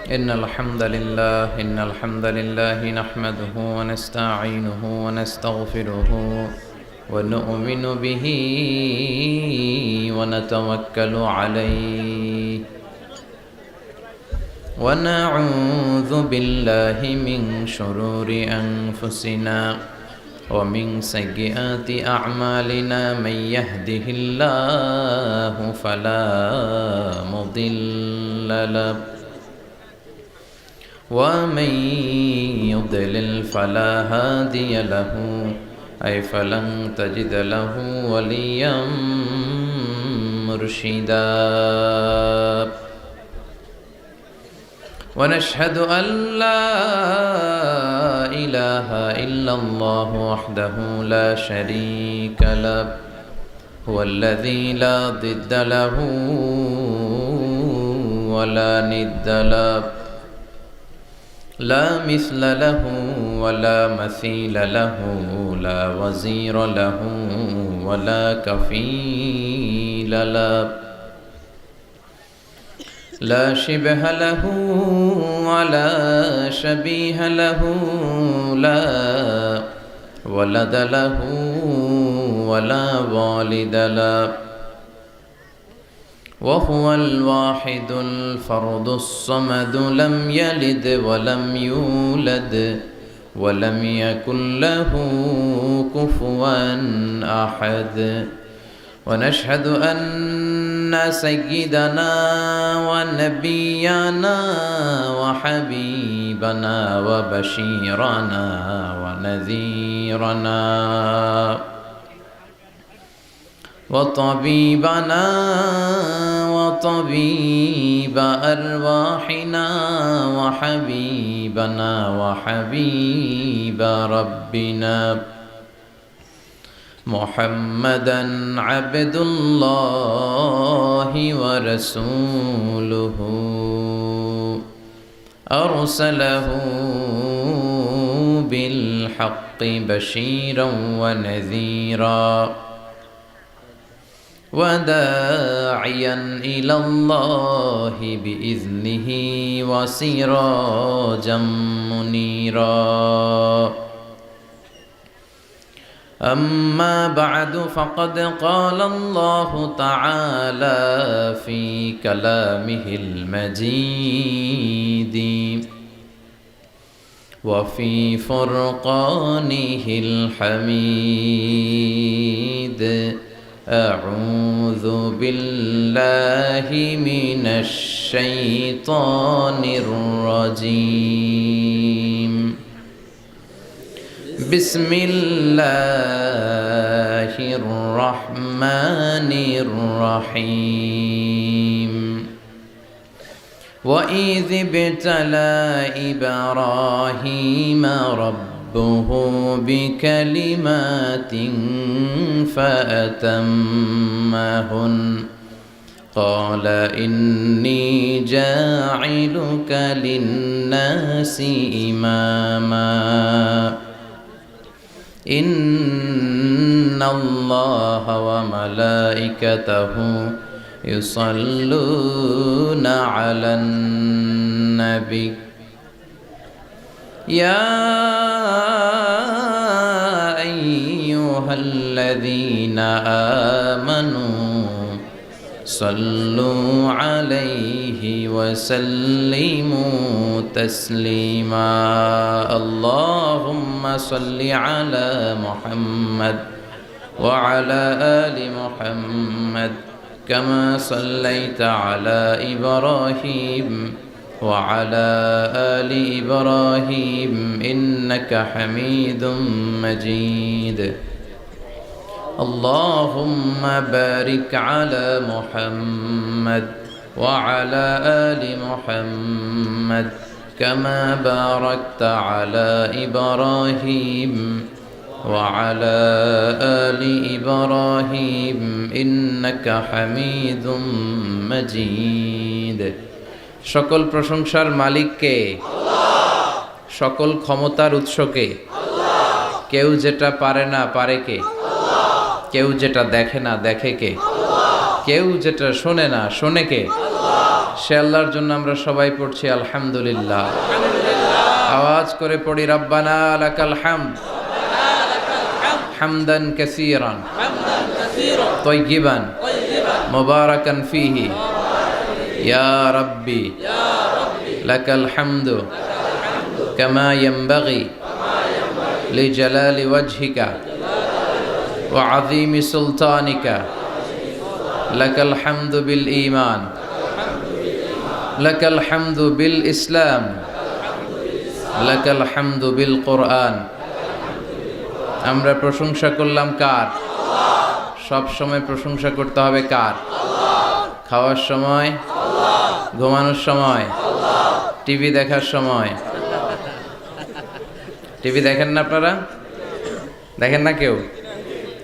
إن الحمد لله نحمده ونستعينه ونستغفره ونؤمن به ونتوكل عليه ونعوذ بالله من شرور أنفسنا ومن سيئات أعمالنا من يهده الله فلا مضل له ومن يضلل فلا هادي له فلن تجد له وليا مرشدا ونشهد أن لا إله إلا الله وحده لا شريك له هو الذي لا ضد له ولا ند له لا مثل له ولا مثيل له لا وزير له ولا كفيل له لا شبه له ولا شبيه له لا ولد له ولا والد له وهو الواحد الفرد الصمد لم يلد ولم يولد ولم يكن له كفوا أحد ونشهد أن سيدنا ونبينا وحبيبنا وبشيرنا ونذيرنا وطبيبنا وطبيب أرواحنا وحبيبنا وحبيب ربنا محمدا عبد الله ورسوله أرسله بالحق بشيرا ونذيرا وداعيا إلى الله بإذنه وسراجا منيرا أما بعد فقد قال الله تعالى في كلامه المجيد وفي فرقانه الحميد أعوذ بالله من الشيطان الرجيم بسم الله الرحمن الرحيم وإذ ابتلى إبراهيم ربه بكلمات فأتمهن قال إني جاعلك للناس إماما إن الله وملائكته يصلون على النبي يا أيها الذين آمنوا صلوا عليه وسلموا تسليما اللهم صل على محمد وعلى آل محمد كما صليت على إبراهيم وعلى آل إبراهيم إنك حميد مجيد اللهم بارك على محمد وعلى آل محمد كما باركت على إبراهيم وعلى آل إبراهيم إنك حميد مجيد সকল প্রশংসার মালিক কে? আল্লাহ। সকল ক্ষমতার উৎস কে? আল্লাহ। কেউ যেটা পারে না পারে কে? আল্লাহ। কেউ যেটা দেখে না দেখে কে? আল্লাহ। কেউ যেটা শোনে না শোনে কে? আল্লাহ। সে আল্লাহর জন্য আমরা সবাই পড়ছি আলহামদুলিল্লাহ। আওয়াজ করে পড়ি রব্বানা লাকাল হামদ হামদান কাসীরান তাইয়িবান মুবারাকান ফীহি ইয়া রাব্বি লাকাল হামদু কামা ইয়ানবাগি লিজালালি ওয়াজহিকা ওয়া আযীমি সুলতানিকা লাকাল হামদু বিল ঈমান লাকাল হামদু বিল ইসলাম লাকাল হামদু বিল কোরআন। আমরা প্রশংসা করলাম কার? সব সময় প্রশংসা করতে হবে কার? খাওয়ার সময়, ঘুমানোর সময়, টিভি দেখার সময়। টিভি দেখেন না আপনারা? দেখেন না কেউ?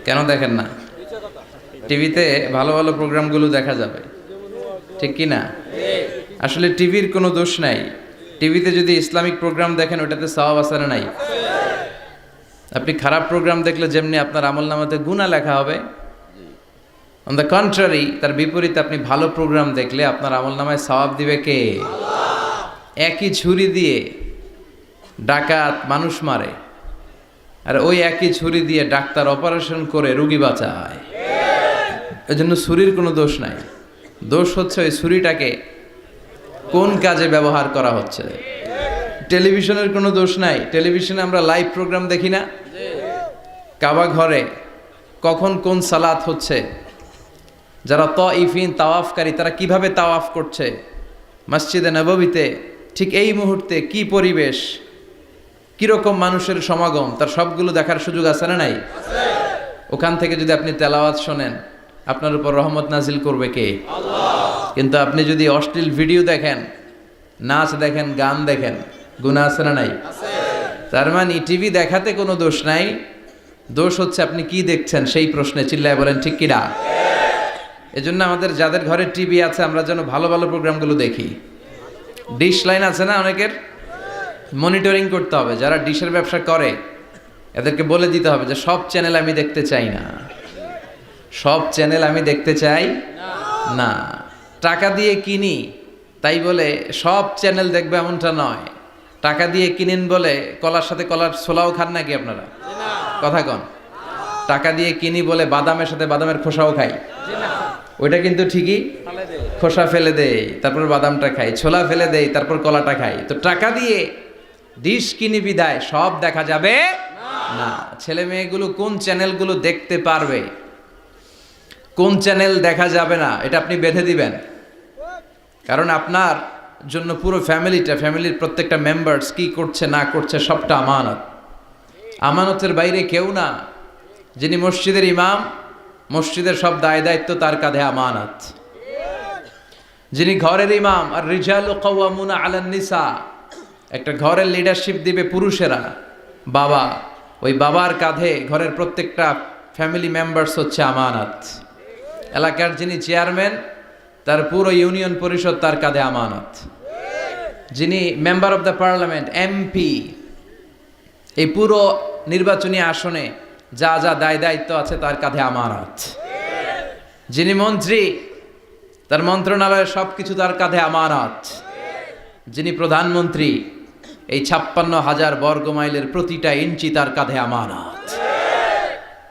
কেন দেখেন না? টিভিতে ভালো ভালো প্রোগ্রামগুলো দেখা যাবে, ঠিক কি না? আসলে টিভির কোনো দোষ নাই। টিভিতে যদি ইসলামিক প্রোগ্রাম দেখেন ওটাতে সওয়াব আছে না নাই? আপনি খারাপ প্রোগ্রাম দেখলে যেমনি আপনার আমলনামাতে গুনাহ লেখা হবে, অন দ্য কন্ট্রারি তার বিপরীতে আপনি ভালো প্রোগ্রাম দেখলে আপনার আমলনামায় সওয়াব দিবে কে? একই ছুরি দিয়ে ডাকাত মানুষ মারে, আর ওই একই ছুরি দিয়ে ডাক্তার অপারেশন করে রোগী বাঁচায়। এজন্য ছুরির কোনো দোষ নাই, দোষ হচ্ছে ওই ছুরিটাকে কোন কাজে ব্যবহার করা হচ্ছে। টেলিভিশনের কোনো দোষ নাই, টেলিভিশনে আমরা লাইভ প্রোগ্রাম দেখি না? কাবা ঘরে কখন কোন সালাত হচ্ছে, যারা তাইফিন তাওয়াফকারী তারা কিভাবে তাওয়াফ করছে, মসজিদে নববীতে ঠিক এই মুহূর্তে কি পরিবেশ, কিরকম মানুষের সমাগম, তার সবগুলো দেখার সুযোগ আছে না নাই? ওখান থেকে যদি আপনি তেলাওয়াত শোনেন আপনার উপর রহমত নাজিল করবে কে? কিন্তু আপনি যদি অশ্লীল ভিডিও দেখেন, নাচ দেখেন, গান দেখেন, গুনাহ আছে না নাই? তার মানে টিভি দেখাতে কোনো দোষ নাই, দোষ হচ্ছে আপনি কি দেখছেন সেই প্রশ্নে। চিল্লায় বলেন ঠিক কিনা? এজন্য আমাদের যাদের ঘরে টিভি আছে আমরা যেন ভালো ভালো প্রোগ্রামগুলো দেখি। ডিশ লাইন আছে না অনেকের, মনিটরিং করতে হবে। যারা ডিশের ব্যবসা করে এদেরকে বলে দিতে হবে যে সব চ্যানেল আমি দেখতে চাই না, সব চ্যানেল আমি দেখতে চাই না। টাকা দিয়ে কিনি তাই বলে সব চ্যানেল দেখবে এমনটা নয়। টাকা দিয়ে কিনেন বলে কলার সাথে কলার ছোলাও খান নাকি আপনারা? কথা কন। টাকা দিয়ে কিনি বলে বাদামের সাথে বাদামের খোসাও খাই, ওইটা কিন্তু ঠিকই খোসা ফেলে দেয় তারপর বাদামটা খাই, ছোলা ফেলে দেয় তারপর কলাটা খাই। তো টাকা দিয়ে ডিশ কিনি বিদায় সব দেখা যাবে না। ছেলে মেয়েগুলো কোন চ্যানেলগুলো দেখতে পারবে, কোন চ্যানেল দেখা যাবে না, এটা আপনি বেঁধে দিবেন। কারণ আপনার জন্য পুরো ফ্যামিলির প্রত্যেকটা মেম্বার্স কি করছে না করছে সবটা আমানত। আমানতের বাইরে কেউ না। যিনি মসজিদের ইমাম, মসজিদের সব দায় দায়িত্ব তার কাঁধে আমানত। যিনি ঘরের ইমাম, আর রিজালু কাওয়ামুনা আলান নিসা, একটা ঘরের লিডারশিপ দিবে পুরুষেরা, বাবা, ওই বাবার কাঁধে ঘরের প্রত্যেকটা ফ্যামিলি মেম্বার্স হচ্ছে আমানত। এলাকার যিনি চেয়ারম্যান তার পুরো ইউনিয়ন পরিষদ তার কাঁধে আমানত। যিনি member of the parliament, MP, এই পুরো নির্বাচনী আসনে যা যা দায় দায়িত্ব আছে তার কাঁধে আমানত। যিনি মন্ত্রী তার মন্ত্রণালয়ের সবকিছু তার কাঁধে আমানত। যিনি প্রধানমন্ত্রী এই 56,000 বর্গ মাইলের প্রতিটা ইঞ্চি তার কাঁধে আমানত।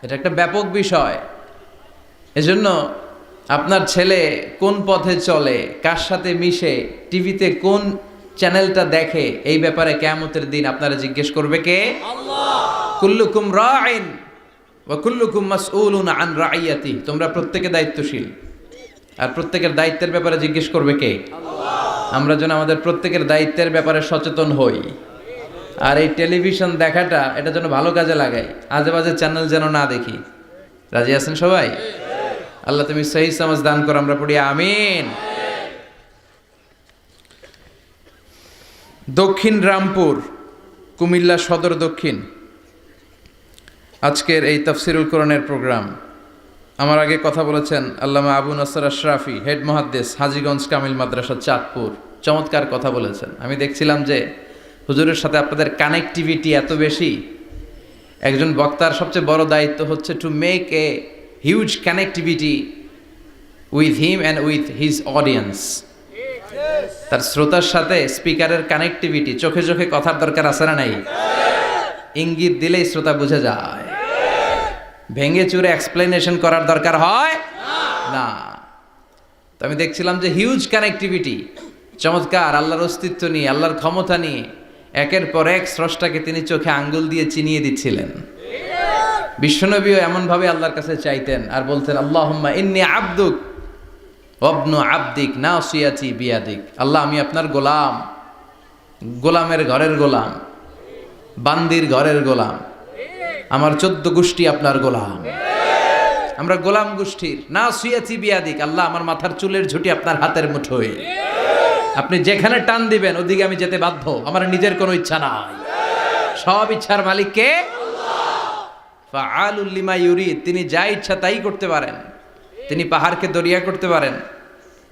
এটা একটা ব্যাপক বিষয়। এজন্য আপনার ছেলে কোন পথে চলে, কার সাথে মিশে, টিভিতে কোন চ্যানেলটা দেখে, এই ব্যাপারে কিয়ামতের দিন আপনারা জিজ্ঞেস করবে কে? আল্লাহ। কুল্লুকুম রাইন ওয়া কুল্লুকুম মাসউলুন আন রাইয়াতি। তোমরা প্রত্যেকে দায়িত্বশীল, আর প্রত্যেকের দায়িত্বের ব্যাপারে জিজ্ঞেস করবে কে? আল্লাহ। আমরা যেন আমাদের প্রত্যেকের দায়িত্বের ব্যাপারে সচেতন হই। আর এই টেলিভিশন দেখাটা এটা যেন ভালো কাজে লাগাই, আজে বাজে চ্যানেল যেন না দেখি। রাজি আছেন সবাই? আল্লাহ তুমি সহি সমাজ দান করো, আমরা পড়ি আমিন। দক্ষিণ রামপুর, কুমিল্লা সদর দক্ষিণ, আজকের এই তাফসিরুল কোরআনের প্রোগ্রাম। আমার আগে কথা বলেছেন আল্লামা আবু নাসর আশরাফি, হেড মুহাদ্দিস, হাজীগঞ্জ কামিল মাদ্রাসা, চাঁদপুর। চমৎকার কথা বলেছেন। আমি দেখছিলাম যে হুজুরের সাথে আপনাদের কানেক্টিভিটি এত বেশি। একজন বক্তার সবচেয়ে বড় দায়িত্ব হচ্ছে to make a huge connectivity with him and with his audience. তার শ্রোতার সাথে স্পিকারের কানেক্টিভিটি, চোখে চোখে কথার দরকার আছে না নাই? ইঙ্গিত দিলেই শ্রোতা বুঝে যায়। ভেঙে চুরে এক্সপ্লেনেশন করার দরকার হয় না। তো আমি দেখছিলাম যে হিউজ কানেক্টিভিটি, চমৎকার আল্লাহর অস্তিত্ব নিয়ে, আল্লাহর ক্ষমতা নিয়ে একের পর এক স্রষ্টাকে তিনি চোখে আঙ্গুল দিয়ে চিনিয়ে দিচ্ছিলেন। বিশ্বনবীও এমনভাবে আল্লাহর কাছে চাইতেন আর বলতেন, আল্লাহুম্মা ইন্নী আবদুক ওয়াবনু আবদিক নাসিয়াতি বিয়াদিক। আল্লাহ, আমি আপনার গোলাম, গোলামের ঘরের গোলাম, বান্দির ঘরের গোলাম, আমার 14 গোষ্ঠী আপনার গোলাম, আমরা গোলাম গোষ্ঠীর। নাসিয়াতি বিয়াদিক, আল্লাহ আমার মাথার চুলের ঝুঁটি আপনার হাতের মুঠোয়, আপনি যেখানে টান দিবেন ওদিকে আমি যেতে বাধ্য, আমার নিজের কোনো ইচ্ছা নাই, সব ইচ্ছার মালিক কে? ফাআলুল লিমা ইউরিদ, তিনি যা ইচ্ছা তাই করতে পারেন। তিনি পাহাড়কে দরিয়া করতে পারেন,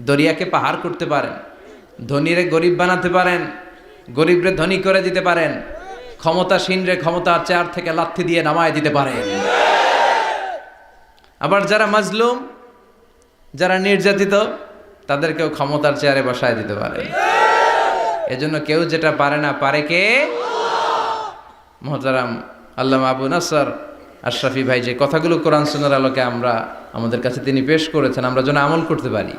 দরিয়াকে পাহাড় করতে পারেন, ধনীরে গরিব বানাতে পারেন, গরিবরে ধনী করে দিতে পারেন, ক্ষমতাসীনরে ক্ষমতার চেয়ার থেকে লাথি দিয়ে নামায় দিতে পারেন। আবার যারা মাজলুম, যারা নির্যাতিত, তাদেরকেও ক্ষমতার চেয়ারে বসায় দিতে পারেন। এজন্য কেউ যেটা পারে না, পারে কে? মুহতারাম আল্লামা আবু নাসর আশরাফি ভাই যে কথাগুলো কোরআন সুন্নাহর আলোকে আমাদের কাছে তিনি পেশ করেছেন, আমরা যেন আমল করতে পারি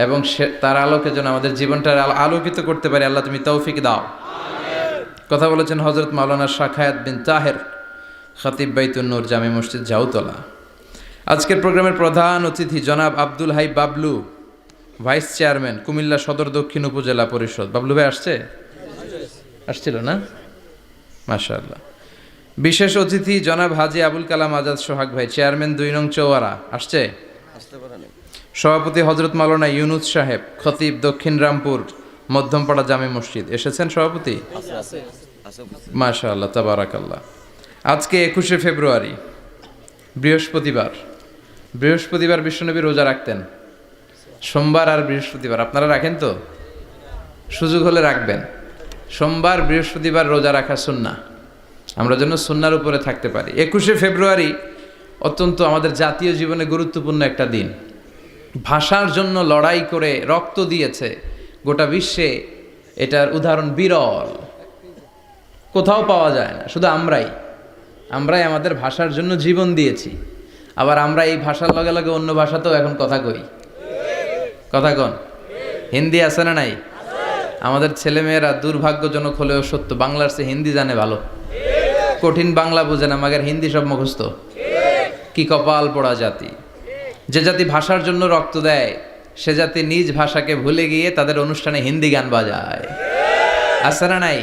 এবং তার আলোকে যেন আমাদের জীবনটা আলোকিত করতে পারি। আল্লাহ তুমি তৌফিক দাও। কথা বলেছেন হযরত মাওলানা শাখায়াত বিন তাহের, খতিব বাইতুন নূর, জামে মসজিদ, জাউতলা। আজকের প্রোগ্রামের প্রধান অতিথি জনাব আব্দুল হাই বাবলু, ভাইস চেয়ারম্যান, কুমিল্লা সদর দক্ষিণ উপজেলা পরিষদ। বাবলু ভাই আসছিল না? মাশাআল্লাহ। বিশেষ অতিথি জনাব হাজী আবুল কালাম আজাদ সোহাগ ভাই, চেয়ারম্যান 2 নং চৌয়ারা, আসছে? সভাপতি হযরত মাওলানা ইউনুস সাহেব, খতিব দক্ষিণ রামপুর মধ্যমপাড়া জামে মসজিদ, এসেছেন সভাপতি? মাশাআল্লাহ, তাবারাকাল্লাহ। আজকে 21শে ফেব্রুয়ারি, বৃহস্পতিবার বিশ্বনবী রোজা রাখতেন, সোমবার আর বৃহস্পতিবার। আপনারা রাখেন তো? সুযোগ হলে রাখবেন। সোমবার বৃহস্পতিবার রোজা রাখা সুন্নাহ, আমরা যেন সুন্নাহর উপরে থাকতে পারি। 21শে ফেব্রুয়ারি অত্যন্ত আমাদের জাতীয় জীবনে গুরুত্বপূর্ণ একটা দিন। ভাষার জন্য লড়াই করে রক্ত দিয়েছে গোটা বিশ্বে, এটার উদাহরণ বিরল, কোথাও পাওয়া যায় না। শুধু আমরাই আমাদের ভাষার জন্য জীবন দিয়েছি। আবার আমরা এই ভাষার লগে লগে অন্য ভাষাতেও এখন কথা কই। কথা কন, হিন্দি আছে না নাই? আমাদের ছেলেমেয়েরা দুর্ভাগ্যজনক হলেও সত্য, বাংলার চেয়ে হিন্দি জানে ভালো। কঠিন বাংলা বোঝে না, মাগের হিন্দি সব মুখস্থ। কি কপাল পোড়া জাতি! যে জাতি ভাষার জন্য রক্ত দেয়, সে জাতি নিজ ভাষাকে ভুলে গিয়ে তাদের অনুষ্ঠানে হিন্দি গান বাজায়। আছে না নাই?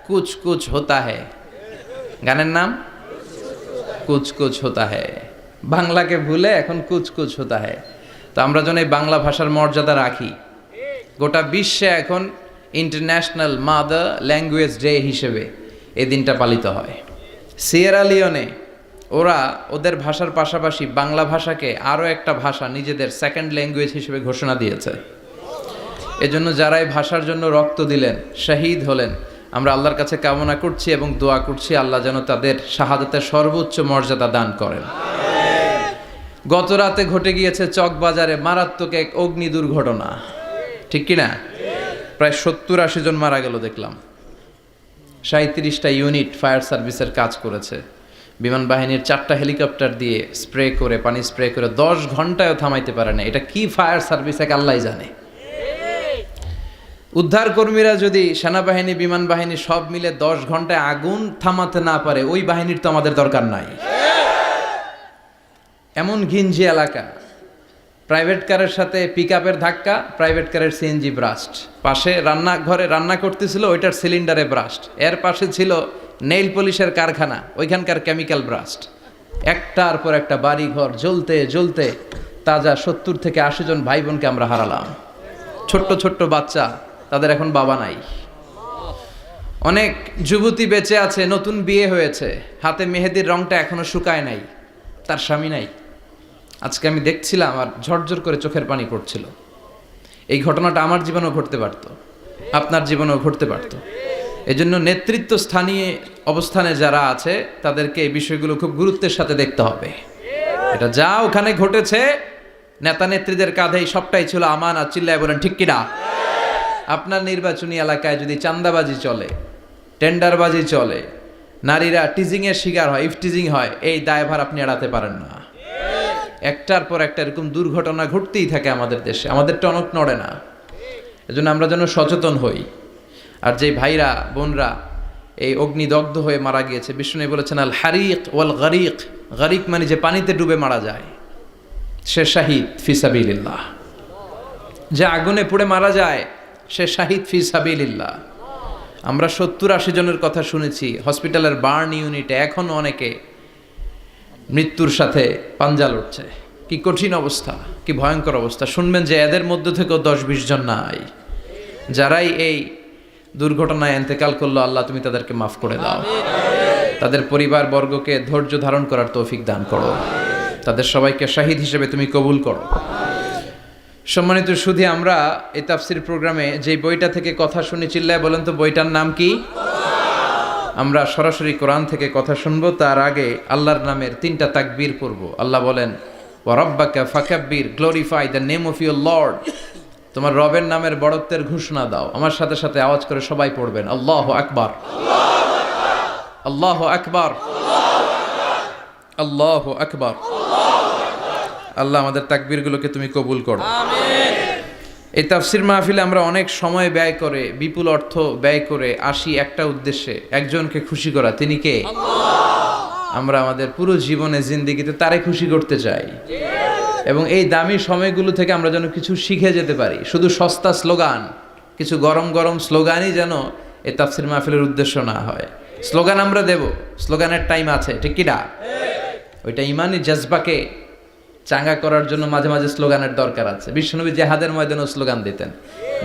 কুছ কুছ হোতা হ্যায়, গানের নাম কুছ কুছ হোতা হ্যায়। বাংলাকে ভুলে এখন কুছ কুছ হোতা হ্যায়। তো আমরা যেন এই বাংলা ভাষার মর্যাদা রাখি। গোটা বিশ্বে এখন ইন্টারন্যাশনাল মাদার ল্যাঙ্গুয়েজ ডে হিসেবে এই দিনটা পালিত হয়। সিয়েরা লিওনে ওরা ওদের ভাষার পাশাপাশি বাংলা ভাষাকে আরও একটা ভাষা নিজেদের সেকেন্ড ল্যাঙ্গুয়েজ হিসেবে ঘোষণা দিয়েছে। এজন্য যারা এই ভাষার জন্য রক্ত দিলেন, শহীদ হলেন, আমরা আল্লাহর কাছে কামনা করছি এবং দোয়া করছি আল্লাহ যেন তাদের শাহাদাতের সর্বোচ্চ মর্যাদা দান করেন। গত রাতে ঘটে গিয়েছে চকবাজারে মারাত্মক এক অগ্নি দুর্ঘটনা, ঠিক কিনা? প্রায় 70-80 জন মারা গেল দেখলাম। 37টা ইউনিট ফায়ার সার্ভিসের কাজ করেছে। বিমান বাহিনীর 4টা হেলিকপ্টার দিয়ে পানি স্প্রে করে 10 ঘন্টায়ও থামাইতে পারে না। এটা কি ফায়ার সার্ভিস এক আল্লাহই জানে। উদ্ধার কর্মীরা যদি সেনাবাহিনী, বিমান বাহিনী সব মিলে 10 ঘন্টায় আগুন থামাতে না পারে, ওই বাহিনীর তো আমাদের দরকার নাই। এমন ঘিঞ্জি এলাকা, প্রাইভেট কারের সাথে পিকআপের ধাক্কা, প্রাইভেট কারের সিএনজি ব্রাস্ট, পাশে রান্নাঘরে রান্না করতেছিল ওইটার সিলিন্ডারে ব্রাস্ট, এর পাশে ছিল নেইল পলিশের কারখানা, ওইখানকার কেমিক্যাল ব্রাস্ট। একটার পর একটা বাড়ি ঘর জ্বলতে জ্বলতে তাজা 70 থেকে 80 জন ভাই বোনকে আমরা হারালাম। ছোট্ট ছোট্ট বাচ্চা, তাদের এখন বাবা নাই। অনেক যুবতী বেঁচে আছে, নতুন বিয়ে হয়েছে, হাতে মেহেদির রংটা এখনো শুকায় নাই, তার স্বামী নাই। আজকে আমি দেখছিলাম আর ঝরঝর করে চোখের পানি পড়ছিল। এই ঘটনাটা আমার জীবনেও ঘটতে পারত, আপনার জীবনেও ঘটতে পারত। এজন্য নেতৃত্ব স্থানীয় অবস্থানে যারা আছে তাদেরকে এই বিষয়গুলো খুব গুরুত্বের সাথে দেখতে হবে। এটা যা ওখানে ঘটেছে নেতা নেত্রীদের কাঁধেই সবটাই ছিল আমানত, চিল্লায় বলেন ঠিক কিনা? আপনার নির্বাচনী এলাকায় যদি চাঁদাবাজি চলে, টেন্ডারবাজি চলে, নারীরা টিজিংয়ের শিকার হয়, ইফটিজিং হয়, এই দায়ভার আপনি এড়াতে পারেন না। একটার পর একটা এরকম দুর্ঘটনা ঘটতেই থাকে আমাদের দেশে, আমাদের টনক নড়ে না। এজন্য আমরা যেন সচেতন হই। আর যে ভাইরা বোনরা এই অগ্নিদগ্ধ হয়ে মারা গিয়েছে, বিষ্ণু বলেছেন আল হারিক ওয়াল গারিক, গারিক মানে যে পানিতে ডুবে মারা যায়, সে শাহিদ ফি সাবিলিল্লাহ। যে আগুনে পুড়ে মারা যায় সে শাহিদ ফি সাবিলিল্লাহ। আমরা 70-80 জনের কথা শুনেছি হসপিটালের বার্ন ইউনিটে, এখনো অনেকে মৃত্যুর সাথে পাঞ্জা লড়ছে। কি কঠিন অবস্থা, কি ভয়ঙ্কর অবস্থা। শুনবেন যে এদের মধ্য থেকেও 10-20 জন নাই, যারাই এই দুর্ঘটনায় ইন্তেকাল করলো, আল্লাহ তুমি তাদেরকে মাফ করে দাও, তাদের পরিবার বর্গকে ধৈর্য ধারণ করার তৌফিক দান করো, তাদের সবাইকে শাহিদ হিসেবে তুমি কবুল করো। সম্মানিত সুধী, আমরা এই তাফসির প্রোগ্রামে যে বইটা থেকে কথা শুনি, চিল্লায় বলেন তো বইটার নাম কি? আমরা সরাসরি কোরআন থেকে কথা শুনবো। তার আগে আল্লাহর নামের 3টা তাকবীর পড়ব। আল্লাহ বলেন ওয়া রাব্বাকা ফাকাব্বির, glorify the name of your lord. তোমার রবের নামের বড়ত্বের ঘোষণা দাও। আমার সাথে সাথে আওয়াজ করে সবাই পড়বেন আল্লাহু আকবার, আল্লাহু আকবার, আল্লাহু আকবার। আল্লাহ আমাদের তাকবীরগুলোকে তুমি কবুল করো, আমিন। এই তাফসির মাহফিলে আমরা অনেক সময় ব্যয় করে, বিপুল অর্থ ব্যয় করে আসি একটা উদ্দেশ্যে, একজনকে খুশি করা। তিনি কে? আল্লাহ। আমরা আমাদের পুরো জীবনে জিন্দেগিতে তারে খুশি করতে চাই, এবং এই দামি সময়গুলো থেকে আমরা যেন কিছু শিখে যেতে পারি। শুধু সস্তা স্লোগান, কিছু গরম গরম স্লোগানই যেন এই তাফসির মাহফিলের উদ্দেশ্য না হয়। স্লোগান আমরা দেব, স্লোগানের টাইম আছে, ঠিক কি না? ওইটা ইমানি জজবাকে চাঙ্গা করার জন্য মাঝে মাঝে স্লোগানের দরকার আছে। বিশ্বনবী জেহাদের ময়দানেও স্লোগান দিতেন।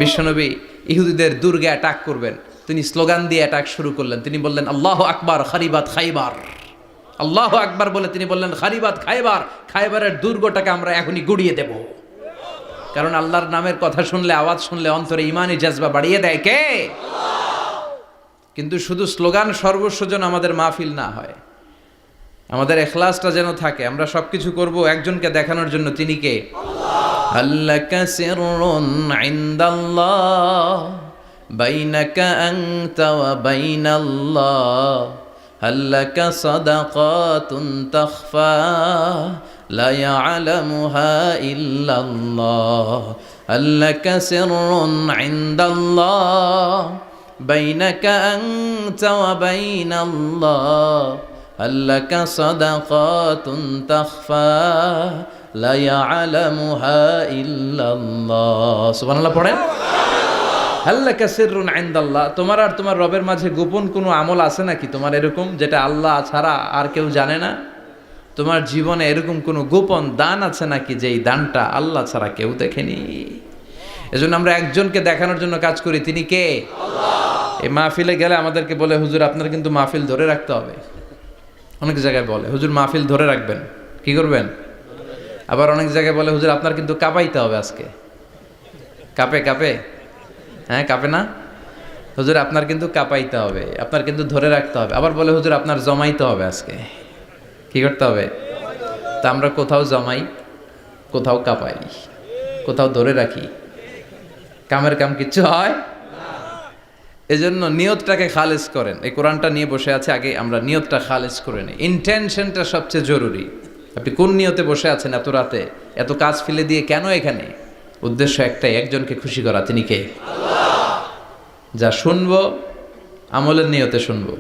বিশ্বনবী ইহুদিদের দুর্গে অ্যাটাক করবেন, তিনি স্লোগান দিয়ে অ্যাটাক শুরু করলেন। তিনি বললেন আল্লাহু আকবার খারিবাত খাইবার, আল্লাহু আকবার বলে তিনি বললেন খারিবাত খাইবার, খাইবারের দুর্গটাকে আমরা এখনই গুড়িয়ে দেব। কারণ আল্লাহর নামের কথা শুনলে, আওয়াজ শুনলে অন্তরে ইমানি জজবা বাড়িয়ে দেয় কে? আল্লাহ। কিন্তু শুধু স্লোগান সর্বস্ব যেন আমাদের মাহফিল না হয়, আমাদের ইখলাসটা যেন থাকে। আমরা সবকিছু করব একজনকে দেখানোর জন্য, তিনি কে? আল্লাহ। আল্লাকা সিররুন ইনদাল্লাহ বাইনাকা আনতা ওয়া বাইনাল্লাহ, আল্লাকা সাদাকাতুন তাখফা লা ইয়ালামুহা ইল্লাল্লাহ, আল্লাকা সিররুন ইনদাল্লাহ বাইনাকা আনতা ওয়া বাইনাল্লাহ, আল্লাকা সাদাকাতুন তাখফা লা ইয়ালামুহা ইল্লাল্লাহ। সুবহানাল্লাহ পড়েন। আল্লাকা সিররুন ইনদাল্লাহ, তোমার আর তোমার রবের মাঝে গোপন কোনো আমল আছে নাকি তোমার এরকম, যেটা আল্লাহ ছাড়া আর কেউ জানে না? তোমার জীবনে এরকম কোনো গোপন দান আছে নাকি, যেই দানটা আল্লাহ ছাড়া কেউ দেখেনি? এজন্য আমরা একজনকে দেখানোর জন্য কাজ করি, তিনি কে? আল্লাহ। এই মাহফিলে গেলে আমাদেরকে বলে হুজুর আপনার কিন্তু মাহফিল ধরে রাখতে হবে। অনেক জায়গায় বলে হুজুর মাহফিল ধরে রাখবেন, কি করবেন? আবার অনেক জায়গায় বলে হুজুর আপনার কিন্তু কাঁপাইতে হবে আজকে। কাঁপে কাঁপে, হ্যাঁ কাঁপে না? হুজুর আপনার কিন্তু কাঁপাইতে হবে, আপনার কিন্তু ধরে রাখতে হবে। আবার বলে হুজুর আপনার জমাইতে হবে আজকে। কি করতে হবে? তা আমরা কোথাও জমাই, কোথাও কাঁপাই, কোথাও ধরে রাখি, কামের কাম কিচ্ছু হয়। এজন্য নিয়তটাকে খালেজ করেন। এই কোরআনটা নিয়ে বসে আছে, আগে আমরা নিয়তটা খালেজ করে নিই। ইন্টেনশনটা সবচেয়ে জরুরি। আপনি কোন নিয়তে বসে আছেন এত রাতে, এত কাজ ফেলে দিয়ে কেন এখানে? উদ্দেশ্য একটাই, একজনকে খুশি করা। তিনি কে? আল্লাহ। যা শুনবো আমলের নিয়তে শুনবো,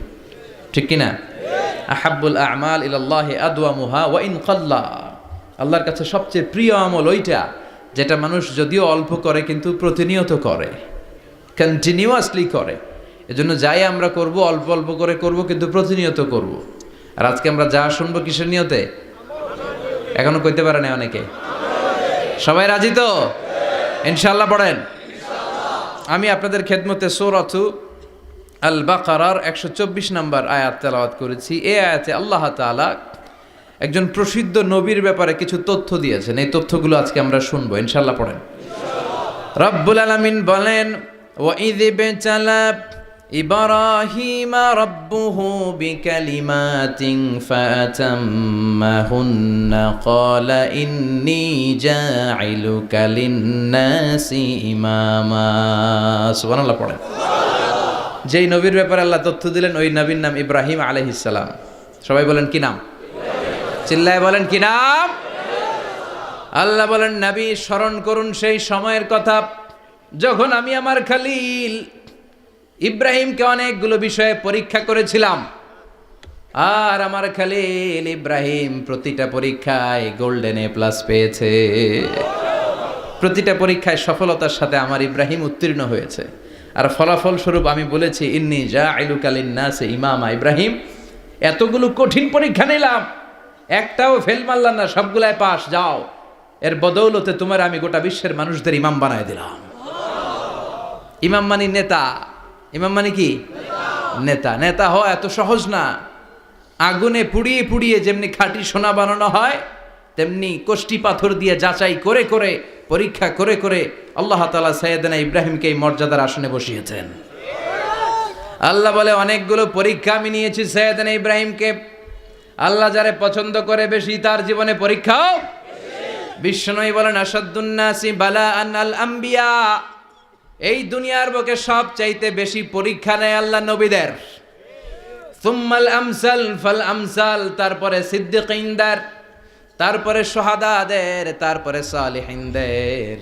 ঠিক কিনা? আহাব্বুল আমাল ইলাল্লাহি আদওয়ামুহা ওয়া ইন কাল্লা। আল্লাহর কাছে সবচেয়ে প্রিয় আমল ওইটা যেটা মানুষ যদিও অল্প করে কিন্তু প্রতিনিয়ত করে, কন্টিনিউয়াসলি করে। এজন্য যাই আমরা করব অল্প অল্প করে করব, কিন্তু প্রতিনিয়ত করব। আর আজকে আমরা যা শুনবো কিসের নিয়তে? এখনো কইতে পারে না অনেকে। সবাই রাজি তো? ইনশাআল্লাহ পড়েন। আমি আপনাদের খেদমতে সূরাতু আল বাকারার 124 নম্বর আয়াত তেলাওয়াত করেছি। এই আয়াতে আল্লাহ তাআলা একজন প্রসিদ্ধ নবীর ব্যাপারে কিছু তথ্য দিয়েছেন। এই তথ্যগুলো আজকে আমরা শুনবো, ইনশাআল্লাহ পড়েন। রব্বুল আলামিন বলেন ওয়াইয ইবতালা ইব্রাহিমা রাব্বুহু বিকালিমাতিন ফাতাম্মাহুন্না ক্বালা ইন্নী জাইলুকা লিন-নাসি ইমামা। সুবহানাল্লাহ পড়েন। যেই নবীর ব্যাপারে আল্লাহ তথ্য দিলেন ওই নবীর নাম ইব্রাহিম আলাইহিস সালাম। সবাই বলেন কি নাম? চিল্লায় বলেন কি নাম? আল্লাহ বলেন নবী স্মরণ করুন সেই সময়ের কথা যখন আমি আমার খলিল ইব্রাহিমকে অনেকগুলো বিষয়ে পরীক্ষা করেছিলাম, আর আমার খলিল ইব্রাহিম প্রতিটা পরীক্ষায় গোল্ডেন এ প্লাস পেয়েছে। প্রতিটা পরীক্ষায় সফলতার সাথে আমার ইব্রাহিম উত্তীর্ণ হয়েছে। আর ফলাফল স্বরূপ আমি বলেছি ইন্নী জাইলুকা লিন-নাসি ইমামা। ইব্রাহিম এতগুলো কঠিন পরীক্ষা নিলাম, একটাও ফেল মারলাম না, সবগুলাই পাস। যাও, এর বদৌলতে তোমার আমি গোটা বিশ্বের মানুষদের ইমাম বানায় দিলাম। ইমাম মানে নেতা। ইমাম মানে কি? নেতা। নেতা হওয়া এত সহজ না। আগুনে পুড়িয়ে পুড়িয়ে যেমনি খাঁটি সোনা বানানো হয়, তেমনি কষ্টি পাথর দিয়ে যাচাই করে করে পরীক্ষা করে করে আল্লাহ তাআলা সাইয়েদনা ইব্রাহিমকে এই মর্যাদার আসনে বসিয়েছেন। আল্লাহ বলে অনেকগুলো পরীক্ষা আমি নিয়েছি সাইয়েদনা ইব্রাহিমকে। আল্লাহ যারে পছন্দ করে বেশি তার জীবনে পরীক্ষাও। বিশ্বনবী বলেন আসাদ্দুন নাসি বালাআন আল আম্বিয়া। এই দুনিয়ার বুকে সব চাইতে বেশি পরীক্ষা নেয় আল্লাহ নবীদের। সুম্মাল আমসাল ফাল আমসাল, তারপরে সিদ্দিকিনদের, তারপরে শুহাদাদের, তারপরে সালিহিনদের।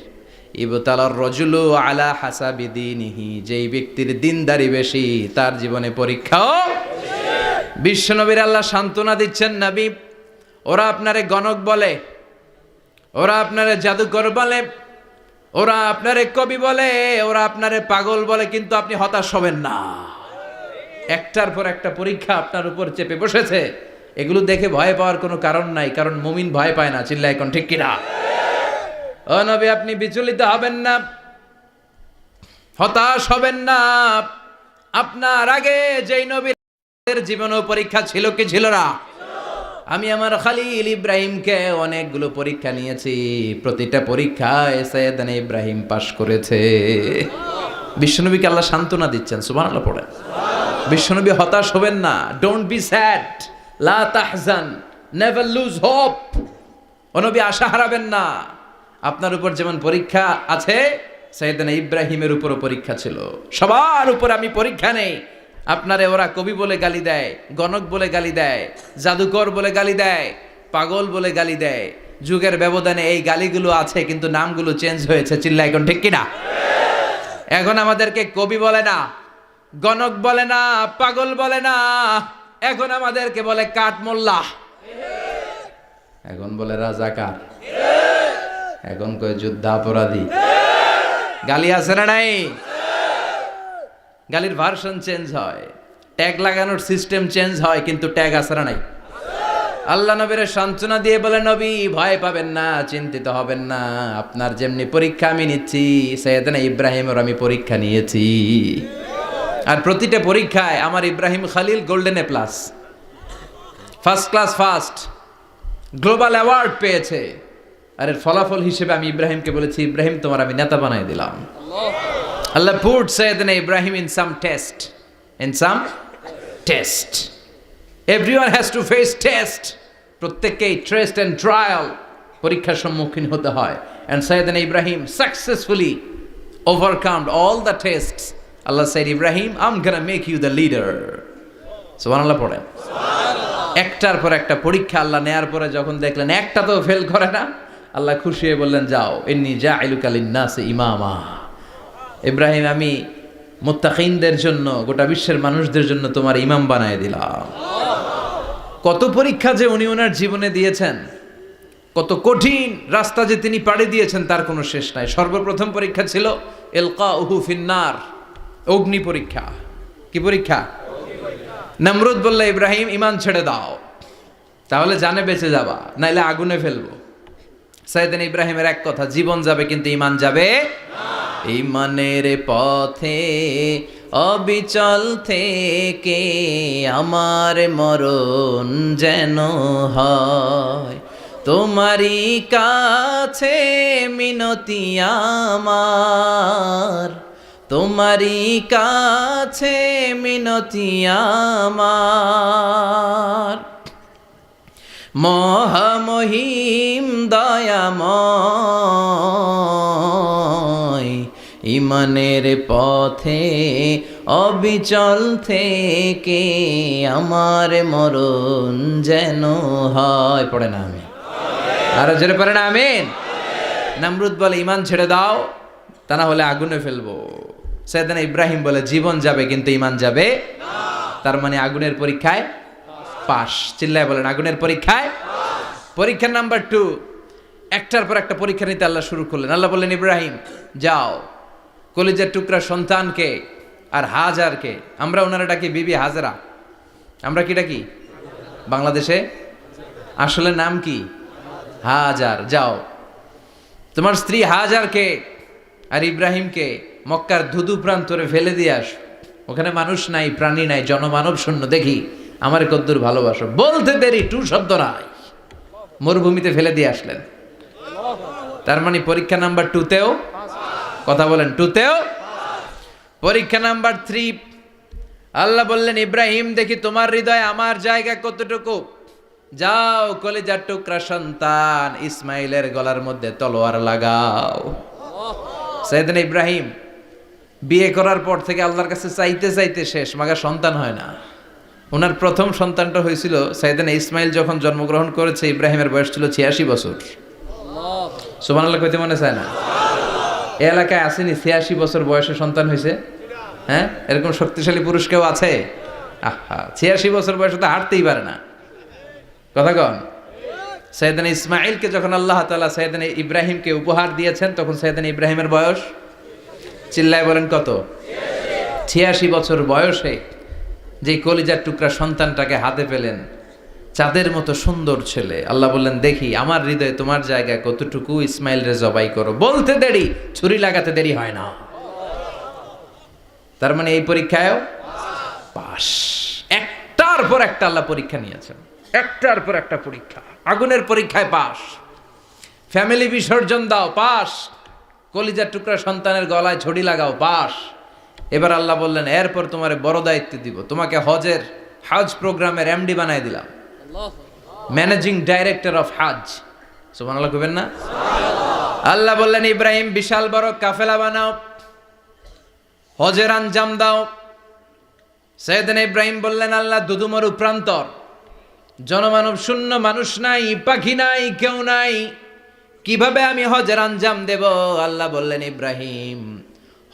ইবতালার রাজুলু আলা হাসাবি দীনিহি, যেই ব্যক্তির দিনদারি বেশি তার জীবনে পরীক্ষাও। বিশ্বনবীর আল্লাহ সান্ত্বনা দিচ্ছেন, নবী ওরা আপনারে গণক বলে, ওরা আপনারে জাদুকর বলে, ওরা আপনারে কবি বলে, ওরা আপনারে পাগল বলে, কিন্তু আপনি হতাশ হবেন না। একটার পর একটা পরীক্ষা আপনার উপর চেপে বসেছে। এগুলো দেখে ভয় পাওয়ার কোনো কারণ নাই, কারণ মুমিন ভয় পায় না। চিল্লায় এখন ঠিক কিনা? ও নবী আপনি বিচলিত হবেন না, হতাশ হবেন না। আপনার আগে যেই নবীর জীবনেও পরীক্ষা ছিল কি ছিল না? আমি আমার খলিল ইব্রাহিমকে অনেকগুলো পরীক্ষা নিয়েছি, প্রতিটা পরীক্ষায় সাইয়েদনা ইব্রাহিম পাশ করেছে। বিশ্বনবীকে আল্লাহ সান্ত্বনা দিচ্ছেন। সুবহানাল্লাহ পড়েন। বিশ্বনবী হতাশ হবেন না। ডোন্ট বি স্যাড, লা তাহজান, নেভার লুজ হোপ। ও নবী আশা হারাবেন না। আপনার উপর যেমন পরীক্ষা আছে, সাইয়েদনা ইব্রাহিমের উপরও পরীক্ষা ছিল। সবার উপর আমি পরীক্ষা নেই। আপনারে ওরা কবি বলে গালি দেয়, গণক বলে গালি দেয়, জাদুকর বলে গালি দেয়, পাগল বলে গালি দেয়। যুগের ব্যবধানে এই গালিগুলো আছে, কিন্তু নামগুলো চেঞ্জ হয়েছে। চিল্লা এখন ঠিক কিনা? এখন আমাদেরকে কবি বলে না, গণক বলে না, পাগল বলে না, এখন আমাদেরকে বলে কাঠমোল্লা, এখন বলে রাজাকার, এখন কয় যুদ্ধাপরাধী। গালি আছে না নাই? গালির ভার্সন চেঞ্জ হয়, ট্যাগ লাগানোর সিস্টেম চেঞ্জ হয়, কিন্তু ট্যাগ আছে না নাই? আল্লাহ নবীর সান্ত্বনা দিয়ে বলে নবী ভয় পাবেন না, চিন্তিত হবেন না। আপনার যেমনি পরীক্ষা আমি নিচ্ছি, সাইয়েদনা ইব্রাহিমের আমি পরীক্ষা নিয়েছি। আর প্রতিটা পরীক্ষায় আমার Ibrahim Khalil golden A plus, first class first, global award পেয়েছে। আর এর ফলাফল হিসেবে আমি ইব্রাহিমকে বলেছি, ইব্রাহিম তোমার আমি নেতা বানাই দিলাম। Allah put Sayyidina Ibrahim in some test. In some test. Everyone has to face test. প্রত্যেককেই টেস্ট এন্ড ট্রায়াল, পরীক্ষার সম্মুখীন হতে হয়। And Sayyidina Ibrahim successfully overcome all the tests. Allah said, Ibrahim, I'm gonna make you the leader. সুবহানাল্লাহ পড়েন। একটার পর একটা পরীক্ষা আল্লাহ নেয়ার পরে যখন দেখলেন একটা তো ফেল করে না, আল্লাহ খুশি হয়ে বললেন, যাও, ইন্নী জাইলুকা লিন-নাসি ইমামা। ইব্রাহিম আমি মুত্তাকিনদের জন্য, গোটা বিশ্বের মানুষদের জন্য তোমার ইমাম বানায় দিলাম। কত পরীক্ষা যে উনি ওনার জীবনে দিয়েছেন, কত কঠিন রাস্তা যে তিনি পাড়ি দিয়েছেন তার কোনো শেষ নাই। সর্বপ্রথম পরীক্ষা ছিল ইলকাউহু ফিন্নার, অগ্নি পরীক্ষা। কি পরীক্ষা? নমরুদ বলল, ইব্রাহিম ঈমান ছেড়ে দাও, তাহলে জানে বেঁচে যাবা, নাইলে আগুনে ফেলবো। সাইয়েদনা ইব্রাহিমের এক কথা, জীবন যাবে কিন্তু ঈমান যাবে না। ঈমানের পথে অবিচল থেকে আমার মরণ যেন হয়, তোমারই কাছে মিনতি আমার, তোমারই কাছে মিনতি আমার, মহামহিম দয়াময়, ইমানের পথে অবিচল থেকে আমার মরণ যেন হয়। পড়ে না আমি আরো জোরে পড়ে না আমিন। নমরুদ বলে ইমান ছেড়ে দাও, তা না হলে আগুনে ফেলবো। সাইয়েদনা ইব্রাহিম বলে জীবন যাবে কিন্তু ইমান যাবে না। তার মানে আগুনের পরীক্ষায় পাস। চিল্লায় বলেন আগুনের পরীক্ষায়। পরীক্ষা নাম্বার 2, একটার পর একটা পরীক্ষা নিতে আল্লাহ শুরু করলেন। আল্লাহ বললেন ইব্রাহিম যাও, কলিজার টুকরা সন্তানকে আর হাজারকে, আমরা ওনারা ডাকি বিবি হাজরা, আমরা কি ডাকি বাংলাদেশে, আসলে নাম কি হাজার, যাও তোমার স্ত্রী হাজারকে আর ইব্রাহিমকে মক্কার ধুধু প্রান্তরে ফেলে দিয়ে আস, ওখানে মানুষ নাই, প্রাণী নাই, জনমানব শূন্য, দেখি আমার কদ্দুর ভালোবাসো। বলতে দেরি, টু শব্দ নাই, মরুভূমিতে ফেলে দিয়ে আসলেন। তার মানে পরীক্ষা নাম্বার 2তেও, কথা বলেন 2তেও। পরীক্ষা নাম্বার 3, আল্লাহ বললেন ইব্রাহিম দেখি তোমার হৃদয়ে আমার জায়গা কতটুকু, যাও কলিজার টুকরা সন্তান ইসমাইলের গলার মধ্যে তলোয়ার লাগাও। সাইয়েদনা ইব্রাহিম বিয়ে করার পর থেকে আল্লাহর কাছে চাইতে চাইতে শেষ, মাগার সন্তান হয় না। ওনার প্রথম সন্তানটা হয়েছিল সাইয়েদনা ইসমাইল যখন জন্মগ্রহণ করেছে, ইব্রাহিমের বয়স ছিল 86 বছর। সুবহানাল্লাহ কইতে মনে চায় না? এই এলাকায় আসেনি 86 বছর বয়সে সন্তান হয়েছে? হ্যাঁ, এরকম শক্তিশালী পুরুষ কেউ আছে? আহা, 86 বছর বয়সে তো হাঁটতেই পারে না। কথা কন। সাইয়েদনা ইসমাইলকে যখন আল্লাহ তাআলা সাইয়েদনা ইব্রাহিমকে উপহার দিয়েছেন, তখন সাইয়েদনা ইব্রাহিমের বয়স, চিল্লায় বলেন কত? 86 বছর বয়সে যে কলিজার টুকরা সন্তানটাকে হাতে পেলেন, চাঁদের মতো সুন্দর ছেলে। আল্লাহ বললেন দেখি আমার হৃদয়ে তোমার জায়গায় কতটুকু, ইসমাইল রে জবাই করো। বলতে দেরি, ছুরি লাগাতে দেরি হয় না। তার মানে এই পরীক্ষায়ও পাস। একটার পর একটা আল্লাহ পরীক্ষা নিয়েছেন, একটার পর একটা পরীক্ষা। আগুনের পরীক্ষায় পাস, ফ্যামিলি বিসর্জন দাও পাস, কলিজার টুকরা সন্তানের গলায় ছড়ি লাগাও পাস। এবার আল্লাহ বললেন এরপর তোমারে বড় দায়িত্ব দিব, তোমাকে হজ প্রোগ্রামের এমডি বানাই দিলাম, ম্যানেজিং ডাইরেক্টর অফ হজ। সুবহানাল্লাহ কইবেন না? আল্লাহ বললেন ইব্রাহিম বিশাল বড় কাফেলা বানাও, হজের আঞ্জাম দাও। সাইয়েদনা ইব্রাহিম বললেন আল্লাহ দুদুমরু প্রান্তর, জনমানব শূন্য, মানুষ নাই, পাখি নাই, কেউ নাই, কিভাবে আমি হজের আঞ্জাম দেব? আল্লাহ বললেন ইব্রাহিম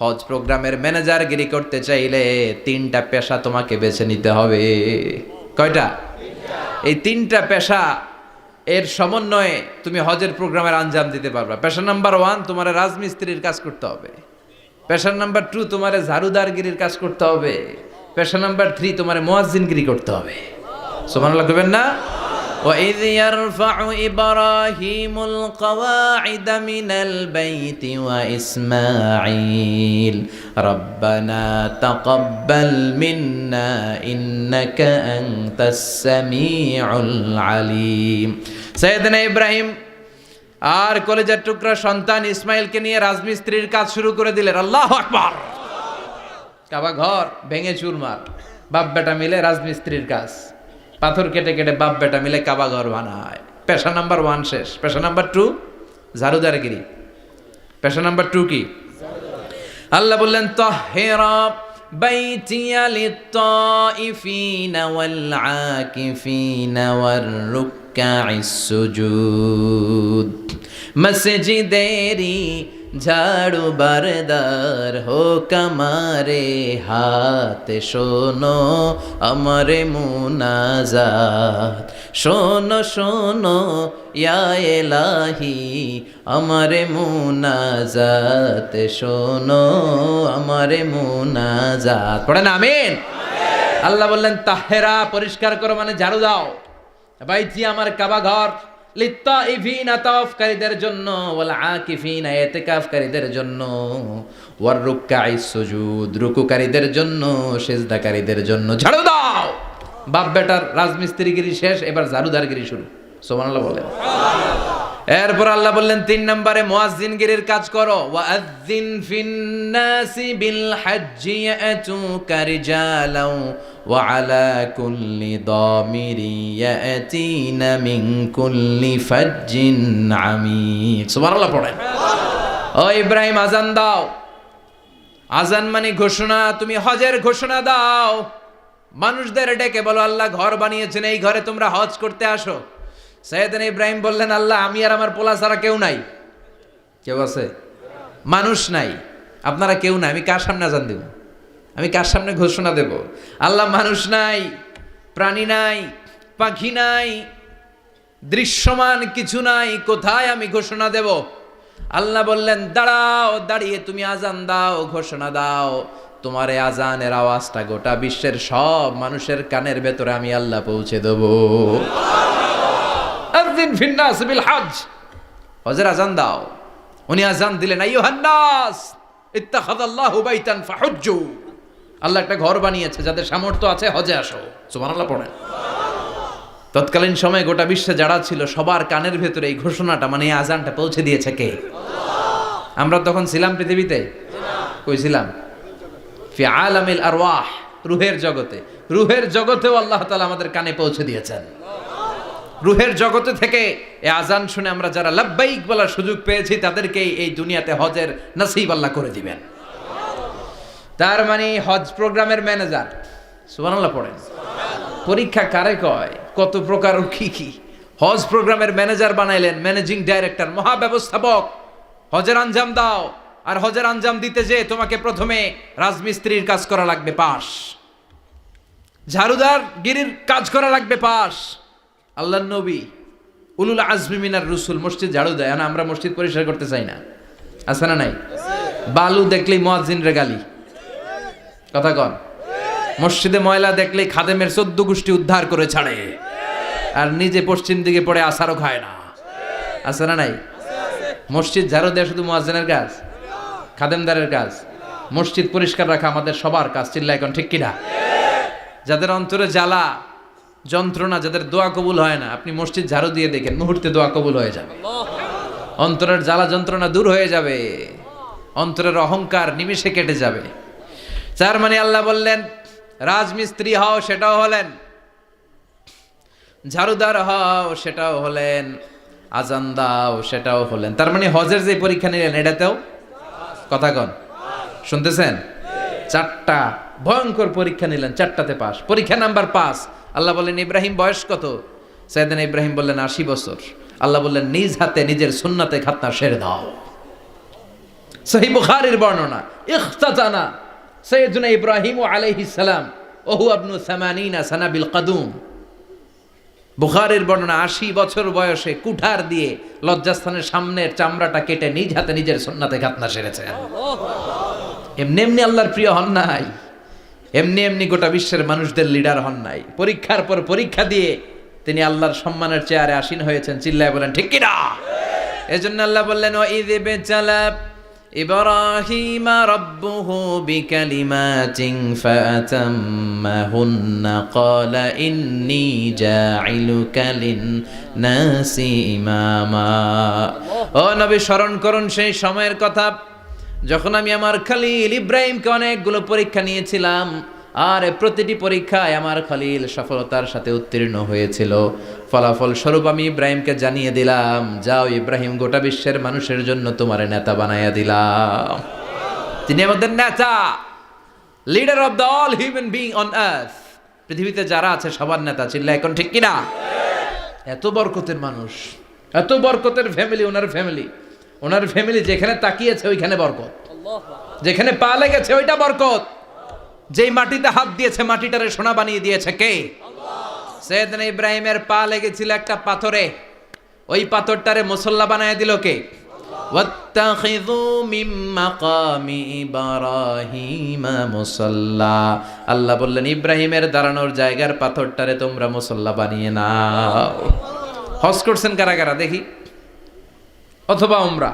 হজ প্রোগ্রামের ম্যানেজারগিরি করতে চাইলে 3টা পেশা তোমাকে বেছে নিতে হবে। কয়টা? এই 3টা পেশা এর সমন্বয়ে তুমি হজের প্রোগ্রামের আঞ্জাম দিতে পারবা। পেশা নাম্বার 1 তোমার রাজমিস্ত্রির কাজ করতে হবে। পেশা নাম্বার 2 তোমার ঝাড়ুদারগিরির কাজ করতে হবে। পেশা নাম্বার 3 তোমার মুয়াজ্জিনগিরি করতে হবে। সুবহানাল্লাহ কইবেন না? وَإِذْ يَرْفَعُ إِبْرَاهِيمُ الْقَوَاعِدَ مِنَ الْبَيْتِ وَإِسْمَاعِيلُ رَبَّنَا تَقَبَّلْ مِنَّا إِنَّكَ أَنْتَ السَّمِيعُ الْعَلِيمُ। সাইয়েদনা ইব্রাহিম আর কলেজের টুকরা সন্তান ইসমাইলকে নিয়ে রাজমিস্ত্রির কাজ শুরু করে দিলেন। আল্লাহু আকবার। কাবা ঘর ভেঙে চুরমার, বাপ বেটা মিলে রাজমিস্ত্রির কাজ, পাথর কেটে কেটে বাপ বেটা মিলে কাবা ঘর বানায়। পেশা নাম্বার 1 শেষ। পেশা নাম্বার 2 ঝাড়ুদারগিরি। পেশা নাম্বার 2 কি? আল্লাহ বললেন তাহহিরা বাইতিয়া লিত-তাইফিনা ওয়াল আকিফিনা ওয়ার রুকআইস সুজুদ। মসজিদেরি ঝাড়ু বারদার হোক আমারে হাত, শোনো আমারে মুনাজাত, শোনো শোনো ইয়া এলাহি আমারে মুনাজাত, শোনো আমারে মুনাজাত। পড়েন আমিন। আল্লাহ বললেন তাহেরা পরিষ্কার করো, মানে ঝাড়ু দাও। বাইতি আমার কাবা ঘর, লিত্তাইফিনা তাওয়াফকারীদের জন্য, ওয়াল আকিফিনা ইতিকাফকারীদের জন্য, ওয়ার রুকআইস সুজুদ রুকুকারীদের জন্য, সিজদাকারীদের জন্য। ঝাড়ু দাও। বাপ বেটার রাজমিস্ত্রিগিরি শেষ, এবার ঝাড়ুদারগিরি শুরু। সুবহানাল্লাহ বলেন। এরপর আল্লাহ বললেন 3 নম্বরে মুয়াজ্জিনগিরির কাজ করো, ওয়াআযযিন ফিন-নাসি বিল হাজ্জি ইয়াতুকা রিজালাও ওয়া আলা কুল্লি দামিরি ইয়াতিনা মিন কুল্লি ফাজ্জিন আমিক। সুবহানাল্লাহ পড়েন। ও ইব্রাহিম আজান দাও। আজান মানে ঘোষণা, তুমি হজের ঘোষণা দাও। মানুষদের ডেকে বলো আল্লাহ ঘর বানিয়েছেন, এই ঘরে তোমরা হজ করতে আসো। সাইয়েদনা ইব্রাহিম বললেন আল্লাহ আমি আর আমার পোলা ছাড়া কেউ নাই। কেউ আছে? মানুষ নাই, আপনারা কেউ নাই, আমি কার সামনে আজান দেব? আমি কার সামনে ঘোষণা দেব? আল্লাহ মানুষ নাই, প্রাণী নাই, পাখি নাই, দৃশ্যমান কিছু নাই, কোথায় আমি ঘোষণা দেব? আল্লাহ বললেন দাঁড়াও, দাঁড়িয়ে তুমি আজান দাও, ঘোষণা দাও। তোমার এই আজানের আওয়াজটা গোটা বিশ্বের সব মানুষের কানের ভেতরে আমি আল্লাহ পৌঁছে দেব। আযিন ফিন-নাস বিল হজ, হজের আজান দাও। উনি আজান দিলেন আইয়ুহান নাস ইত্তাখাযাল্লাহু বাইতান ফাহুজ্জু, আল্লাহ একটা ঘর বানিয়েছে, যাদের সামর্থ্য আছে হজে আসো। সুবহানাল্লাহ পড়েন। তৎকালীন সময়ে গোটা বিশ্বে যারা ছিল সবার কানের ভেতরে এই ঘোষণাটা মানে এই আজানটা পৌঁছে দিয়েছে কে? আমরা তখন ছিলাম পৃথিবীতে? কই ছিলাম? ফি আলামিল আরওয়াহ, রূহের জগতে। রূহের জগতেও আল্লাহ তাআলা আমাদের কানে পৌঁছে দিয়েছেন। রূহের জগতে থেকে এই আজান শুনে আমরা যারা লাব্বাইক বলার সুযোগ পেয়েছি তাদেরকে এই দুনিয়াতে হজের নসিব আল্লাহ করে দিবেন। তার মানে হজ প্রোগ্রামের ম্যানেজার। সুবহানাল্লাহ পড়েন। পরীক্ষা কারে কয়? কত প্রকার কি কি। হজ প্রোগ্রামের ম্যানেজার বানাইলেন, ম্যানেজিং ডাইরেক্টর, মহাব্যবস্থাপক। হজের আঞ্জাম দাও, আর হজের আঞ্জাম দিতে যে তোমাকে প্রথমে রাজমিস্ত্রির কাজ করা লাগবে পাস, ঝাড়ুদার গিরির কাজ করা লাগবে পাস। আল্লাহর নবী উলুল আজমি মিনার রসুল মসজিদ ঝাড়ু দেয় না, আমরা মসজিদ পরিষ্কার করতে চাই না, আছে না নাই? বালু দেখলেই মুয়াজ্জিনরে গালি, কথা কন। মসজিদে ময়লা দেখলেই খাদেমের 14 গোষ্ঠী উদ্ধার করে ছাড়ে, আর নিজে পশ্চিম দিকে পড়ে আসারও খায় না, আছে না নাই? মসজিদ ঝাড়ু দেওয়া শুধু মুয়াজ্জিনের কাজ? খাদেমদারের কাজ? মসজিদ পরিষ্কার রাখা আমাদের সবার কাজ। চিল্লা এখন ঠিক কিনা? যাদের অন্তরে জ্বালা যন্ত্রণা, যাদের দোয়া কবুল হয় না, আপনি মসজিদ ঝাড়ু দিয়ে দেখেন মুহূর্তে দোয়া কবুল হয়ে যাবে। অন্তরের জ্বালা যন্ত্রণা দূর হয়ে যাবে, অন্তরের অহংকার নিমেষে কেটে যাবে। তার মানে আল্লাহ বললেন রাজমিস্ত্রি হও, সেটাও হলেন, ঝাড়ুদার হও, সেটাও হলেন, আজান দাও, সেটাও হলেন। তার মানে হজের যে পরীক্ষা নিলেন এটাতেও, কথা কন, শুনতেছেন? 4টা ভয়ঙ্কর পরীক্ষা নিলেন, 4টাতে পাস। পরীক্ষা নাম্বার 5। আল্লাহ বললেন ইব্রাহিম বয়স কত? সাইয়েদনা ইব্রাহিম বললেন 80 বছর। আল্লাহ বললেন নিজ হাতে নিজের সুন্নাতে খাতনা সেরে দাও। সহিহ বুখারীর বর্ণনা, ইখতাতানা সাইয়েদনা ইব্রাহিম আলাইহিস সালাম ওহু ইবনু 80 সানা বিল কাদুম। বুখারীর বর্ণনা 80 বছর বয়সে কুঠার দিয়ে লজ্জাস্থানের সামনের চামড়াটা কেটে নিজ হাতে নিজের সুন্নাতে খাতনা সেরেছেন। এমনি এমনি আল্লাহর প্রিয় হন নাই, এমনি এমনি গোটা বিশ্বের মানুষদের লিডার হন নাই। পরীক্ষার পর পরীক্ষা দিয়ে তিনি আল্লাহর সম্মানের চেয়ারে আসীন হয়েছেন। চিল্লায় বলেন ঠিক কিনা? এজন্য আল্লাহ বললেন ওয়াইয ইবতালা ইব্রাহিমা রাব্বুহু বিকালিমাতিন ফাতাম্মাহুন্না ক্বালা ইন্নী জাঈলুকা লিন-নাসি ইমামা। ও নবী স্মরণ করুন সেই সময়ের কথা যখন আমি আমার খলিল ইব্রাহিমকে অনেকগুলো পরীক্ষা নিয়েছিলাম, আর প্রতিটি পরীক্ষায় আমার খলিল সফলতার সাথে উত্তীর্ণ হয়েছিল। ফলাফল স্বরূপ আমি ইব্রাহিমকে জানিয়ে দিলাম, যাও ইব্রাহিম, গোটা বিশ্বের মানুষের জন্য তোমার নেতা বানাইয়া দিলাম। তিনি আমাদের নেতা, leader of the all human being on earth. পৃথিবীতে যারা আছে সবার নেতা। চিল্লা এখন ঠিক কিনা? এত বরকতের মানুষ, এত বরকতের ফ্যামিলি, ওনার ফ্যামিলি যেখানে তাকিয়েছে ওইখানে বরকত, যেখানে পা লেগেছে ওইটা বরকত। যেই মাটিতে হাত দিয়েছে মাটিটারে সোনা বানিয়ে দিয়েছে কে? সাইয়েদনা ইব্রাহিমের পা লেগেছিল একটা পাথরে, ওই পাথরটারে মুসল্লা বানায় দিল কে? ওয়াত্তাখিযু মিন মাকামি ইব্রাহিমা মুসাল্লা। আল্লাহ বললেন ইব্রাহিমের দাঁড়ানোর জায়গার পাথরটারে তোমরা মুসল্লা বানিয়ে নাও। হজ করছেন কারা কারা দেখি? অথবা উমরা?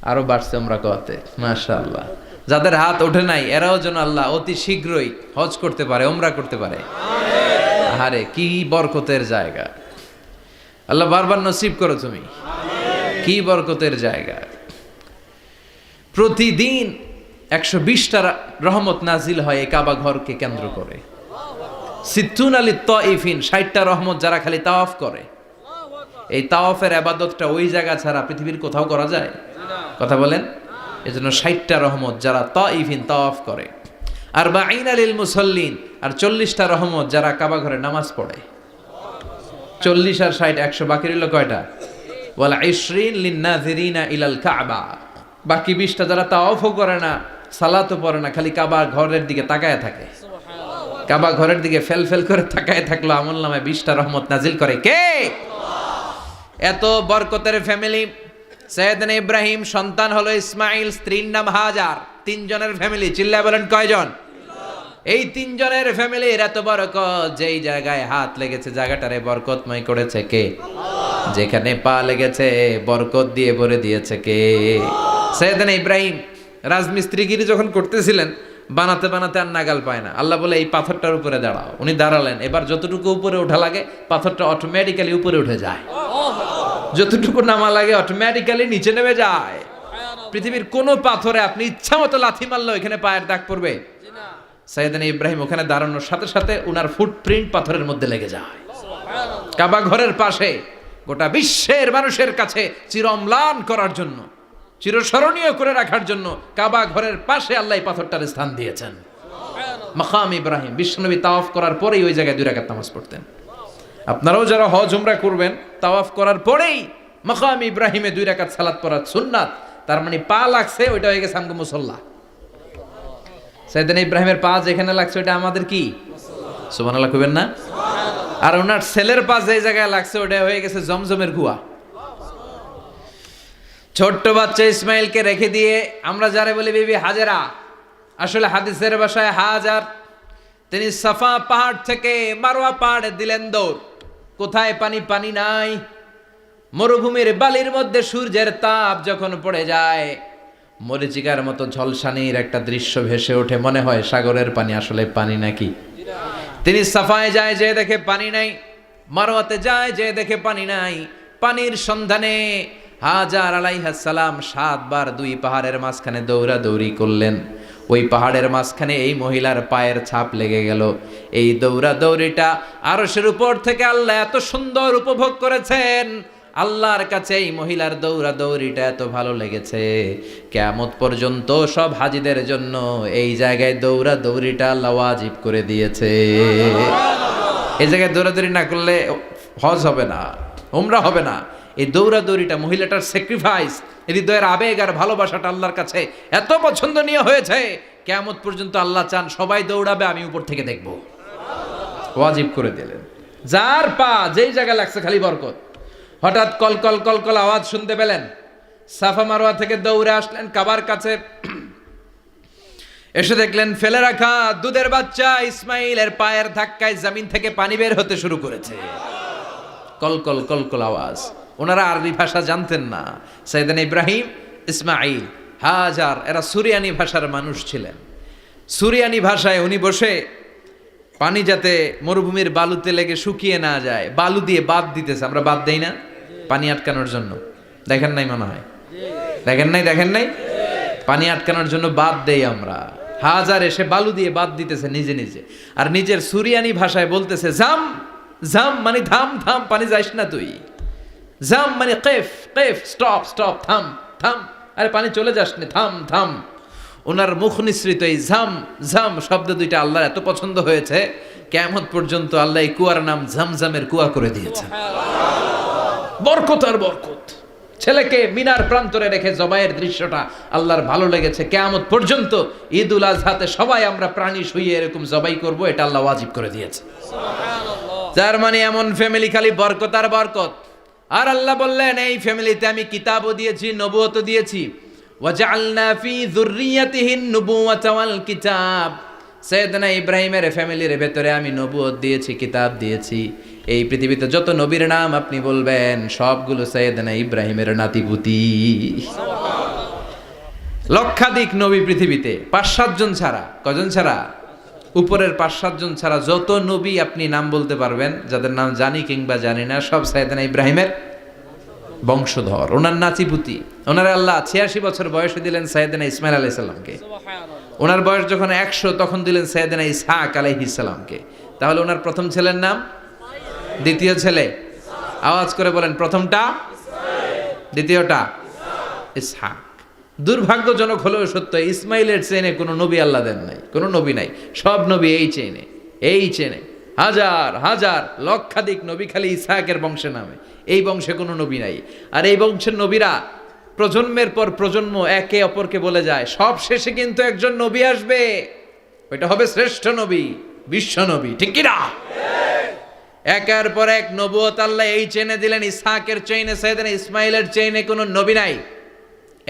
আরো বাড়ছে উমরা করতে, মাশাআল্লাহ। যাদের হাত ওঠে নাই এরাও যেন আল্লাহ অতি শীঘ্রই হজ করতে পারে, উমরা করতে পারে। আরে কি বরকতের জায়গা! আল্লাহ বারবার নসিব করো তুমি। কি বরকতের জায়গা। প্রতিদিন 120টা রহমত নাজিল হয় এই কাবা ঘরকে কেন্দ্র করে। সিত্তুন আলী তাইফিন, 60টা রহমত যারা খালি তাওয়াফ করে। এই তাওয়াফের ইবাদতটা ওই জায়গা ছাড়া পৃথিবীর কোথাও করা যায়? কথা বলেন। এজন্য 60টা রহমত যারা তাইফিন তাওয়াফ করে। আর বাঈনা লিল মুসাল্লিন, আর 40টা রহমত যারা কাবা ঘরে নামাজ পড়ে। 40 আর 60 100, বাকি রইল কয়টা? ওয়াল 20 লিন-নাযিরিনা ইলাল কাবা। বাকি 20টা যারা তাওয়াফও করে না, সালাতও পড়ে না, খালি কাবা ঘরের দিকে তাকায় থাকে। কাবা ঘরের দিকে ফেল ফেল করে তাকায় থাকলো, আমলনামায় 20টা রহমত নাজিল করে কে? এত বরকতের ফ্যামিলি। সাইয়েদনা ইব্রাহিম সন্তান হলো ইসমাইল, স্ত্রীর নাম হাজার। 3 জনের ফ্যামিলি, চিল্লায় বলেন কয়জন? এই 3 জনের ফ্যামিলির এত বরকত, যেই জায়গায় হাত লেগেছে জায়গাটারে বরকতময় করেছে কে? যেখানে পা লেগেছে বরকত দিয়ে ভরে দিয়েছে কে? সাইয়েদনা ইব্রাহিম রাজমিস্ত্রিগিরি যখন করতেছিলেন, বানাতে বানাতে আর নাগাল পায় না। আল্লাহ বলে এই পাথরটার উপরে দাঁড়াও। উনি দাঁড়ালেন। এবার যতটুকু উপরে ওঠা লাগে পাথরটা অটোমেটিক্যালি উপরে উঠে যায়, যতটুকু নামা লাগে অটোমেটিক্যালি নিচে নেমে যায়। পৃথিবীর কোনো পাথরে আপনি ইচ্ছা মতো লাথি মারলেও এখানে পায়ের দাগ পড়বে? সাইয়েদনা ইব্রাহিম ওখানে দাঁড়ানোর সাথে সাথে উনার ফুটপ্রিন্ট পাথরের মধ্যে লেগে যায়। কাবা ঘরের পাশে গোটা বিশ্বের মানুষের কাছে চিরম্লান করার জন্য, চিরস্মরণীয় করে রাখার জন্য কাবা ঘরের পাশে আল্লাহ পাথরটার স্থান দিয়েছেন। মাকাম ইব্রাহিম। বিশ্বনবী তাওয়াফ করার পরেই ওই জায়গায় 2 রাকাত নামাজ পড়তেন। আপনারাও যারা হজ উমরা করবেন, তাওয়াফ করার পরেই মাকাম ইব্রাহিমে 2 রাকাত সালাত পড়া সুন্নাত। তার মানে পা লাগছে, ওইটা হয়ে গেছে আমগো মুসাল্লা। সাইয়েদনা ইব্রাহিমের পা যেখানে লাগছে ওইটা আমাদের কি? সুবহানাল্লাহ কইবেন না? আর ওনার ছেলের পা যে জায়গায় লাগছে ওটা হয়ে গেছে জমজমের কুয়া। ছোট্ট বাচ্চা ইসমাইলকে রেখে দিয়ে আমরা যারা বলি বিবি হাজেরা, আসলে হাদিসের ভাষায় হাজার, তিনি সাফা পাহাড় থেকে মারওয়া পাহাড়ে দিলেন দৌড়। কোথায় পানি? পানি নাই। মরুভূমির বালির মধ্যে সূর্যের তাপ যখন পড়ে যায়, মরিচিকার মতো ঝলসানির একটা দৃশ্য ভেসে ওঠে, মনে হয় সাগরের পানি, আসলে পানি নাকি? তিনি সাফায় যায়, যে দেখে পানি নাই। মারওয়াতে যায়, যে দেখে পানি নাই। পানির সন্ধানে হাজার আলাইহিস সালাম 7 বার 2 পাহাড়ের মাঝখানে দৌড়াদৌড়ি করলেন। ওই পাহাড়ের মাঝখানে এই মহিলার পায়ের ছাপ লেগে গেল। এই দৌড়াদৌড়িটা আরশের উপর থেকে আল্লাহ এত সুন্দর উপভোগ করেছেন। আল্লাহর কাছে এই মহিলার দৌড়াদৌড়িটা এত ভালো লেগেছে, কিয়ামত পর্যন্ত সব হাজীদের জন্য এই জায়গায় দৌড়াদৌড়িটা আল্লাহ ওয়াজিব করে দিয়েছে। এই জায়গায় দৌড়াদৌড়ি না করলে হজ হবে না, উমরা হবে না। এই দৌড়াদৌড়িটা, মহিলাটার স্যাক্রিফাইস, হৃদয়ের আবেগ আর ভালোবাসাটা আল্লাহর কাছে এত পছন্দনীয় হয়েছে, কিয়ামত পর্যন্ত আল্লাহ চান সবাই দৌড়াবে, আমি উপর থেকে দেখব। ওয়াজিব করে দিলেন। যার পা যেই জায়গায় লাগছে খালি বরকত। হঠাৎ কলকল কলকল আওয়াজ শুনতে পেলেন। সাফা মারওয়া থেকে দৌড়ে আসলেন কাবার কাছে। এসে দেখলেন ফেলে রাখা দুধের বাচ্চা ইসমাইলের পায়ের ধাক্কায় জমিন থেকে পানি বের হতে শুরু করেছে। কলকল কলকল আওয়াজ। ওনারা আরবি ভাষা জানতেন না। সাইয়েদনা ইব্রাহিম, ইসমাইল, হাজার এরা সুরিয়ানি ভাষার মানুষ ছিলেন। সুরিয়ানি ভাষায় উনি বসে পানি যাতে মরুভূমির বালুতে লেগে শুকিয়ে না যায়, বালু দিয়ে বাঁধ দিতেছে। আমরা বাঁধ দেই না পানি আটকানোর জন্য? দেখেন নাই মনে হয়? দেখেন নাই? পানি আটকানোর জন্য বাঁধ দেই আমরা। হাজার এসে বালু দিয়ে বাঁধ দিতেছে নিজে নিজে, আর নিজের সুরিয়ানি ভাষায় বলতেছে জাম জাম, মানে থাম থাম, পানি যাইস না তুই। জাম মানে কেফ কেফ, স্টপ স্টপ, থাম থাম, আরে পানি চলে যাস না, থাম থাম। ওনার মুখ নিঃসৃত এই ঝাম ঝাম শব্দ দুইটা আল্লাহর এত পছন্দ হয়েছে, কিয়ামত পর্যন্ত আল্লাহ এই কুয়ার নাম ঝমঝমের কুয়া করে দিয়েছেন। বরকত আর বরকত। ছেলেকে মিনার প্রান্তরে রেখে জবাইয়ের দৃশ্যটা আল্লাহর ভালো লেগেছে। কিয়ামত পর্যন্ত ঈদুল আজহাতে সবাই আমরা প্রাণী শুইয়ে এরকম জবাই করব, এটা আল্লাহ ওয়াজিব করে দিয়েছে। যার মানে এমন ফ্যামিলি খালি বরকত আর বরকত। আর আল্লাহ বললেন এই ফ্যামিলিতে আমি কিতাবও দিয়েছি, নবুয়তও দিয়েছি। ওয়াজআলনা ফি যুররিয়াতিহিন নুবুওয়াতা ওয়াল কিতাব। সাইয়েদনা ইব্রাহিমের ফ্যামিলির ভেতরে আমি নবুয়ত দিয়েছি, কিতাব দিয়েছি। এই পৃথিবীতে যত নবীর নাম আপনি বলবেন সবগুলো সাইয়েদনা ইব্রাহিমের নাতিপুতি। লক্ষাধিক নবী পৃথিবীতে, 5-7 জন ছাড়া। কজন ছাড়া? উপরের 5-7 জন ছাড়া যত নবী আপনি নাম বলতে পারবেন, যাদের নাম জানি কিংবা জানি না, সব সাইয়েদনা ইব্রাহিমের বংশধর, ওনার নাতিপুতি। ওনার আল্লাহ 86 বছর বয়সে দিলেন সাইয়েদনা ইসমাইল আলাইহিস সালামকে। ওনার বয়স যখন 100 তখন দিলেন সাইয়েদনা ইসহাক আলাইহিস সালামকে। তাহলে ওনার প্রথম ছেলের নাম, দ্বিতীয় ছেলে আওয়াজ করে বলেন, প্রথমটা দ্বিতীয়টা ইসহাক। দুর্ভাগ্যজনক হলেও সত্য, ইসমাইলের চেনে কোনো নবী আল্লাহ দেন নাই, কোনো নবী নাই। সব নবী এই চেনে হাজার হাজার লক্ষাধিক নবী খালি ইসহাকের বংশে নামে, এই বংশে কোনো নবী নাই। আর এই বংশের নবীরা প্রজন্মের পর প্রজন্ম একে অপরকে বলে যায়, সব শেষে কিন্তু একজন নবী আসবে, ওইটা হবে শ্রেষ্ঠ নবী, বিশ্ব নবী, ঠিক কিনা? একের পর এক নবুয়ত আল্লাহ এই চেনে দিলেন। ইসহাকের চেইনে, সাইয়েদনা ইসমাইলের চেইনে কোনো নবী নাই।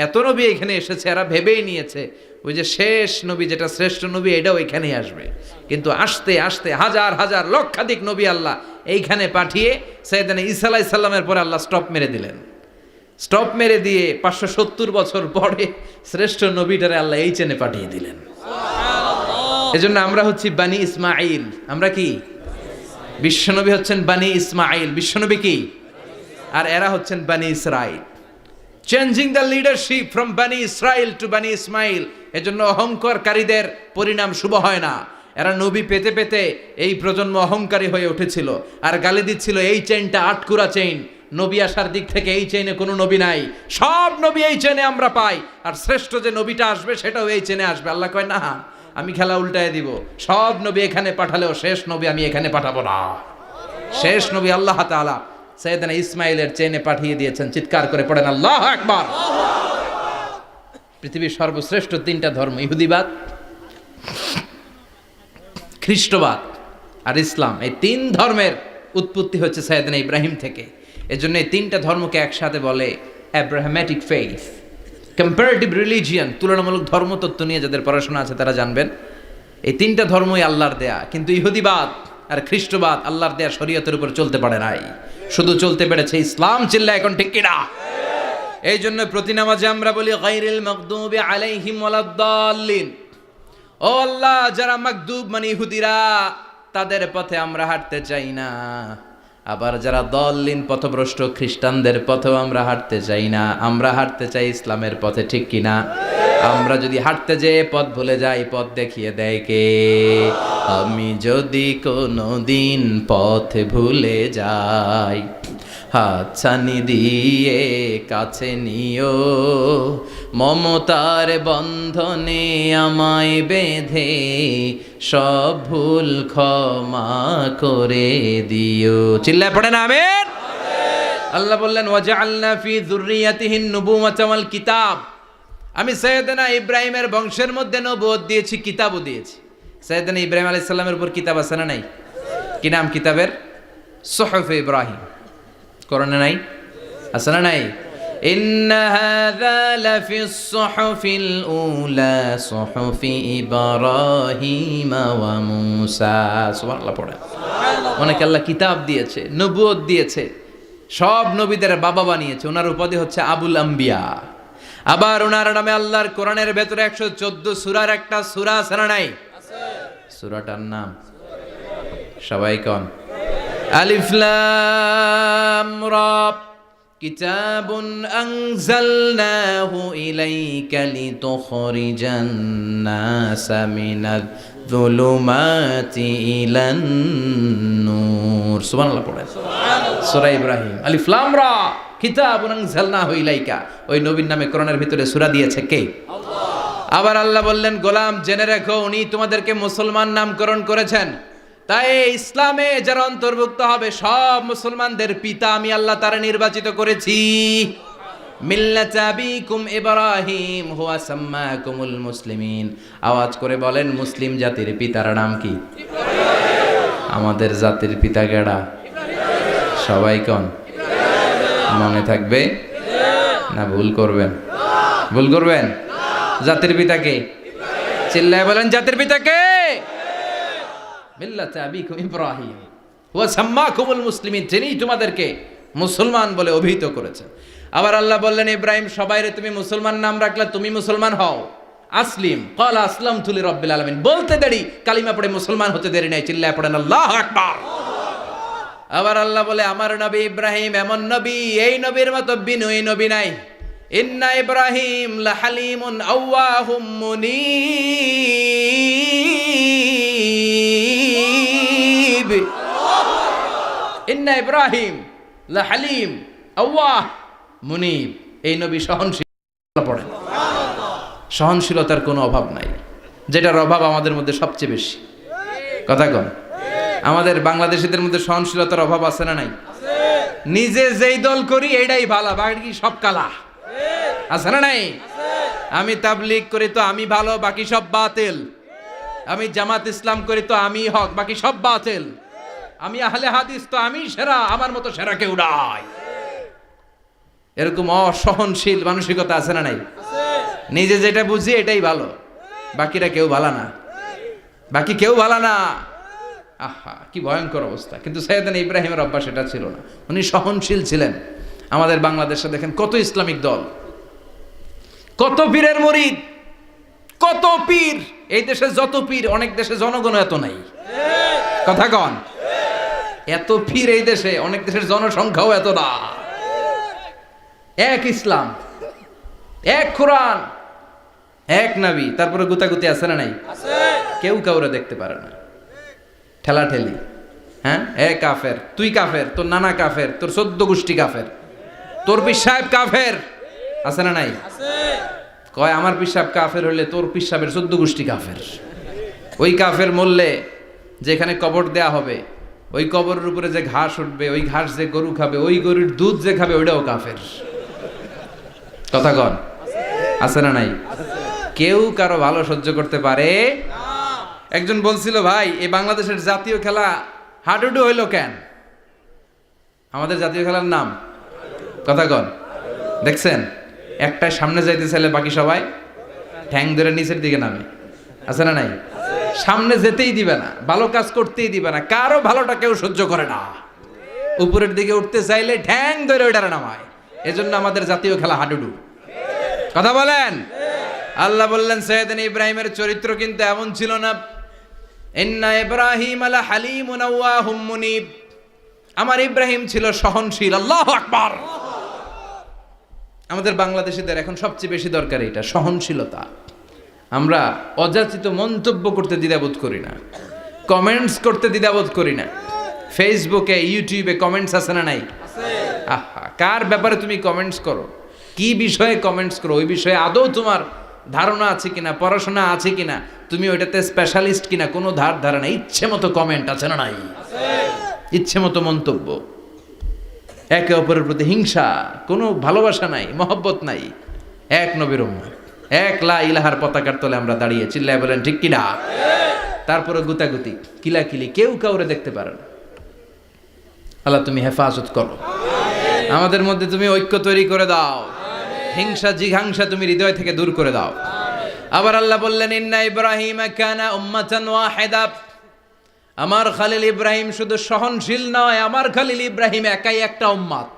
এত নবী এখানে এসেছে, এরা ভেবেই নিয়েছে ওই যে শেষ নবী যেটা শ্রেষ্ঠ নবী এটাও এখানেই আসবে। কিন্তু আস্তে আস্তে হাজার হাজার লক্ষাধিক নবী আল্লাহ এইখানে পাঠিয়ে সাইয়েদনা ঈসা আলাইহিস সালামের পরে আল্লাহ স্টপ মেরে দিলেন। স্টপ মেরে দিয়ে 570 বছর পরে শ্রেষ্ঠ নবীটারে আল্লাহ এই চেনে পাঠিয়ে দিলেন। এজন্য আমরা হচ্ছি বানি ইসমাইল। আমরা কি? বিশ্বনবী হচ্ছেন বানি ইসমাইল, বিশ্বনবী কি? আর এরা হচ্ছেন বানি Israil. Changing the leadership from বানি ইসরাইল টু বানি ইসমাইল। এজন্য অহংকারকারীদের পরিণাম শুভ হয় না। এরা নবী পেতে পেতে এই প্রজন্ম অহংকারী হয়ে উঠেছিল আর গালি দিচ্ছিল এই চেইনটা আটকুরা চেইন, নবী আসার দিক থেকে এই চেইনে কোনো নবী নাই, সব নবী এই চেইনে আমরা পাই, আর শ্রেষ্ঠ যে নবীটা আসবে সেটাও এই চেইনে আসবে। আল্লাহ কয় না, আমি খেলা উল্টায় দিব, সব নবী এখানে পাঠালেও শেষ নবী আমি এখানে পাঠাবো না। শেষ নবী আল্লাহ তাআলা সাইয়েদনা ইসমাইলের চেইনে পাঠিয়ে দিয়েছেন। চিৎকার করে পড়েন আল্লাহু আকবার। পৃথিবীর সর্বশ্রেষ্ঠ 3টা ধর্ম, ইহুদিবাদ, খ্রিস্টবাদ আর ইসলাম, এই 3 ধর্মের উৎপত্তি হচ্ছে সাইয়েদনা ইব্রাহিম থেকে। এজন্য এই 3টা ধর্মকে একসাথে বলে অ্যাব্রাহামেটিক ফেইথ, কম্পারেটিভ রিলিজিয়ান। তুলনামূলক ধর্মতত্ত্ব নিয়ে যাদের পড়াশোনা আছে তারা জানবেন এই 3টা ধর্মই আল্লাহর দেয়া। কিন্তু ইহুদিবাদ আর খ্রিস্টবাদ আল্লাহর দেয়া শরীয়তের উপর চলতে পারে নাই, শুধু চলতে পেরেছে ইসলাম। চিল্লা এখন ঠিক কিনা? এই জন্য প্রতি নামাজে আমরা বলি গায়রিল মাগদুবি আলাইহিম ওয়ালাদ-দাল্লিন। ও আল্লাহ, যারা মাগদুব মানে ইহুদিরা, তাদের পথে আমরা হাঁটতে চাই না। আবার যারা দল্লিন পথভ্রষ্ট খ্রিস্টানদের পথেও আমরা হাঁটতে চাই না, আমরা হাঁটতে চাই ইসলামের পথে, ঠিক কিনা? আমরা যদি হাঁটতে যেয়ে পথ ভুলে যাই, পথ দেখিয়ে দেয় কে? আমি যদি কোনো দিন পথ ভুলে যাই, হাতছানি দিয়ে কাছে নিও, মমতার বন্ধনে আমায় বেঁধে সব ভুল ক্ষমা করে দিও। চিল্লায় পড়েন আমিন। আল্লাহ বললেন ওয়াজআলনা ফি যুররিয়াতিহিন নুবুওয়াতা ওয়াল কিতাব। আমি সাইয়েদনা ইব্রাহিমের বংশের মধ্যে নবুয়ত দিয়েছি, কিতাবও দিয়েছি। সাইয়েদনা ইব্রাহিম আলাইহিস সালামের উপর কিতাব আছে না নাই? কি নাম কিতাবের? সুহুফে ইব্রাহিম। কোরআনে নাই? আছে না নাই? ইন্না হাযা লাফিস সুহুফিল উলা সুহুফি ইব্রাহিম ওয়া মূসা। সুবহানাল্লাহ পড়ে। অনেকে আল্লাহ কিতাব দিয়েছে, নবুয়ত দিয়েছে, সব নবীদের বাবা বানিয়েছে। ওনার উপাধি হচ্ছে আবুল আম্বিয়া। আবার ওনার নামে আল্লাহর কোরআনের ভেতরে 114 সূরার একটা সূরা আছে না নাই? আছে। সূরাটার নাম সবাই কোন? আলিফ লাম রা। কিতাবুন আনজালনাহু ইলাইকা লিতুখরিজান নাসা মিনাজ যুলুমাতি ইলান নূর। সুবহানাল্লাহ পড়েন। সূরা ইব্রাহিম আলিফ লাম রা কিতাবুন আনজালনাহু ইলাইকা। ওই নবীর নামে কোরআনের ভিতরে সূরা দিয়েছে কে? আল্লাহ। আবার আল্লাহ বললেন, গোলাম জেনে রাখো উনি তোমাদেরকে মুসলমান নামকরণ করেছেন। তাই ইসলামে যারা অন্তর্ভুক্ত হবে সব মুসলমানদের পিতা আমি আল্লাহ তারা নির্বাচিত করেছি। মিল্লাত আবিকুম ইব্রাহিম হুয়া সাম্মাকুমুল মুসলিমিন। আওয়াজ করে বলেন, মুসলিম জাতির পিতার নাম কি? ইব্রাহিম। আমাদের জাতির পিতা কেডা? ইব্রাহিম। সবাই কোন? ইব্রাহিম। মনে থাকবে না ভুল করবেন? ভুল করবেন? জাতির পিতা কে? ইব্রাহিম। চিল্লায় বলেন, জাতির পিতা কে? মিল্লাত আবিকুম ইব্রাহিম ওয়া সাম্মাকুমুল মুসলিমিন। তিনি তোমাদেরকে মুসলমান বলে অভিহিত করেছেন। আবার আল্লাহ বললেন, ইব্রাহিম সবাইরে তুমি মুসলমান নাম রাখলে, তুমি মুসলমান হও। আসলিম ক্বালা আসলামতু লিরাব্বিল আলামিন, বলতে দেরি, কালিমা পড়ে মুসলমান হতে দেরি নাই, চিল্লায় পড়েন আল্লাহু আকবার। আবার আল্লাহ বলে আমার নবী ইব্রাহিম এমন নবী, এই নবীর মতো বিনয়ী নবী নাই। ইন্না ইব্রাহিম লাহালিমুন আওয়াহুম মুনীব। ইন্না ইব্রাহিম লাহালিম আওয়াহ মুনীব, এই নবী সহনশীল। পড়েন সহনশীলতার কোনো অভাব নাই, যেটার অভাব আমাদের মধ্যে সবচেয়ে বেশি। কথা কন, আমাদের বাংলাদেশিদের মধ্যে সহনশীলতার অভাব আছে না নাই? নিজে যেই দল করি এটাই ভালো, বাকি সব কালা, আছে না নাই? আমি তাবলীগ করি তো আমি ভালো, বাকি সব বাতিল। আমি জামাত ইসলাম করি তো আমি হক, বাকি সব বাতিল। আমি আহলে হাদিস তো আমি সেরা, আমার মতো সেরা কেউ নাই। এরকম অসহনশীল মানসিকতা আছে না নাই? নিজে যেটা বুঝি এটাই ভালো, বাকিরা কেউ ভালো না, বাকি কেউ ভালো না। আহা কি ভয়ঙ্কর অবস্থা। কিন্তু সাইয়েদনা ইব্রাহিমের অভ্যাস এটা ছিল না, উনি সহনশীল ছিলেন। আমাদের বাংলাদেশে দেখেন কত ইসলামিক দল, কত পীরের মুরিদ, কত পীর। এই দেশে যত পীর, অনেক দেশে জনগণ এত নাই। কথা কন, এত পীর এই দেশে, অনেক দেশের জনসংখ্যাও এত না। এক ইসলাম, এক কোরআন, এক নবী, তারপরে গুতাগুতি আছে না নাই? কেউ কাউরে দেখতে পারে না, ঠেলাঠেলি। হ্যাঁ, এ কাফের, তুই কাফের, তোর নানা কাফের, তোর 14 গোষ্ঠী কাফের, তোর পীর সাহেব কাফের, আছে না নাই? কয় আমার পীর সাহেব কাফের হলে তোর পীর সাহেবের 14 গোষ্ঠী কাফের। ওই কাফের মরলে যেখানে কবর দেয়া হবে, ওই কবরের উপরে যে ঘাস উঠবে, ওই ঘাস যে গরু খাবে, ওই গরুর দুধ যে খাবে, ওইটাও কাফের। কথা কন, আছে না নাই? কেউ কারো ভালো সহ্য করতে পারে না। একজন বলছিল, ভাই এই বাংলাদেশের জাতীয় খেলা হাডুডু হইল কেন? আমাদের জাতীয় খেলার নাম, কথা কন, দেখছেন একটাই সামনে যাইতে চাইলে বাকি সবাই ঠ্যাং ধরে নিচের দিকে নামে, আছে না নাই? সামনে যেতেই দিবে না, ভালো কাজ করতেই দিবে না, কারো ভালোটা কেউ সহ্য করে না। উপরের দিকে উঠতে চাইলে ঠ্যাং ধরে ওইটারে নামায়। এজন্য আমাদের জাতীয় খেলা হাডুডু। কথা বলেন। আল্লাহ বললেন সাইয়েদনা ইব্রাহিমের চরিত্র কিন্তু এমন ছিল না। ইন্না ইব্রাহিম আলা হালিমুন আওয়াহুম মুনীব, আমার ইব্রাহিম ছিল সহনশীল। আল্লাহু আকবার। আমাদের বাংলাদেশিদের এখন সবচেয়ে বেশি দরকার এটা, সহনশীলতা। আমরা অযাচিত মন্তব্য করতে দ্বিধাবোধ করি না, কমেন্টস করতে দ্বিধাবোধ করি না। ফেসবুকে ইউটিউবে কমেন্টস আছে না নাই? আহা, কার ব্যাপারে তুমি কমেন্টস করো, কি বিষয়ে কমেন্টস করো, ওই বিষয়ে আদৌ তোমার ধারণা আছে কিনা, পড়াশোনা আছে কিনা, তুমি ওইটাতে স্পেশালিস্ট কিনা, কোনো ধারণা। ইচ্ছে মতো কমেন্ট আছে না নাই? ইচ্ছে মতো মন্তব্য, একে অপরের প্রতি হিংসা, কোনো ভালোবাসা নাই, মহব্বত নাই। এক নবীর উম্মত, এক লা ইলাহার পতাকার তলে আমরা দাঁড়িয়ে, চিল্লায় বলেন ঠিক কিনা? তারপরে গুতাগুতি, কিলাকিলি, কেউ কাউরে দেখতে পারে না। আল্লাহ তুমি হেফাজত করো, আমাদের মধ্যে তুমি ঐক্য তৈরি করে দাও, হিংসা জিঘাংসা তুমি হৃদয় থেকে দূর করে দাও। আবার আল্লাহ বললেন ইন্না ইব্রাহিম কানা উম্মাতান ওয়াহিদা, আমার খলিল ইব্রাহিম শুধু সহনশীল নয়, আমার খলিল ইব্রাহিম একাই একটা উম্মাত।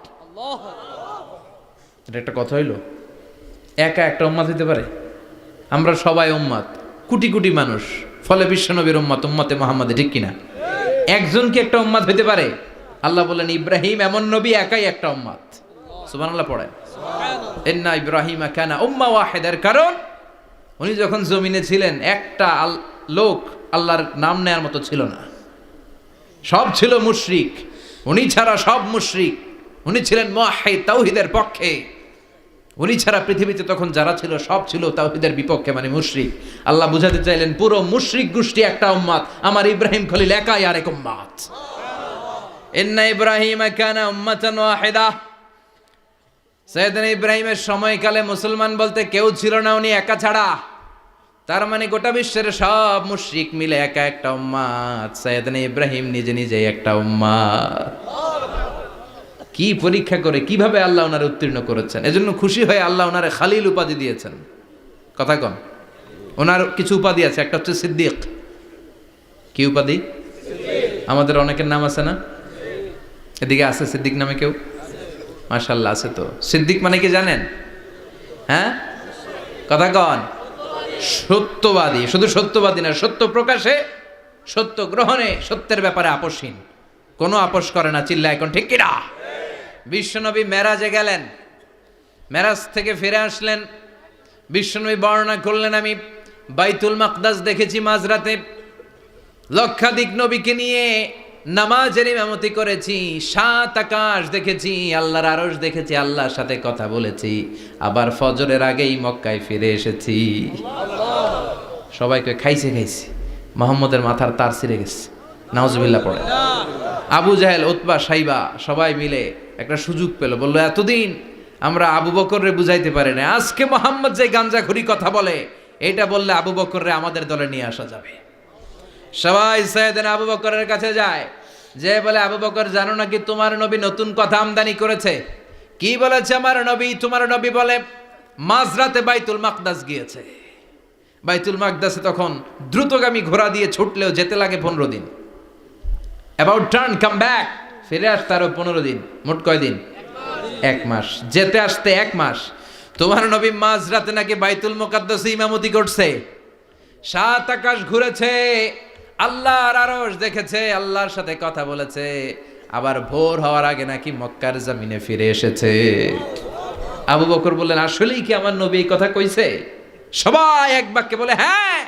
এটা একটা কথা হইলো, একা একটা উম্মাত হইতে পারে? আমরা সবাই উম্মাত, কোটি কোটি মানুষ, ফলে বিশ্বনবীর উম্মাত, উম্মতে মুহাম্মাদে, ঠিক কিনা? একজন কি একটা উম্মাত হইতে পারে? আল্লাহ বললেন ইব্রাহিম এমন নবী, একাই একটা উম্মাত। সুবহানাল্লাহ পড়েন। ইন্না ইব্রাহিম কানা উম্মা ওয়াহিদার, কারণ উনি যখন জমিনে ছিলেন একটা লোক আল্লাহর নাম নেয়ার মতো ছিল না, সব ছিল মুশরিক। উনি ছাড়া সব মুশরিক। উনি ছিলেন মুওয়াহহিদ, তাওহীদের পক্ষে। উনি ছাড়া পৃথিবীতে তখন যারা ছিল সব ছিল তাওহীদের বিপক্ষে, মানে মুশরিক। আল্লাহ বুঝাতে চাইলেন পুরো মুশরিক গোষ্ঠী একটা উম্মাত, আমার ইব্রাহিম খলিল একাই আরেক উম্মাত। ইন্না ইব্রাহিম কানা উম্মাতান ওয়াহিদা, সাইয়েদনা ইব্রাহিমের সময়কালে মুসলমান বলতে কেউ ছিল না, উনি একা ছাড়া। তার মানে গোটা বিশ্বের সব মুশরিক মিলে একা একটা উম্মাত, সাইয়েদনা ইব্রাহিম নিজে নিজে একটা উম্মাত। কি পরীক্ষা করে কিভাবে আল্লাহ ওনারে উত্তীর্ণ করেছেন। এজন্য খুশি হয়ে আল্লাহ ওনারে খালিল উপাধি দিয়েছেন। কথা কন, ওনার কিছু উপাধি আছে, একটা হচ্ছে সিদ্দিক। কি উপাধি? আমাদের অনেকের নাম আছে না? এদিকে আছে সিদ্দিক নামে কেউ? মাশাআল্লাহ আছে। তো সিদ্দিক মানে কি জানেন? হ্যাঁ, কথা কন। সত্যবাদী, শুধু সত্যবাদী না, সত্য প্রকাশে, সত্য গ্রহণে, সত্যের ব্যাপারে আপোষহীন, কোনো আপোষ করে না। চিল্লা এখন ঠিক কিনা? বিশ্বনবী মেরাজে গেলেন, মেরাজ থেকে ফিরে আসলেন। বিশ্বনবী বর্ণনা করলেন, আমি বাইতুল মাকদাস দেখেছি মাঝরাতে, লক্ষাধিক নবীকে নিয়ে নামাজের ইমামতি করেছি, 7 আকাশ দেখেছি, আল্লাহর আরশ দেখেছি, আল্লাহর সাথে কথা বলেছি, আবার ফজরের আগেই মক্কায় ফিরে এসেছি। সবাইকে খাইছে খাইছে, মোহাম্মদের মাথার তার ছিঁড়ে গেছে, নাউজুবিল্লাহ পড়ে। আবু জাহেল, উতবা, সাইবা সবাই মিলে একটা সুযোগ পেল, বললো এতদিন আমরা আবু বকররে বুঝাইতে পারি না, আজকে মোহাম্মদ যে গাঞ্জাখুরি কথা বলে এটা বললে আবু বকররে আমাদের দলে নিয়ে আসা যাবে। সবাই সাইয়েদনা আবু বকরের কাছে যায়, যে বলে আবু বকর জানো নাকি তোমার নবী নতুন কথা আমদানি করেছে? কি বলেছে আমার নবী? তোমার নবী বলে মাঝরাতে বাইতুল মাকদাস গিয়েছে। বাইতুল মাকদাসে তখন দ্রুতগামী ঘোড়া দিয়ে ছুটলেও যেতে লাগে 15 দিন। অ্যাবাউট টার্ন কাম ব্যাক, ফিরে আসতে আরো 15 দিন, মোট কয় দিন? 1 মাস, যেতে আসতে 1 মাস। তোমার নবী মাঝরাতে নাকি বাইতুল মুকাদ্দাসে ইমামতি করছে, 7 আকাশ ঘুরেছে, আল্লাহর আরশ দেখেছে, আল্লাহর সাথে কথা বলেছে, আবার ভোর হওয়ার আগে নাকি মক্কার জমিনে ফিরে এসেছে। আবু বকর বললেন আসলেই কি আমার নবী এই কথা কইছে? সবাই এক বাক্যে বলে হ্যাঁ,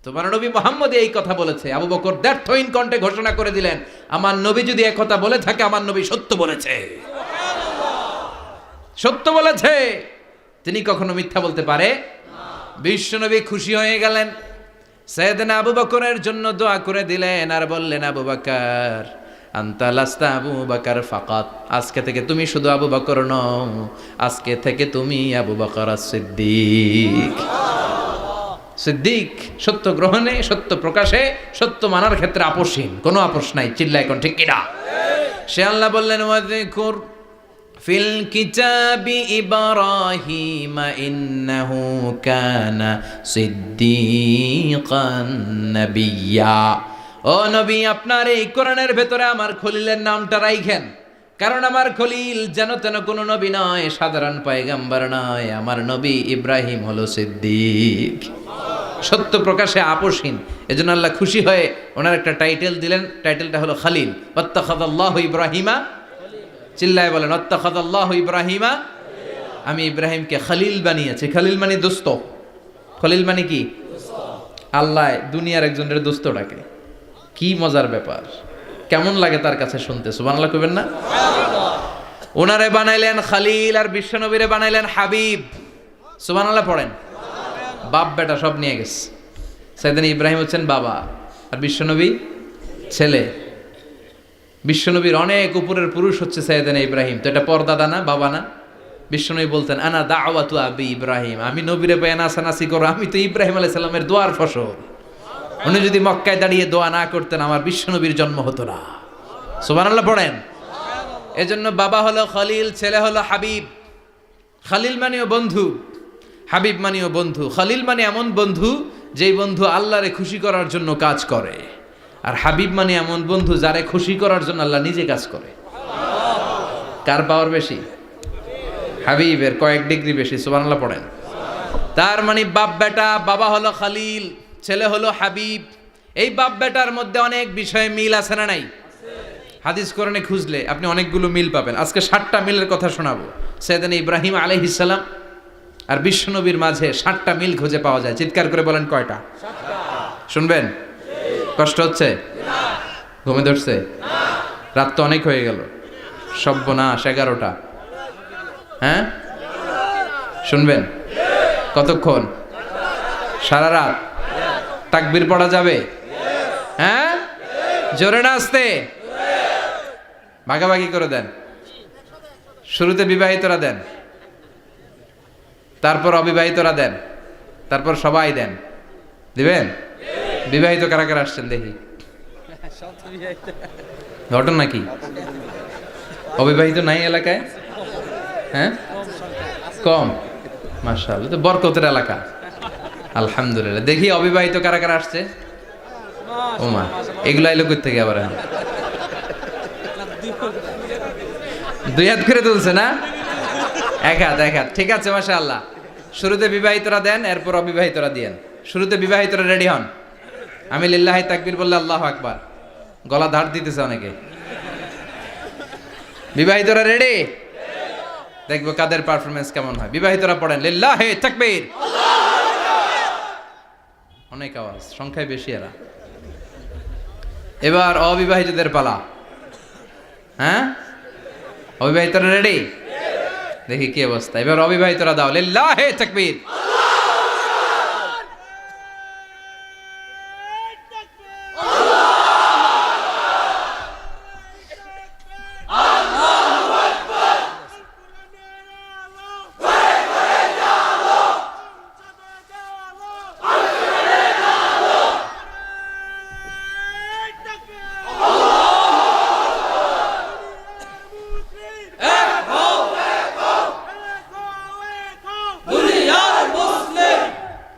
তোমার নবী মুহাম্মদ এই কথা বলেছে। আবু বকর দ্ব্যর্থহীন কণ্ঠে ঘোষণা করে দিলেন, আমার নবী যদি এই কথা বলে থাকে, আমার নবী সত্য বলেছে, সত্য বলেছে, তিনি কখনো মিথ্যা বলতে পারে না। বিশ্বনবী খুশি হয়ে গেলেন, সাইয়েদনা আবু বকরের জন্য দোয়া করে দিলেন, আর বললেন আবু বকর আনতা লাস্তা আবু বকর ফাকাত, আজকে থেকে তুমি শুধু আবু বকর নও, আজকে থেকে তুমি আবু বকর as-সিদ্দিক। সিদ্দিক, সত্য গ্রহণে, সত্য প্রকাশে, সত্য মানার ক্ষেত্রে আপোষহীন, কোনো আপোষ নাই। চিল্লা এখন ঠিক কিনা? সে আল্লাহ বললেন ওয়াযকুর ফিল কিতাবি ইব্রাহিম ইন্নাহু কানা সিদ্দীকান নাবিয়্যা। ও নবী, আপনার এই কোরআনের ভেতরে আমার খলিলের নামটা রাখেন, কারণ আমার খলিল যেন তেন কোনো নবী নয়, সাধারণ পয়গম্বর নয়, আমার নবী ইব্রাহিম হলো সিদ্দিক, সত্য প্রকাশে আপোষহীন। এজন্য আল্লাহ খুশি হয়ে ওনার একটা টাইটেল দিলেন, টাইটেলটা হলো খালিল। ওয়াত্তাখাযাল্লাহু ইব্রাহিমা, চিল্লায় বলেন ওয়াত্তাখাযাল্লাহু ইব্রাহিমা, আমি ইব্রাহিমকে খলিল বানিয়েছি। খলিল মানে দোস্ত, খলিল মানে কি? আল্লাহ দুনিয়ার একজনের দোস্ত ডাকে, কি মজার ব্যাপার, কেমন লাগে তার কাছে শুনতে? সুবহানাল্লাহ কইবেন না? ওনারে বানাইলেন খালিল, আর বিশ্বনবীরে বানাইলেন হাবিব। সুবহানাল্লাহ পড়েন। বাপ বেটা সব নিয়ে গেছে। সাইয়েদনা ইব্রাহিম হচ্ছেন বাবা, আর বিশ্বনবী ছেলে। বিশ্বনবীর অনেক উপরের পুরুষ হচ্ছে সাইয়েদনা ইব্রাহিম, তো এটা পরদাদা না, বাবা না? বিশ্বনবী বলতেন আনা দাওয়াতু আবি ইব্রাহিম, আমি নবীরে পেয়ে নাচানাচি করো, আমি তো ইব্রাহিম আলাইহিস সালামের দোয়ার ফসল। উনি যদি মক্কায় দাঁড়িয়ে দোয়া না করতেন, আমার বিশ্বনবীর জন্ম হতো না। সুবহানাল্লাহ পড়েন। এজন্য বাবা হলো খলিল, ছেলে হলো হাবিব। খালিল মানেও বন্ধু, হাবিব মানেও বন্ধু। খলিল মানে এমন বন্ধু যেই বন্ধু আল্লাহরে খুশি করার জন্য কাজ করে, আর হাবিব মানে এমন বন্ধু যারে খুশি করার জন্য আল্লাহ নিজে কাজ করে। কার পাওয়ার বেশি? হাবিবের কয়েক ডিগ্রি বেশি। সুবহানাল্লাহ পড়েন। তার মানে বাপ বেটা, বাবা হলো খালিল, ছেলে হলো হাবিব। এই বাপ বেটার মধ্যে অনেক বিষয়ে মিল আছে না নাই? হাদিস কোরআনে খুঁজলে আপনি অনেকগুলো মিল পাবেন। আজকে 7টা মিলের কথা শোনাবো। সাইয়েদনা ইব্রাহিম আলাইহিস সালাম আর বিশ্বনবীর মাঝে 7টা মিল খুঁজে পাওয়া যায়। চিৎকার করে বলেন কয়টা? 7টা। শুনবেন? কষ্ট হচ্ছে? ঘুমে ধরছে? রাত তো অনেক হয়ে গেল, সর্বনাশ 11টা। হ্যাঁ শুনবেন? কতক্ষণ? সারা রাত। তাকবীর পড়া যাবে? হ্যাঁ জোরে না আসতে? ভাগাভাগি করে দেন। শুরুতে বিবাহিতরা দেন, তারপর অবিবাহিতরা দেন, তারপর সবাই দেন। দিবেন? বিবাহিত কারা কারা আসছেন দেখি? ঘটনা কি? অবিবাহিত নাই এলাকায়? হ্যাঁ কম, মাশাআল্লাহ, তো বরকতের এলাকা। আলহামদুলিল্লাহ। দেখি অবিবাহিত কারা কারা আসছে? ওমা, এগুলো আইলো কই থেকে আবার? 2 হাত করে তুলছে না? 1 হাত, 1 হাত। ঠিক আছে, মাশাআল্লাহ। শুরুতে বিবাহিতরা দেন, এরপর অবিবাহিতরা দিয়েন। শুরুতে বিবাহিতরা রেডি হন। আমি লিল্লাহি তাকবীর বললে আল্লাহু আকবার, গলা ধার দিতেছে অনেকে। বিবাহিতরা রেডি? দেখবো কাদের পারফরমেন্স কেমন হয়। বিবাহিতরা পড়েন লিল্লাহি তাকবীর। অনেক আওয়াজ, সংখ্যায় বেশি এরা। এবার অবিবাহিতদের পালা। হ্যাঁ, অবিবাহিতরা রেডি? দেখি কি অবস্থা। এবার অবিবাহিতরা দাও লিল্লাহি তাকবীর।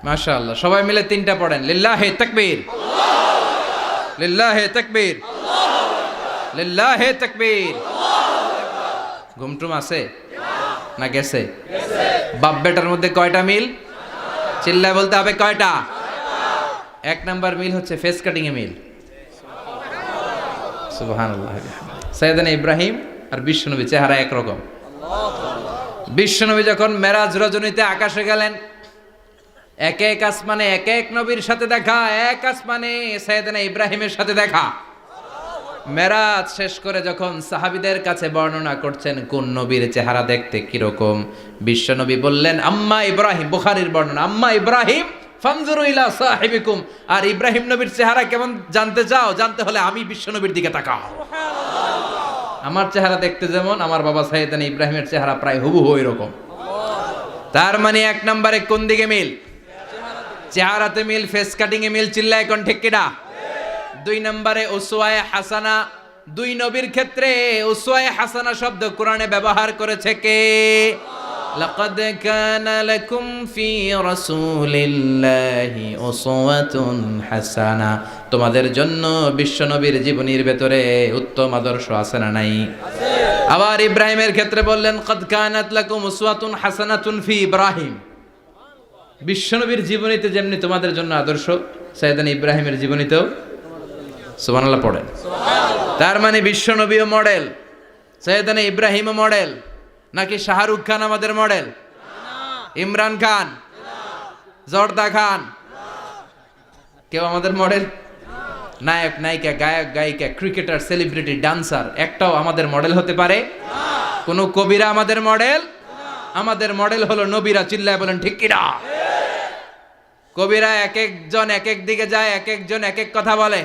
মাশাআল্লাহ, সবাই মিলে তিনটা পড়েন লিল্লাহি তাকবীর, লিল্লাহি তাকবীর, লিল্লাহি তাকবীর। ঘুমটুম আছে না গেছে? বাপ বেটার মধ্যে কয়টা মিল? চিল্লায় বলতে হবে কয়টা? এক নাম্বার মিল হচ্ছে ফেস কাটিং এ মিল। সুবহানাল্লাহ। সাইয়েদনা ইব্রাহিম আর বিশ্বনবী চেহারা একরকম। বিশ্বনবী যখন মেরাজ রজনীতে আকাশে গেলেন, এক এক আসমানে এক এক নবীর সাথে দেখা, এক আসমানে সাইয়েদনা ইব্রাহিমের সাথে দেখা। মেরাজ শেষ করে যখন সাহাবীদের কাছে বর্ণনা করছেন কোন নবীর চেহারা দেখতে কিরকম, বিশ্বনবী বললেন আম্মা ইব্রাহিম, বুখারীর বর্ণনা, আম্মা ইব্রাহিম ফানজুরু ইলা সাহিবিকুম। আর ইব্রাহিম নবীর চেহারা কেমন জানতে চাও? জানতে হলে আমি বিশ্বনবীর দিকে তাকাও। আমার চেহারা দেখতে যেমন, আমার বাবা সাইয়েদনা ইব্রাহিমের চেহারা প্রায় হুবহু এরকম। তার মানে এক নম্বরে কোন দিকে মিল? চেহারাতে মিল, ফেস কাটিং এ মিল। চিল্লায় কোন ঠিক কিনা? দুই নম্বরে উসওয়ায়ে হাসানা। দুই নবীর ক্ষেত্রে উসওয়ায়ে হাসানা শব্দ কোরআনে ব্যবহার করেছে কে? লাকাদ কানা লাকুম ফি রাসূলিল্লাহি উসওয়াতুন হাসানা। তোমাদের জন্য বিশ্বনবীর জীবনীর ভেতরে উত্তম আদর্শ আছে না নাই? আবার ইব্রাহিমের ক্ষেত্রে বললেন কাদ কানাত লাকুম উসওয়াতুন হাসানাতুন ফি ইব্রাহিম। বিশ্বনবীর জীবনীতে যেমনি তোমাদের জন্য আদর্শ, সাইয়েদনা ইব্রাহিমের জীবনীতেও। সুবহানাল্লাহ পড়েন। তার মানে বিশ্বনবীও মডেল, সাইয়েদনা ইব্রাহিমও মডেল। নাকি শাহরুখ খান আমাদের মডেল? ইমরান খান, জর্দা খান, কেউ আমাদের মডেল? নায়ক নায়িকা, গায়ক গায়িকা, ক্রিকেটার, সেলিব্রিটি, ডান্সার একটাও আমাদের মডেল হতে পারে? কোন কবিরা আমাদের মডেল? আমাদের মডেল হলো নবীরা। চিল্লায় বলেন ঠিক কিনা? কবিরা এক একজন এক এক দিকে যায়, এক একজন এক এক কথা বলে।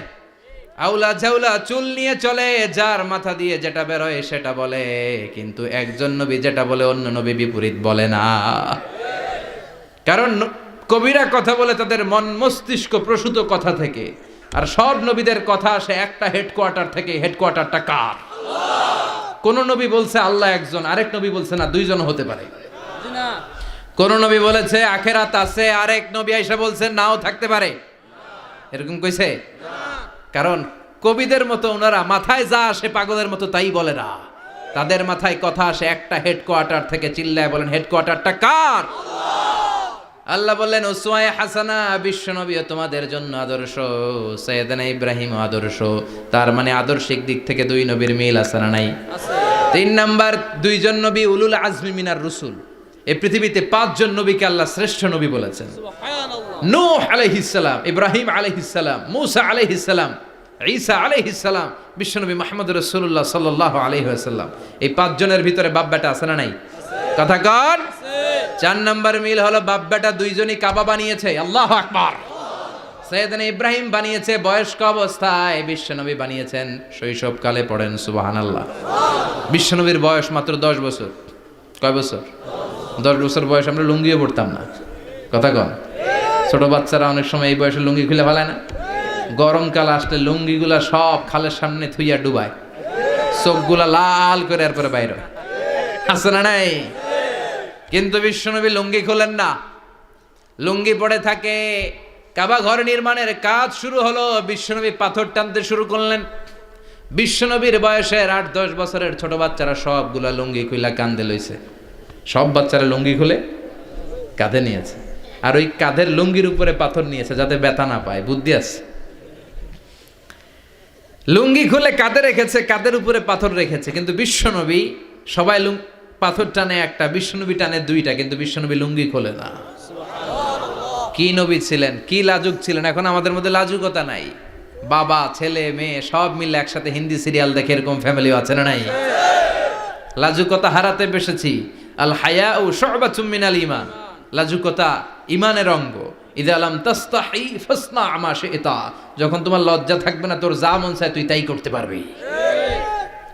আউলা ঝাউলা চুল নিয়ে চলে, যার মাথা দিয়ে যেটা বেরোয় সেটা বলে। কিন্তু একজন নবী যেটা বলে অন্য নবী বিপরীত বলে না। কারণ কবিরা কথা বলে তাদের মন মস্তিষ্ক প্রসূত কথা থেকে, আর সব নবীদের কথা আসে একটা হেডকোয়ার্টার থেকে। হেডকোয়ার্টারটা কার? কোন নবী বলছে আল্লাহ একজন, আরেক নবী বলছে না দুইজন হতে পারে। কোন নবী বলেছে আখেরাত আছে, আরেক নবী আইসা বলছে নাও থাকতে পারে। এরকম কইছে? কারণ কবিদের মতো ওনারা মাথায় যা আসে পাগলের মতো তাই বলে না। তাদের মাথায় কথা আসে একটা হেডকোয়ার্টার থেকে। চিল্লায় বলেন হেডকোয়ার্টারটা কার? আল্লাহ বললেন উসওয়ায়ে হাসানা, বিশ্বনবী তোমাদের জন্য আদর্শ, সাইয়েদনা ইব্রাহিম আদর্শ। তার মানে আদর্শিক দিক থেকে দুই নবীর মিল আছে না নাই? তিন নাম্বার, দুইজন নবী উলুল আজমি মিনার রুসুল। এই পৃথিবীতে পাঁচজন নবীকে আল্লাহ শ্রেষ্ঠ নবী বলেছেন। নূহ আলাইহিস সালাম, ইব্রাহিম আলাইহিস সালাম, মূসা আলাইহিস সালাম, ঈসা আলাইহিস সালাম, বিশ্বনবী মুহাম্মদ রাসূলুল্লাহ সাল্লাল্লাহু আলাইহি ওয়াসাল্লাম। এই পাঁচজনের ভিতরে বাপ বেটা আছে না নাই? কথা কর। চার নাম্বার মিল হলো বাপ বেটা দুইজনই কাবা বানিয়েছে। আল্লাহু আকবার। সাইয়েদনা ইব্রাহিম বানিয়েছে বয়স্ক অবস্থায়, বিশ্বনবী বানিয়েছেন শৈশবকালে। পড়েন সুবহানাল্লাহ। বিশ্বনবীর বয়স মাত্র 10 বছর। কয় বছর? 10 বছর বয়স আমরা লুঙ্গিও পড়তাম না। কথা কন। ছোট বাচ্চারা অনেক সময় এই বয়সে লুঙ্গি খুলে ফেলায় না? গরমকাল আসলে লুঙ্গিগুলা সব খালের সামনে থুইয়া ডুবায়, চোখগুলা লাল করে এরপরে বাইরে আছে না নাই? কিন্তু বিশ্বনবী লুঙ্গি খোলেন না, লুঙ্গি পড়ে থাকে। কাবা ঘর নির্মাণের কাজ শুরু হলো, বিশ্বনবী পাথর টানতে শুরু করলেন। বিশ্বনবীর বয়সের 8-10 বছরের ছোট বাচ্চারা সবগুলা লুঙ্গি খুইলা কান্দে লইছে। সব বাচ্চারা লুঙ্গি খুলে কাঁধে নিয়েছে, আর ওই কাঁধের লুঙ্গির উপরে পাথর নিয়েছে যাতে ব্যথা না পায়। বুদ্ধি আছে। লুঙ্গি খুলে কাঁধে রেখেছে, কাঁধের উপরে পাথর রেখেছে, কিন্তু বিশ্বনবী সবাই পাথর টানে একটা, বিশ্বনবী টানে দুইটা, কিন্তু বিশ্বনবী লুঙ্গি খোলে না। কি নবী ছিলেন, কি লাজুক ছিলেন। এখন আমাদের মধ্যে লাজুকতা নাই, বাবা ছেলে মেয়ে সব মিলে একসাথে হিন্দি সিরিয়াল দেখে এরকম ফ্যামিলিও আছে না নাই? লাজুকতা হারাতে বসেছি। আল হায়াউ শু'বাতুম মিনাল ঈমান, লাজুকতা ঈমানের অঙ্গ। ইযা লাম তাস্তাহি ফাসনা মা শি'তা, যখন তোমার লজ্জা থাকবে না, তোর যা মন চায় তুই তাই করতে পারবি।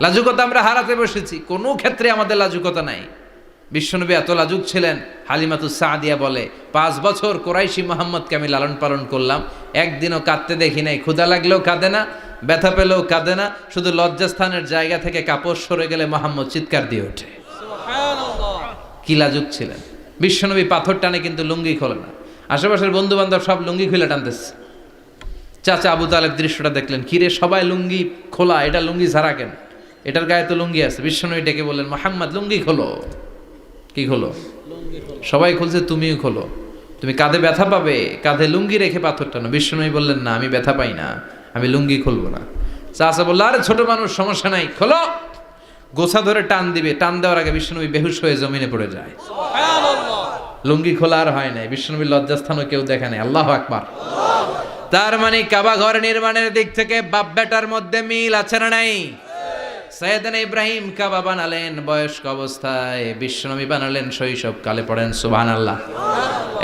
লাজুকতা আমরা হারাতে বসেছি, কোনো ক্ষেত্রে আমাদের লাজুকতা নাই। বিশ্বনবী এত লাজুক ছিলেন, হালিমাতুস সাদিয়া বলে 5 বছর কোরাইশি মুহাম্মদকে আমি লালন পালন করলাম, একদিনও কাঁদতে দেখি নাই। ক্ষুধা লাগলেও কাঁদে না, ব্যথা পেলেও কাঁদে না, শুধু লজ্জাস্থানের জায়গা থেকে কাপড় সরে গেলে মুহাম্মদ চিৎকার দিয়ে ওঠে। কি লাজুক ছিলেন বিশ্বনবী। পাথর টানে কিন্তু লুঙ্গি খোলে না। আশেপাশের বন্ধু বান্ধব সব লুঙ্গি খুলে টানতেছে। চাচা আবু তালেব দৃশ্যটা দেখলেন, কিরে সবাই লুঙ্গি খোলা, এটা লুঙ্গি ছাড়া কেন? এটার গায়ে তো লুঙ্গি আছে। বিশ্বনবী ডেকে বললেন, মুহাম্মদ লুঙ্গি খোলো। কি খোলো? সবাই খুলছে, তুমিও খোলো। তুমি কাঁধে ব্যথা পাবে, কাঁধে লুঙ্গি রেখে পাথর টানো। বিশ্বনবী বললেন, না আমি ব্যথা পাই না, আমি লুঙ্গি খুলবো না। চাচা বললো, আরে ছোট মানুষ, সমস্যা নাই, খোলো। গোছা ধরে টান দিবে, টান দেওয়ার আগে বিশ্বনবী বেহুশ হয়ে জমিনে পড়ে যায়। লুঙ্গি খোলা আর হয় নাই। বিশ্বনবীর লজ্জাস্থানও কেউ দেখে নাই। আল্লাহু আকবার। তার মানে কাবা ঘর নির্মাণের দিক থেকে বাপ বেটার মধ্যে মিল আছে না নাই? সাইয়েদনা ইব্রাহিম কাবা বানালেন বয়স্ক অবস্থায়, বিশ্বনবী বানালেন শৈশবকালে। পড়েন সুবহানাল্লাহ।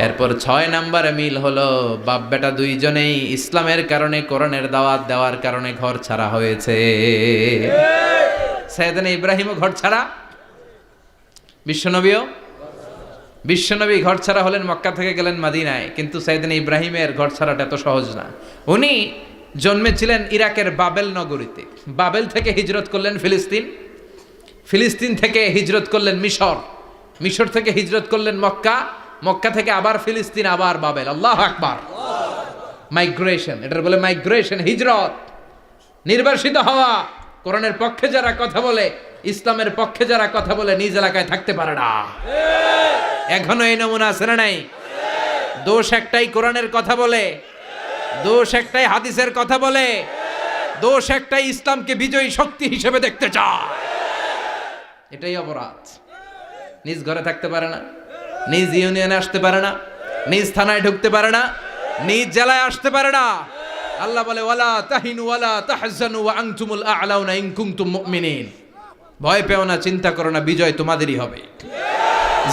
এরপর 6 নম্বরে মিল হলো, বাপ বেটা দুইজনেই ইসলামের কারণে, কোরআনের দাওয়াত দেওয়ার কারণে ঘর ছাড়া হয়েছে। সাইয়েদনা ইব্রাহিমও ঘর ছাড়া, বিশ্বনবী ঘর ছাড়া হলেন, মক্কা থেকে গেলেন মদিনায়। কিন্তু সাইয়েদনা ইব্রাহিমের ঘর ছাড়াটা এত সহজ না। উনি জন্মেছিলেন ইরাকের বাবেল নগরীতে। বাবেল থেকে হিজরত করলেন ফিলিস্তিন, ফিলিস্তিন থেকে হিজরত করলেন মিশর, মিশর থেকে হিজরত করলেন মক্কা, মক্কা থেকে আবার ফিলিস্তিন, আবার বাবেল। আল্লাহু আকবার। মাইগ্রেশন, এটার বলে মাইগ্রেশন, হিজরত, নির্বাসিত হওয়া। কোরআনের পক্ষে যারা কথা বলে, ইসলামের পক্ষে যারা কথা বলে, নিজ এলাকায় থাকতে পারে না। এখনো এই নমুনা আছে না নাই? দোষ একটাই, কোরআনের কথা বলে। দোষ একটাই, হাদিসের কথা বলে। দোষ একটাই, ইসলামকে বিজয়ী শক্তি হিসেবে দেখতে চায়। এটাই অপরাধ। নিজ ঘরে থাকতে পারে না, নিজ ইউনিয়নে আসতে পারে না, নিজ থানায় ঢুকতে পারে না, নিজ জেলায় আসতে পারে না। আল্লাহ বলে, ওয়ালা তাহিনু ওয়ালা তাহজানু ওয়া আনতুমুল আ'লাউনা ইন কুনতুম মুমিনিন। ভয় পেও না, চিন্তা করো না, বিজয় তোমাদেরই হবে।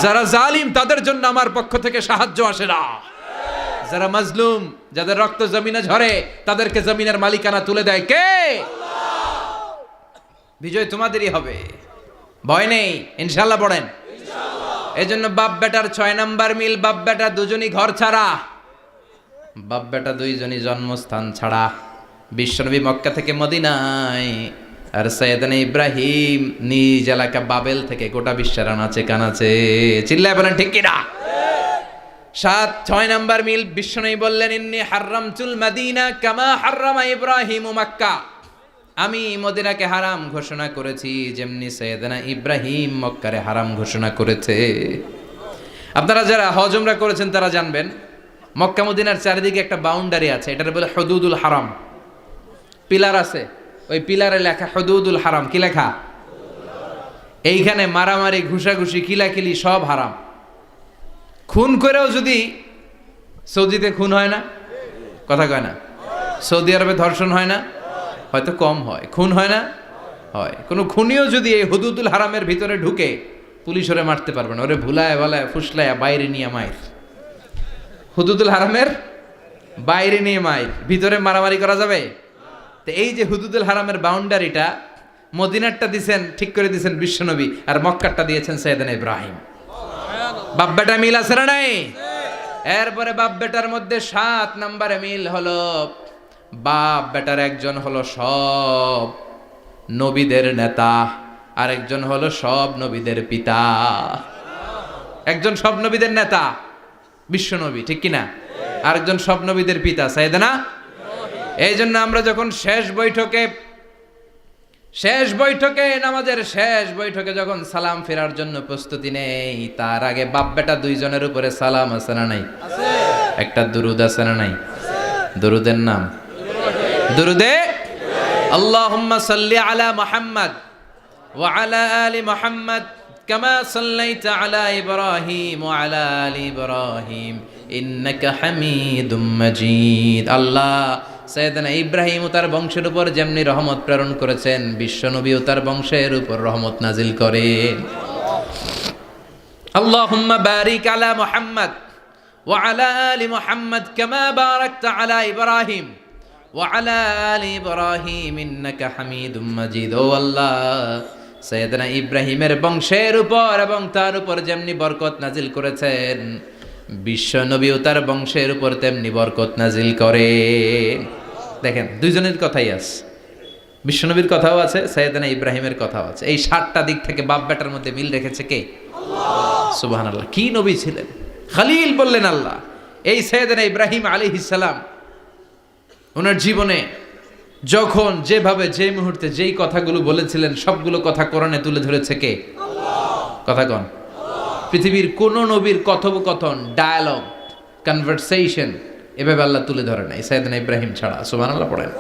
যারা জালিম তাদের জন্য আমার পক্ষ থেকে সাহায্য আসে না। যারা মাজলুম, যাদের রক্ত জমিনে ঝরে, তাদেরকে জমিনের মালিকানা তুলে দেয় কে? আল্লাহ। বিজয় তোমাদেরই হবে, ভয় নেই, ইনশাআল্লাহ। পড়েন ইনশাআল্লাহ। এজন্য বাপ বেটার 6 নাম্বার মিল, বাপ বেটা দুজনই ঘর ছাড়া, বাপ বেটা দুইজনই জন্মস্থান ছাড়া। বিশ্বনবী মক্কা থেকে মদিনায়, আর সাইয়েদনা ইব্রাহিম নিজ এলাকা বাবেল থেকে গোটা বিশ্বের আনাচে কানাচে। চিল্লায় বলেন ঠিক কিনা? 6 নাম্বার মিল, বিশ্বনবী বললেন, ইন্নী হাররামতুল মদিনা কামা হাররামা ইব্রাহিম মক্কা। আমি মদিনাকে হারাম ঘোষণা করেছি যেমনি সাইয়েদনা ইব্রাহিম মক্কারে হারাম ঘোষণা করেছে। আপনারা যারা হজ উমরা করেছেন তারা জানবেন, মক্কা মদিনার চারিদিকে একটা বাউন্ডারি আছে, এটার বলে হুদুদুল হারাম। পিলার আছে, ওই পিলারে লেখা হুদুদুল হারাম। কি লেখা? এইখানে মারামারি, ঘুষাঘুষি, কিলাকিলি সব হারাম। খুন করেও যদি, সৌদিতে খুন হয় না, কথা কয় না? সৌদি আরবে ধর্ষণ হয় না? হয়তো কম হয়। খুন হয় না? হয়। কোনো খুনিও যদি এই হুদুদুল হারামের ভিতরে ঢুকে, পুলিশ ওরে মারতে পারবে না। ওরে ভুলায় ভালায় ফুসলায় বাইরে নিয়ে মায়ের। হুদুদুল হারামের বাইরে নিয়ে মায়ের, ভিতরে মারামারি করা যাবে? তো এই যে হুদুদুল হারামের বাউন্ডারিটা, মদিনারটা দিয়েছেন, ঠিক করে দিয়েছেন বিশ্বনবী, আর মক্কারটা দিয়েছেন সাইয়েদনা ইব্রাহিম। বাপ বেটা মিল আছে না নাই? এরপরে বাপ বেটার মধ্যে 7 নম্বরে মিল হলো, বাপ বেটার একজন হলো সব নবীদের নেতা, আর একজন হলো সব নবীদের পিতা। একজন সব নবীদের নেতা বিশ্বনবী, ঠিক কিনা? আরেকজন সব নবীদের পিতা সাইয়েদনা। এই জন্য আমরা যখন শেষ বৈঠকে শেষ বৈঠকে, নামাজের শেষ বৈঠকে যখন সালাম ফেরার জন্য প্রস্তুতি নেই, তার আগে বাপ বেটা দুইজনের উপরে সালাম আছে না নাই? একটা দুরুদ আছে না নাই? দুরুদের নাম দুরুদে আল্লাহুম্মা সাল্লি আলা মুহাম্মদ ওয়া আলা আলি মুহাম্মদ কামা সাল্লাইতা আলা ইব্রাহিম ওয়া আলা আলি ইব্রাহিম ইন্নাকা হামিদুম মাজিদ। আল্লাহ সাইয়েদনা ইব্রাহিম ও তার বংশের উপর যেমনি রহমত প্রেরণ করেছেন, বিশ্বনবী ও তার বংশের উপর রহমত নাজিল করেন। আল্লাহুম্মা বারিক আলা মুহাম্মদ ওয়া আলা আলি মুহাম্মদ কামা বারাকতা আলা ইব্রাহিম ওয়া আলা আলি ইব্রাহিম ইন্নাকা হামিদুম মাজিদ। ও আল্লাহ, সাইয়েদনা ইব্রাহিমের বংশের উপর এবং তার উপর যেমনি বরকত নাজিল করেছেন, বিশ্বনবী ও তার বংশের উপর তেমনি বরকত নাজিল করে। দেখেন, দুইজনের কথাই আছে, বিশ্বনবীর কথাও আছে, সাইয়েদনা ইব্রাহিমের কথাও আছে। এই 7টা দিক থেকে বাপ বেটার মধ্যে মিল রেখেছে কে? আল্লাহ। সুবহানাল্লাহ। কি নবী ছিলেন! খলিল বললেন আল্লাহ। এই সাইয়েদনা ইব্রাহিম আলাইহিস সালাম ওনার জীবনে যখন যেভাবে যে মুহূর্তে যেই কথাগুলো বলেছিলেন, সবগুলো কথা কোরআনে তুলে ধরেছে কে? আল্লাহ। কথা কন। পৃথিবীর কোন নবীর কথোপকথন, ডায়ালগ, কনভারসেশন এভাবে আল্লাহ তুলে ধরে নাই সাইয়েদনা ইব্রাহিম ছাড়া। সুবহানাল্লাহ পড়েন।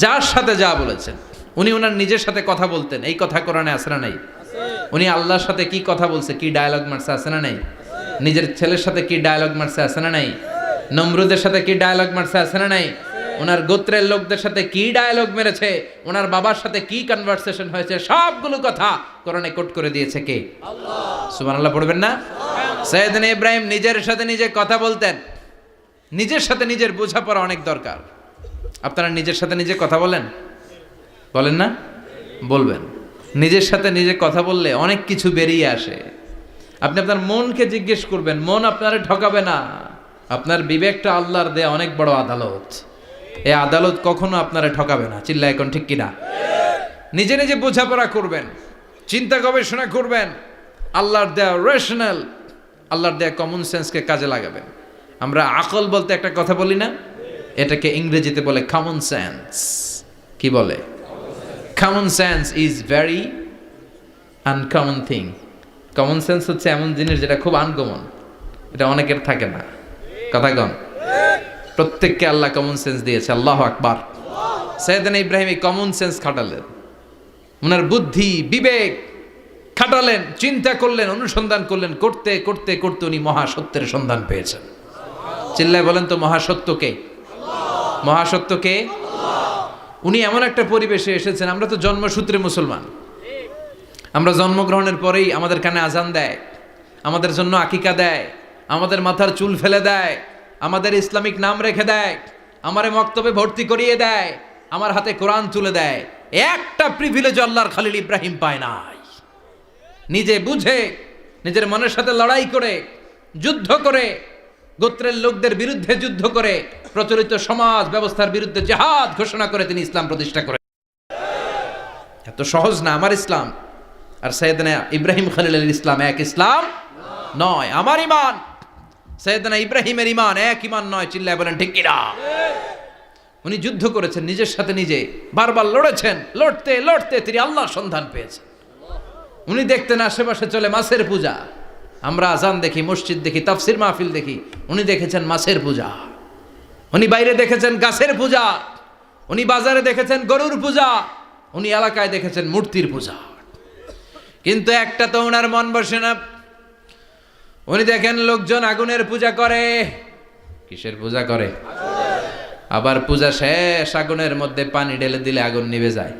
যার সাথে যা বলেছেন, উনি ওনার নিজের সাথে কথা বলতেন, এই কথা কোরআনে আছে না নাই? উনি আল্লাহর সাথে কি কথা বলছে, কি ডায়ালগ মারছে, আছে না নাই? নিজের ছেলের সাথে কি ডায়ালগ মারছে, আছে না নাই? নমরুদের সাথে কি ডায়ালগ মারছে, আছে না নাই? ওনার গোত্রের লোকদের সাথে কি ডায়ালগ মেরেছে, ওনার বাবার সাথে কি কনভারসেশন হয়েছে, সবগুলো কথা কোরআনে কোট করে দিয়েছে কে? আল্লাহ। সুবহানাল্লাহ পড়বেন না? সাইয়েদনা ইব্রাহিম নিজের সাথে নিজে কথা বলতেন। নিজের সাথে নিজের বোঝাপড়া অনেক দরকার। আপনারা নিজের সাথে নিজে কথা বলেন? বলেন না? বলবেন। নিজের সাথে নিজে কথা বললে অনেক কিছু বেরিয়ে আসে। আপনি আপনার মনকে জিজ্ঞেস করবেন, মন আপনারে ঠকাবে না। আপনার বিবেকটা আল্লাহর দেয়া অনেক বড় আদালত। এই আদালত কখনো আপনারে ঠকাবে না। চিল্লা এখন ঠিক কিনা? নিজে নিজে বোঝাপড়া করবেন, চিন্তা গবেষণা করবেন, আল্লাহর দেয়া রেশনাল, আল্লাহর দেয়া কমন সেন্সকে কাজে লাগাবেন। আমরা আকল বলতে একটা কথা বলি না, এটাকে ইংরেজিতে বলে কমন সেন্স। কি বলে? Common sense is very uncommon thing. Common sense হচ্ছে এমন জিনিস যেটা খুব আনকমন, এটা অনেকের থাকে না। কথা কন। প্রত্যেককে আল্লাহ কমন সেন্স দিয়েছে। আল্লাহু আকবার। সাইয়েদনা ইব্রাহিম এই কমন সেন্স খাটালেন, ওনার বুদ্ধি বিবেক খাটালেন, চিন্তা করলেন, অনুসন্ধান করলেন, করতে করতে করতে উনি মহাসত্যের সন্ধান পেয়েছেন। চিল্লায় বলেন তো, মহাসত্যকে? মহাসত্যকে? উনি এমন একটা পরিবেশে এসেছেন, আমরা তো জন্মসূত্রে মুসলমান। আমরা জন্মগ্রহণের পরেই আমাদের কানে আজান দেয়, আমাদের জন্য আকিকা দেয়, আমাদের মাথার চুল ফেলে দেয়, আমাদের ইসলামিক নাম রেখে দেয়, আমারে মক্তবে ভর্তি করিয়ে দেয়, আমার হাতে কোরআন তুলে দেয়। একটা প্রিভিলেজ আল্লাহর খলিল ইব্রাহিম পায় নাই। নিজে বুঝে, নিজের মনের সাথে লড়াই করে, যুদ্ধ করে, গোত্রের লোকদের বিরুদ্ধে যুদ্ধ করে, প্রচলিত সমাজ ব্যবস্থার বিরুদ্ধে জিহাদ ঘোষণা করে তিনি ইসলাম প্রতিষ্ঠা করেন। এত সহজ না আমার ইসলাম আর সাইয়েদনা ইব্রাহিম খলিলের ইসলাম এক ইসলাম নয়। আমার ঈমান, সাইয়েদনা ইব্রাহিমের ঈমান এক ঈমান নয়। চিল্লায় বলেন ঠিক কিনা? উনি যুদ্ধ করেছেন, নিজের সাথে নিজে বারবার লড়েছেন। লড়তে লড়তে তিনি আল্লাহর সন্ধান পেয়েছেন। উনি দেখতেন আশেপাশে চলে মাছের পূজা। আমরা আজান দেখি, মসজিদ দেখি, তাফসির মাহফিল দেখি। উনি দেখেছেন মাছের পূজা। উনি বাইরে দেখেছেন গাছের পূজা। উনি বাজারে দেখেছেন গরুর পূজা। উনি এলাকায় দেখেছেন মূর্তির পূজা। কিন্তু একটা তো ওনার মন বসে না। উনি দেখেন লোকজন আগুনের পূজা করে। কিসের পূজা করে? আবার পূজা শেষ, আগুনের মধ্যে পানি ঢেলে দিলে আগুন নিভে যায়।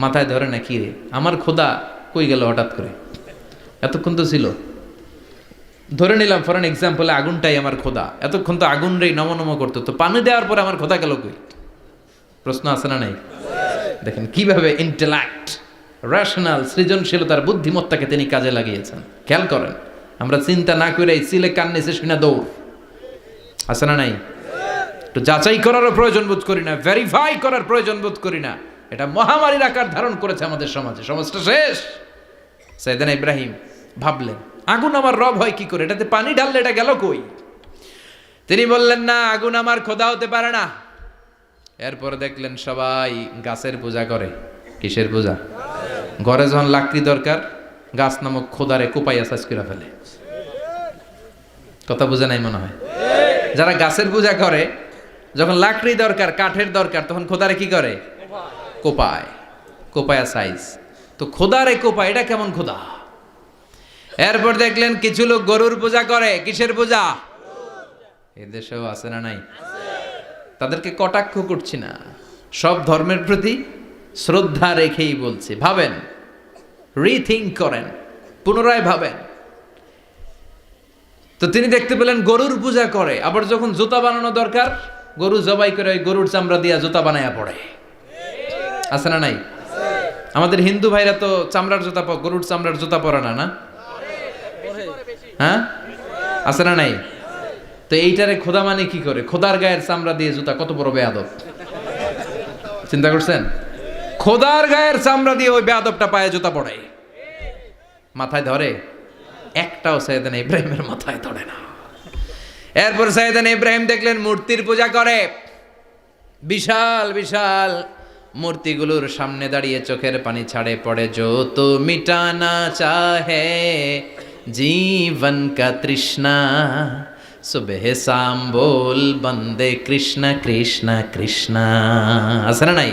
মাথায় ধরে না, কি রে আমার খোদা কই গেল হঠাৎ করে? এতক্ষণ তো ছিল। ধরে নিলাম ফর এন এক্সাম্পলে আগুনটাই আমার খোদা। এতক্ষণ তো আগুন রে নম নম করতো, তো পানি দেওয়ার পরে আমার খোদা গেল কই? প্রশ্ন আছে না নাই? দেখেন কিভাবে ইন্টেলেক্ট, রেশনাল, সৃজনশীলতার বুদ্ধিমত্তাকে তিনি কাজে লাগিয়েছেন। খেয়াল করেন, আমরা চিন্তা না করে সিলে কান নিচে শুনে দৌড়। আছে না নাই? একটু যাচাই করারও প্রয়োজন বোধ করি না, ভেরিফাই করার প্রয়োজন বোধ করি না। এটা মহামারীর আকার ধারণ করেছে আমাদের সমাজে। সমাজটা শেষ। সাইয়েদনা ইব্রাহিম ভাবলেন, আগুন আমার রব হয় কি করে? এটাতে পানি ঢাললে এটা গেল কই? তিনি বললেন, না, আগুন আমার খোদা হতে পারে না। এরপর দেখলেন সবাই গাছের পূজা করে। কিসের পূজা? ঘরে যখন লাকড়ি দরকার, গাছ নামক খোদারে কোপাইয়া সাজ করে ফেলে। কথা বোঝা নাই মনে হয়? যারা গাছের পূজা করে, যখন লাকড়ি দরকার, কাঠের দরকার, তখন খোদারে কি করে? কোপায়, কোপায়া সাইজ। তো খোদারে কোপায়, এটা কেমন খোদা? এরপর দেখলেন কিছু লোক গরুর পূজা করে। কিসের পূজা? এদেশেও আছে না নাই? তাদেরকে কটাক্ষ করছি না, সব ধর্মের প্রতি শ্রদ্ধা রেখেই বলছি। ভাবেন, রিথিঙ্ক করেন, পুনরায় ভাবেন। তো তিনি দেখতে পেলেন গরুর পূজা করে, আবার যখন জুতা বানানো দরকার, গরু জবাই করে ওই গরুর চামড়া দিয়া জুতা বানায়া পড়ে। আছে না নাই? আমাদের হিন্দু ভাইরা তো চামড়ার জুতা, গরুর চামড়ার জুতা পরে না, না? হ্যাঁ, আছে না নাই? তো এইটারে খোদা মানে কি করে? খোদার গায়ের চামড়া দিয়ে জুতা, কত বড় বেয়াদব! চিন্তা করছেন? খোদার গায়ের চামড়া দিয়ে ওই বেয়াদবটা পায়ে জুতা পড়ে, মাথায় ধরে? একটাও সাইয়েদানা ইব্রাহিমের মাথায় ধরে না। এরপর সাইয়েদানা ইব্রাহিম দেখলেন মূর্তির পূজা করে। বিশাল বিশাল মূর্তিগুলোর সামনে দাঁড়িয়ে চোখের পানি ছাড়ে, পড়ে जो तो मिटाना चाहे जीवन का तृष्णा सुबह शाम बोल बंदे कृष्ण कृष्ण कृष्ण। আছে না নাই?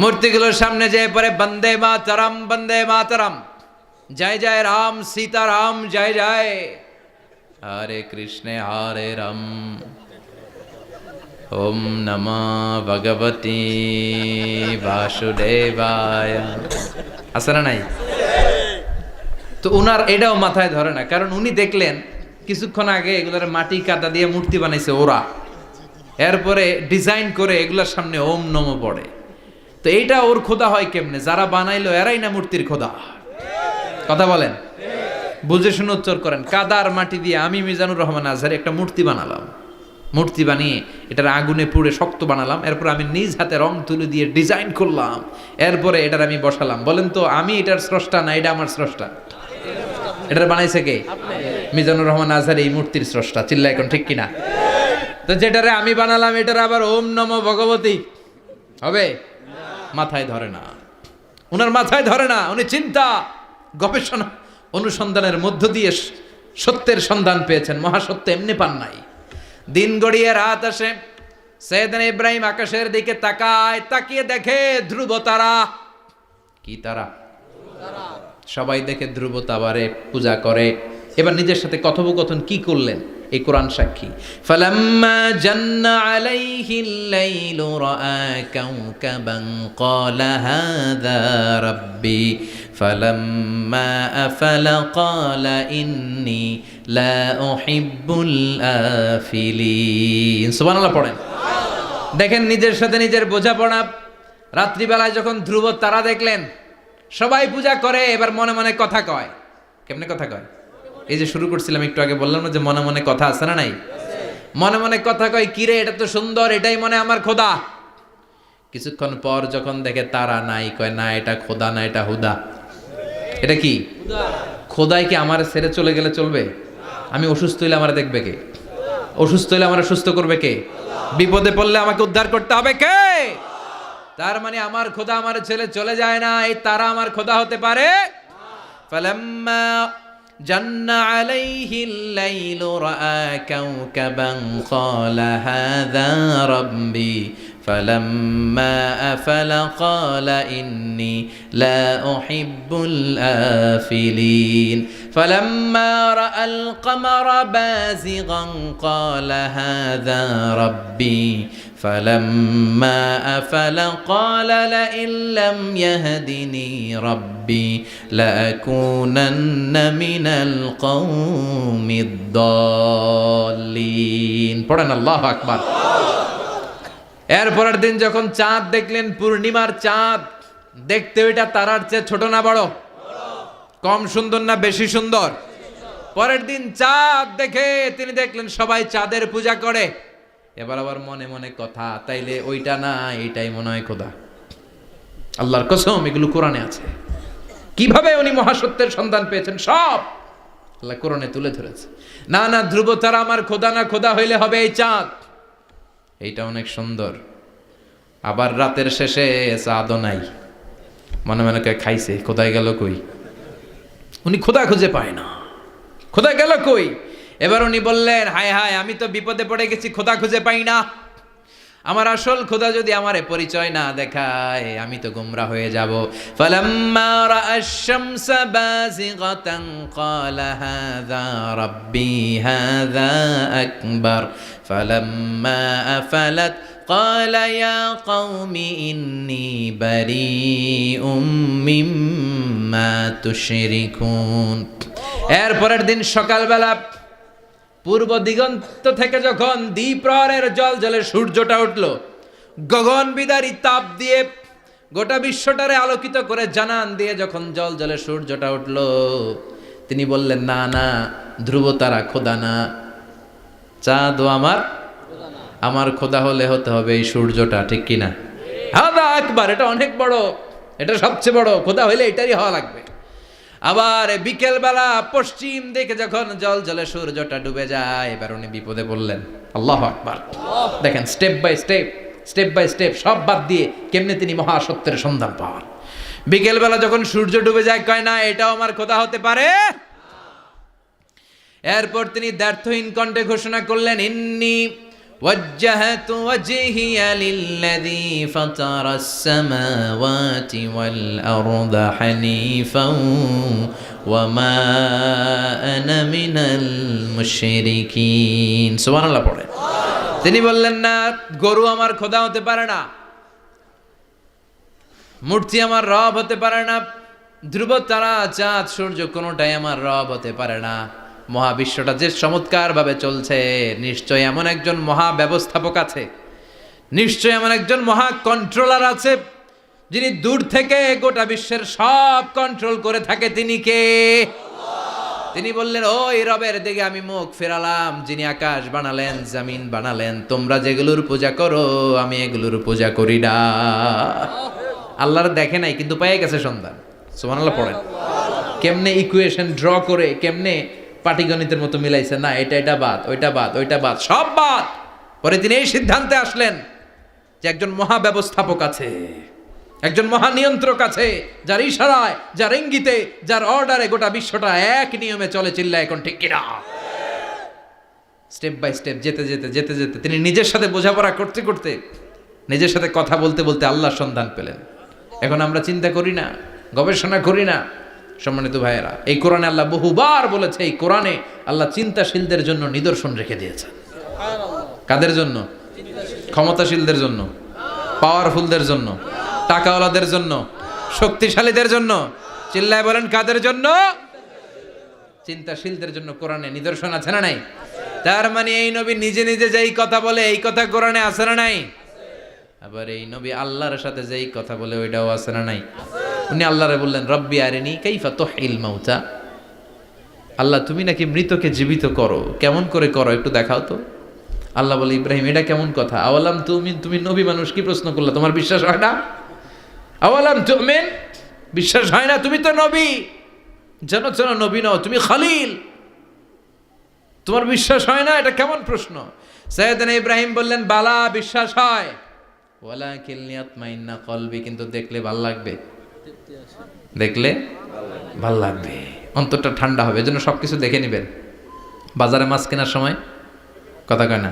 মূর্তিগুলোর সামনে যেয়ে পড়ে বন্দে মাতরম, বন্দে মাতরম, জয় জয় রাম সীতারাম, জয় জয় হরে কৃষ্ণ হরে রাম, ওম নমঃ ভগবতে বাসুদেবায়। আছে না নাই? তো উনার এটাও মাথায় ধরে না, কারণ উনি দেখলেন কিছুক্ষণ আগে এগুলোর মাটি কাদা দিয়ে মূর্তি বানাইছে ওরা, এরপরে ডিজাইন করে এগুলোর সামনে ওম নমঃ পড়ে। তো এইটা ওর খোদা হয় কেমনে? যারা বানাইলো এরাই না মূর্তির খোদা। কথা বলেন, বুঝে শুনে উচ্চার করেন। কাদার মাটি দিয়ে আমি মিজানুর রহমান আজহারি একটা মূর্তি বানালাম, মূর্তি বানিয়ে এটার আগুনে পুড়ে শক্ত বানালাম, এরপর আমি নিজ হাতে রং তুলে দিয়ে ডিজাইন করলাম, এরপরে এটার আমি বসালাম। বলেন তো আমি এটার স্রষ্টা না এটা আমার স্রষ্টা? এটার বানাইছে কে? মিজানুর রহমান আজহারি এই মূর্তির স্রষ্টা। চিল্লা এখন ঠিক কিনা? তো যেটারে আমি বানালাম এটার আবার ওম নমঃ ভগবতী হবে? মাথায় ধরে না, উনার মাথায় ধরে না। উনি চিন্তা, গবেষণা, অনুসন্ধানের মধ্য দিয়ে সত্যের সন্ধান পেয়েছেন। মহাসত্য এমনি পান নাই। দিন গড়িয়ে রাত আসে, সাইয়েদনা ইব্রাহিম আকাশের দিকে তাকায়, তাকিয়ে দেখে ধ্রুব তারা। কি তারা? সবাই দেখে ধ্রুব তারারে পূজা করে। এবার নিজের সাথে কথোপকথন কি করলেন এই কোরআন সাক্ষী। ফালাম্মা জান্না আলাইহিল লাইলু রাআ কাওকাবান ক্বালা হাযা রাব্বি ফালাম্মা আফালা ক্বালা ইন্নী লা উহিব্বুল আফিলিন। সুবহানাল্লাহ পড়েন। দেখেন নিজের সাথে নিজের বোঝাপড়া। রাত্রিবেলায় যখন ধ্রুব তারা দেখলেন, সবাই পূজা করে, এবার মনে মনে কথা কয়। কেমনে কথা কয়? এই যে শুরু করছিলাম একটু আগে, বললাম না যে মনে মনে কথা আছে না নাই? মনে মনে কথা কয়, কিরে এটা তো সুন্দর, এটাই মনে আমার খোদা। কিছুক্ষণ পর যখন দেখে তারা নাই, কয় না এটা খোদা না, এটা হুদা। এটা কি? খোদাই কি আমার ছেড়ে চলে গেলে চলবে? আমি অসুস্থ হইলে আমার দেখবে কে? অসুস্থ হইলে আমার সুস্থ করবে কে? বিপদে পড়লে আমাকে উদ্ধার করতে হবে কে? তার মানে আমার খোদা আমার ছেলে চলে যায় না, এই তারা আমার খোদা হতে পারে। ফালাম্মা জান্না আলাইহিল লাইলু রাআ কাওকাবান ক্বালা হাযা রাব্বি ফালাম্মা আফালা ক্বালা ইন্নী লা উহিব্বুল আফিলিন ফালাম্মা রাআল কমারা বাযিগান ক্বালা হাযা রাব্বি فلما أفل قال لئن لم يهدني ربي لأكونن من القوم الضالين। পড়েন আল্লাহু আকবার। এরপরের দিন যখন চাঁদ দেখলেন, পূর্ণিমার চাঁদ, দেখতে ওইটা তারার চেয়ে ছোট না বড়? কম সুন্দর না বেশি সুন্দর? পরের দিন চাঁদ দেখে তিনি দেখলেন সবাই চাঁদের পূজা করে। এবার আবার মনে মনে কথা, তাইলে ওইটা না এইটাই মনে হয় খোদা। আল্লাহর কসম এগুলো কোরআনে আছে। কিভাবে উনি মহাসত্যের সন্ধান পেয়েছেন সব আল্লাহ কোরআনে তুলে ধরেছে। না না, ধ্রুব তারা আমার খোদা না, খোদা হইলে হবে এই চাঁদ। এইটা অনেক সুন্দর। আবার রাতের শেষে চাঁদও নাই, মনে মনে কয় খাইছে, খোদায় গেল কই? উনি খোদা খুঁজে পায় না, খোদা গেল কই? এবার উনি বললেন, হায় হায়, আমি তো বিপদে পড়ে গেছি, খোদা খুঁজে পাই না। আমার আসল খোদা যদি আমারে পরিচয় না দেখায়, আমি তো গোমরা হয়ে যাব। ফালাম্মা রাআশ শামসা বাযিগাতান ক্বালা হাযা রাব্বি হাযা আকবার ফালাম্মা আফালাত ক্বালা ইয়া কওমি ইন্নী বারীউম মিম্মা তুশরিকুন। এর পরের দিন সকালবেলা পূর্ব দিগন্ত থেকে যখন দ্বিপ্রহরের জলে সূর্যটা উঠল, গগন বিদারী তাপ দিয়ে গোটা বিশ্বটারে আলোকিত করে জানান দিয়ে যখন জলে সূর্যটা উঠল, তিনি বললেন, না না, ধ্রুব তারা খোদা না, চাঁদও আমার খোদা হলে হতে হবে এই সূর্যটা, ঠিক কিনা? হাদা আকবার, এটা অনেক বড়, এটা সবচেয়ে বড়, খোদা হইলে এটারই হওয়া লাগবে। আবার বিকেল বেলা পশ্চিম দিকে যখন জলে সূর্যটা ডুবে যায়, এবার উনি বিপদে বললেন। আল্লাহু আকবার। দেখেন, স্টেপ বাই স্টেপ সব বাদ দিয়ে কেমনে তিনি মহাসত্যের সন্ধান পান। বিকেল বেলা যখন সূর্য ডুবে যায়, কয় না এটাও আমার খোদা হতে পারে। এরপর তিনি দ্ব্যর্থহীন কণ্ঠে ঘোষণা করলেন, ইন্নী وجهت وجهي للذي فطر السماوات والأرض حنيفا وما أنا من المشركين। সুবহান আল্লাহ পড়ে। তিনি বললেন, না, গরু আমার খোদা হতে পারে না, মূর্তি আমার রব হতে পারে না, ধ্রুব তারা চাঁদ সূর্য কোনোটাই আমার রব হতে পারে না। মহাবিশ্বটা যে চমৎকার ভাবে চলছে, নিশ্চয় এমন একজন মহা ব্যবস্থাপক আছে, নিশ্চয় এমন একজন মহা কন্ট্রোলার আছে, যিনি দূর থেকে গোটা বিশ্বের সব কন্ট্রোল করে থাকে। তিনি কে? তিনি বললেন, ওই রবের দিকে আমি মুখ ফেরালাম, যিনি আকাশ বানালেন, জমিন বানালেন। তোমরা যেগুলোর পূজা করো, আমি এগুলোর পূজা করি না। আল্লাহর দেখে নাই, কিন্তু পেয়ে গেছে সন্ধান। সুবহানাল্লাহ পড়েন। কেমনে ইকুয়েশন ড্র করে, কেমনে পাটিগণিতের মতো মিলাইছে, না এটা বাদ, ওইটা বাদ, সব বাদ। পরে তিনি এই সিদ্ধান্তে আসলেন যে একজন মহা ব্যবস্থাপক আছে, একজন মহা নিয়ন্ত্রক আছে, যার ইশারায়, যার ইঙ্গিতে, যার অর্ডারে গোটা বিশ্বটা এক নিয়মে চলে। চিল্লায় এখন ঠিক কিনা? স্টেপ বাই স্টেপ যেতে তিনি নিজের সাথে বোঝাপড়া করতে করতে, নিজের সাথে কথা বলতে বলতে আল্লাহর সন্ধান পেলেন। এখন আমরা চিন্তা করি না, গবেষণা করি না। সম্মানিত ভাইয়েরা, এই কোরআনে আল্লাহ বহুবার বলেছে, এই কোরআনে আল্লাহ চিন্তাশীলদের জন্য নিদর্শন রেখে দিয়েছেন। কাদের জন্য? ক্ষমতাশীলদের জন্য, পাওয়ারফুলদের জন্য, টাকাওয়ালাদের জন্য, শক্তিশালীদের জন্য। চিল্লায় বলেন, কাদের জন্য? চিন্তাশীলদের জন্য কোরআনে নিদর্শন আছে না নাই? তার মানে এই নবী নিজে নিজে যেই কথা বলে, এই কথা কোরআনে আছে না নাই? আবার এই নবী আল্লাহর সাথে যেই কথা বলে, ওইটাও আছে না নাই? উনি আল্লাহরে বললেন, রব্বি আরিনি কাইফা তুহিল মাউতা। আল্লাহ, তুমি নাকি মৃতকে জীবিত করো, কেমন করে করো একটু দেখাও তো। আল্লাহ বলে, ইব্রাহিম, এটা কেমন কথা? আওয়ালাম তুমি নবী মানুষ, কি প্রশ্ন করলা? তোমার বিশ্বাস হয় না? আওয়ালাম তুমিন, বিশ্বাস হয় না? তুমি তো নবী, জানো নবী নও, তুমি খলিল, তোমার বিশ্বাস হয় না? এটা কেমন প্রশ্ন? সাইয়েদনা ইব্রাহিম বললেন, বালা, বিশ্বাস হয়, ওয়ালাকিন লিয়াতমাইন্না কলবি, কিন্তু দেখলে ভাল লাগবে, দেখলে ভাল লাগবে, অন্তরটা ঠান্ডা হবে। এজন্য সবকিছু দেখে নেবেন। বাজারে মাছ কেনার সময় কথা কয় না,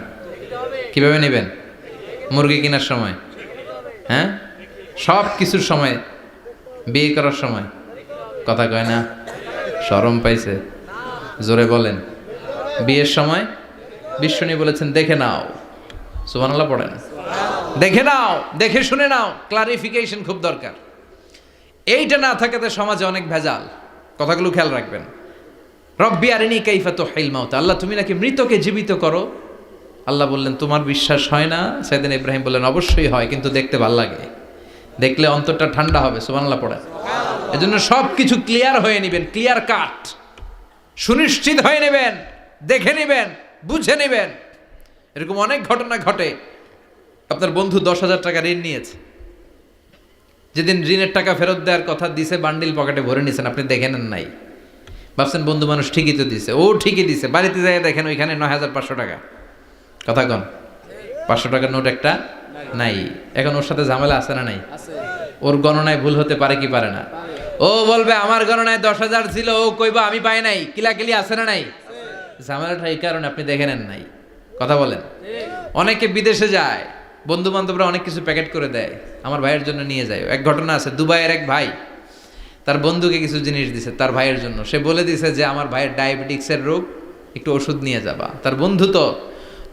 কিভাবে নেবেন? মুরগি কেনার সময়, হ্যাঁ, সব কিছুর সময়, বিয়ে করার সময় কথা কয় না, শরম পাইছে, জোরে বলেন। বিয়ের সময় বিশ্বনী বলেছেন, দেখে নাও। সুবহানাল্লাহ পড়েন। দেখে নাও, দেখে শুনে নাও, ক্লারিফিকেশন খুব দরকার। এইটা না থাকাতে সমাজে অনেক ভেজাল। কথাগুলো খেয়াল রাখবেন। রব্বি আরিনি কাইফা তুহিল মাউতা, আল্লাহ, তুমি নাকি মৃতকে জীবিত করো। আল্লাহ বললেন, তোমার বিশ্বাস হয় না? সাইয়েদনা ইব্রাহিম বললেন, অবশ্যই হয়, কিন্তু দেখতে ভাল লাগে, দেখলে অন্তরটা ঠান্ডা হবে। সুবহানাল্লাহ পড়েন। এজন্য সব কিছু ক্লিয়ার হয়ে নেবেন, ক্লিয়ার কাট, সুনিশ্চিত হয়ে নেবেন, দেখে নেবেন, বুঝে নেবেন। এরকম অনেক ঘটনা ঘটে। আপনার বন্ধু 10,000 টাকা ঋণ নিয়েছে, যেদিন ঋণের টাকা ফেরত দেওয়ার কথা দিছে, বান্ডিল পকেটে ভরে নিয়েছেন, আপনি দেখে নেন নাই। ভাবছেন বন্ধু মানুষ ঠিকই তো দিছে, ও ঠিকই দিছে। বাড়িতে যাই দেখেন ওইখানে 9,500 টাকা। কথা কন, 500 টাকার নোট একটা নাই। এখন ওর সাথে ঝামেলা আছে না নাই? ওর গণনায় ভুল হতে পারে কি পারে না? ও বলবে আমার গণনায় 10,000 ছিল, ও কইবা আমি পাই নাই, কিলাকিলি আছে না নাই? ঝামেলাটা এই কারণে আপনি দেখে নেন নাই। কথা বলেন। অনেকে বিদেশে যায়, বন্ধু বান্ধবরা অনেক কিছু প্যাকেট করে দেয়, আমার ভাইয়ের জন্য নিয়ে যায়। এক ঘটনা আছে, দুবাইয়ের এক ভাই তার বন্ধুকে কিছু জিনিস দিছে তার ভাইয়ের জন্য। সে বলে দিছে যে আমার ভাইয়ের ডায়াবেটিক্সের রোগ, একটু ওষুধ নিয়ে যাবা। তার বন্ধু তো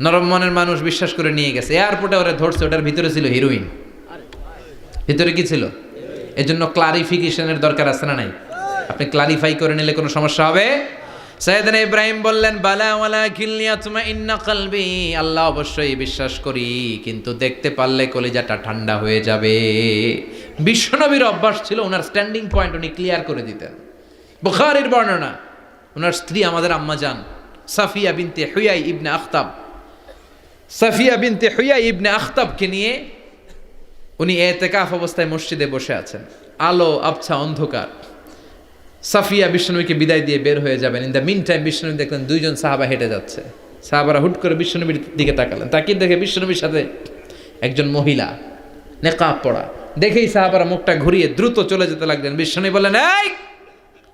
নরম মনের মানুষ, বিশ্বাস করে নিয়ে গেছে। এয়ারপোর্টে ওরা ধরছে, ওটার ভিতরে ছিল হিরোইন। ভিতরে কি ছিল? এজন্য ক্লারিফিকেশনের দরকার আছে না নাই? আপনি ক্লারিফাই করে নিলে কোনো সমস্যা হবে? সাইয়েদনা ইব্রাহিম বললেন বালা ওয়ালাকিন লিয়াতমাইন্না কলবি, আল্লাহ অবশ্যই বিশ্বাস করি, কিন্তু দেখতে পারলে কলিজাটা ঠান্ডা হয়ে যাবে। বিশ্বনবীর অভ্যাস ছিল, ওনার স্ট্যান্ডিং পয়েন্ট উনি ক্লিয়ার করে দিতেন। বুখারীর বর্ণনা, ওনার স্ত্রী আমাদের আম্মা জান সাফিয়া বিনতে হুয়াই ইবনে আখতাব, সাফিয়া বিনতে হুয়াই ইবনে আখতাবকে নিয়ে উনি এতেকাফ অবস্থায় মসজিদে বসে আছেন। আলো আবছা অন্ধকার। সাফিয়া বিশ্বনবীকে বিদায় দিয়ে বের হয়ে যাবেন। ইন দ্য মিন টাইম বিশ্বনবী দেখলেন দুইজন সাহাবা হেঁটে যাচ্ছে। সাহাবারা হুট করে বিশ্বনবীর দিকে তাকালেন। তাকিয়ে দেখে বিশ্বনবীর সাথে একজন মহিলা, নেকাব পড়া। দেখেই সাহাবারা মুখটা ঘুরিয়ে দ্রুত চলে যেতে লাগলেন। বিশ্বনবী বললেন, এই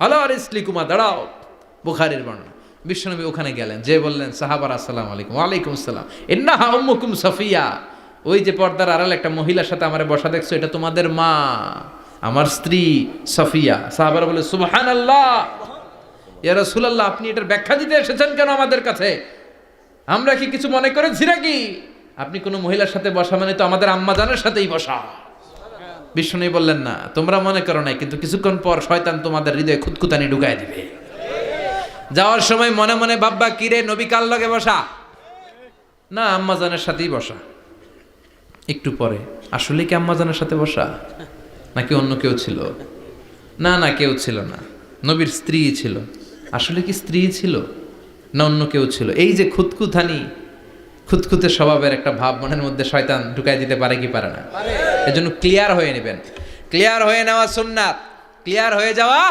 আলা রিসলিকুমা, দাঁড়াও। বুখারীর বর্ণনা। বিশ্বনবী ওখানে গেলেন, যে বললেন সাহাবারা আসসালামু আলাইকুম। ওয়ালাইকুম আসসালাম। ইন্নাহা উম্মুকুম সাফিয়া, ওই যে পর্দার আড়াল একটা মহিলার সাথে আমারে বসা দেখছো, এটা তোমাদের মা, আমার স্ত্রী সাফিয়া। সাহাবারা বলে সুবহানাল্লাহ, ইয়া রাসূলুল্লাহ, আপনি এটার ব্যাখ্যা দিতে এসেছেন কেন আমাদের কাছে? আমরা কি কিছু মনে করেছি নাকি? আপনি কোনো মহিলার সাথে বসা মানে তো আমাদের আম্মা জানের সাথেই বসা। বিষ্ণু বললেন, না তোমরা মনে করো নাই, কিন্তু কিছুক্ষণ পর শয়তান তোমাদের হৃদয়ে খুঁতখুঁতানি ঢুকায় দিবে। যাওয়ার সময় মনে মনে ভাববা, কিরে নবী কার লগে বসা? না, আম্মা জানের সাথেই বসা। একটু পরে, আসলে কি আম্মা জানের সাথে বসা নাকি অন্য কেউ ছিল? না না, কেউ ছিল না, নবীর স্ত্রী ছিল। আসলে কি স্ত্রী ছিল না অন্য কেউ ছিল? এই যে খুঁতখুঁতানি, খুঁতখুঁতে স্বভাবের একটা ভাব মনের মধ্যে শয়তান ঢুকাই দিতে পারে কি পারে না? এজন্য ক্লিয়ার হয়ে নেবেন। ক্লিয়ার হয়ে নেওয়া সুন্নাত, ক্লিয়ার হয়ে যাওয়া।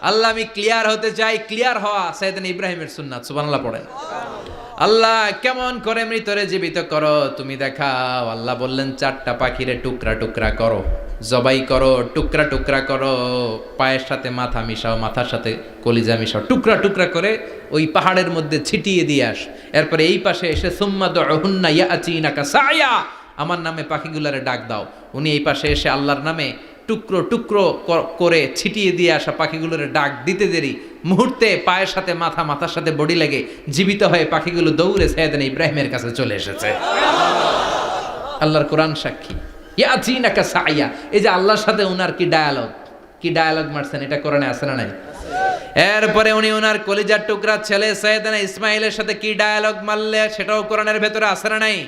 আল্লাহ আমি ক্লিয়ার হতে চাই, ক্লিয়ার হওয়া সাইয়েদনা ইব্রাহিমের সুন্নাত। সুবহানাল্লাহ পড়েন। আল্লাহ কেমন করে মৃতরে জীবিত করো তুমি দেখাও। আল্লাহ বললেন, 4টা পাখিরে টুকরা টুকরা করো, জবাই করো, টুকরা টুকরা করো, পায়ের সাথে মাথা মিশাও, মাথার সাথে কলিজা মিশাও, টুকরা টুকরা করে ওই পাহাড়ের মধ্যে ছিটিয়ে দিয়ে আস। এরপরে এই পাশে এসে সুম্মা দুহুন্না ইয়াতিনাকা সায়া, আমার নামে পাখিগুলারে ডাক দাও। উনি এই পাশে এসে আল্লাহর নামে টুকরো টুকরো করে ছিটিয়ে দিয়ে আসা পাখিগুলোর ডাক দিতে দেরি, মুহূর্তে পায়ের সাথে মাথা, মাথার সাথে বডি লেগে জীবিত হয়ে পাখিগুলো দৌড়ে সাইয়েদনা ইব্রাহিমের কাছে চলে এসেছে। আল্লাহর কোরআন সাক্ষী। ইয়াতিনাকা সায়া, এই যে আল্লাহর সাথে উনার কি ডায়ালগ মারছেন, এটা কোরআনে আছে না নাই? এরপরে উনি ওনার কলিজার টুকরা ছেলে সাইয়েদনা ইসমাইলের সাথে কি ডায়ালগ মারলে, সেটাও কোরআনের ভেতরে আছে না নাই?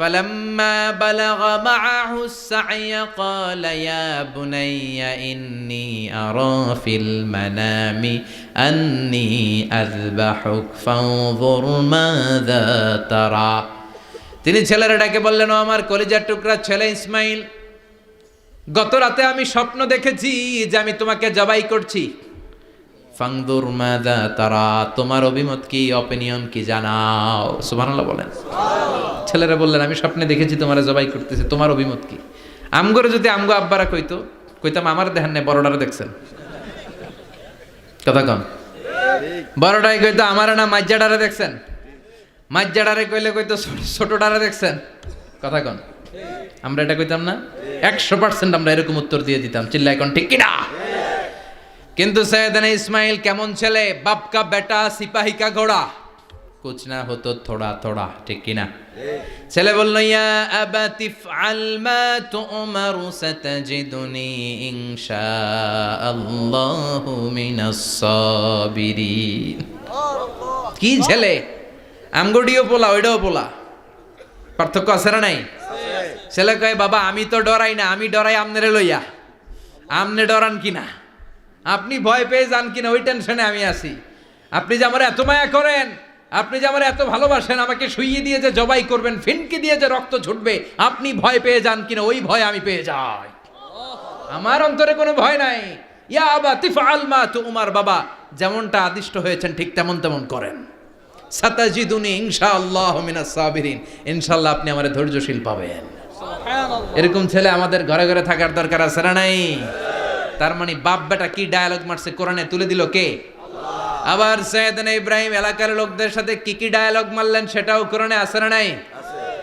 فلما بلغ معه السعي قال يا بني إني أرى في المنام أني أذبحك فانظر ماذا ترى। তিনি ছেলের ডাকে বললেন, ও আমার কলিজার টুকরা ছেলে ইসমাইল, গত রাতে আমি স্বপ্ন দেখেছি যে আমি তোমাকে জবাই করছি। ফাংদুর মাযা তারা, তোমার অভিমত কি, অপিনিয়ন কি জানাও। সুবহানাল্লাহ বলেন। ছেলেরা বললেন, আমি স্বপ্নে দেখেছি তোমার জবাই করতেছে, তোমার অভিমত কি? আমগরে যদি আমগো আব্বারা কইতাম আমার দেখেন না, বড়ডারে দেখছেন। কথা কন। বড়ডাই কইতো আমার না মাজ্জাডারে দেখছেন, মাজ্জাডারে কইতো ছোটডারে দেখছেন। কথা কন। আমরা এটা কইতাম না? 100% আমরা এরকম উত্তর দিয়ে দিতাম। চিল্লাই কোন ঠিক কিনা? কিন্তু সাইয়েদনা ইসমাইল কেমন ছেলে, বাপ কা বেটা সিপাহী কা ঘোড়া, কুছ না হতো থোড়া থোড়া, ঠিক কিনা? ছেলে বলল, ইয়া আবাতি ফআল মা তুমারু সাতাজিদুনি ইনশাআল্লাহু মিনাস সাবিরিন। কি ছেলে, আমগডিও পোলা ওইটাও পোলা, পার্থক্য আছে না নাই? ছেলে কয়, বাবা আমি তো ডরাই না, আমি ডরাই আমনেরে লইয়া। আমনে ডরান কিনা, আপনি ভয় পেয়ে যান কিনা, ওই টেনশনে আমি আছি। আপনি যে আমার এত মায়া করেন, আপনি যে আমার এত ভালোবাসেন, আমাকে শুইয়ে দিয়ে যে জবাই করবেন, ফিনকি দিয়ে যে রক্ত ছুটবে, আপনি ভয় পেয়ে যান কিনা, ওই ভয় আমি পেয়ে যাই। আমার অন্তরে কোনো ভয় নাই। ইয়া আবাতি ফাআল মা তুমার, বাবা যেমনটা আদিষ্ট হয়েছেন ঠিক তেমন করেন। সাতাজিদুনি ইনশাআল্লাহু মিনাস সাবিরিন, ইনশাআল্লাহ আপনি আমারে ধৈর্যশীল পাবেন। এরকম ছেলে আমাদের ঘরে ঘরে থাকার দরকার আছে না নাই? তার মানে বাপ বেটা কি ডায়ালগ মারছে কোরআনে তুলে দিল কে? আবার সাইয়েদনা ইব্রাহিম এলাকার লোকদের সাথে কি কি ডায়ালগ মারলেন সেটাও কোরআনে আছে না নাই?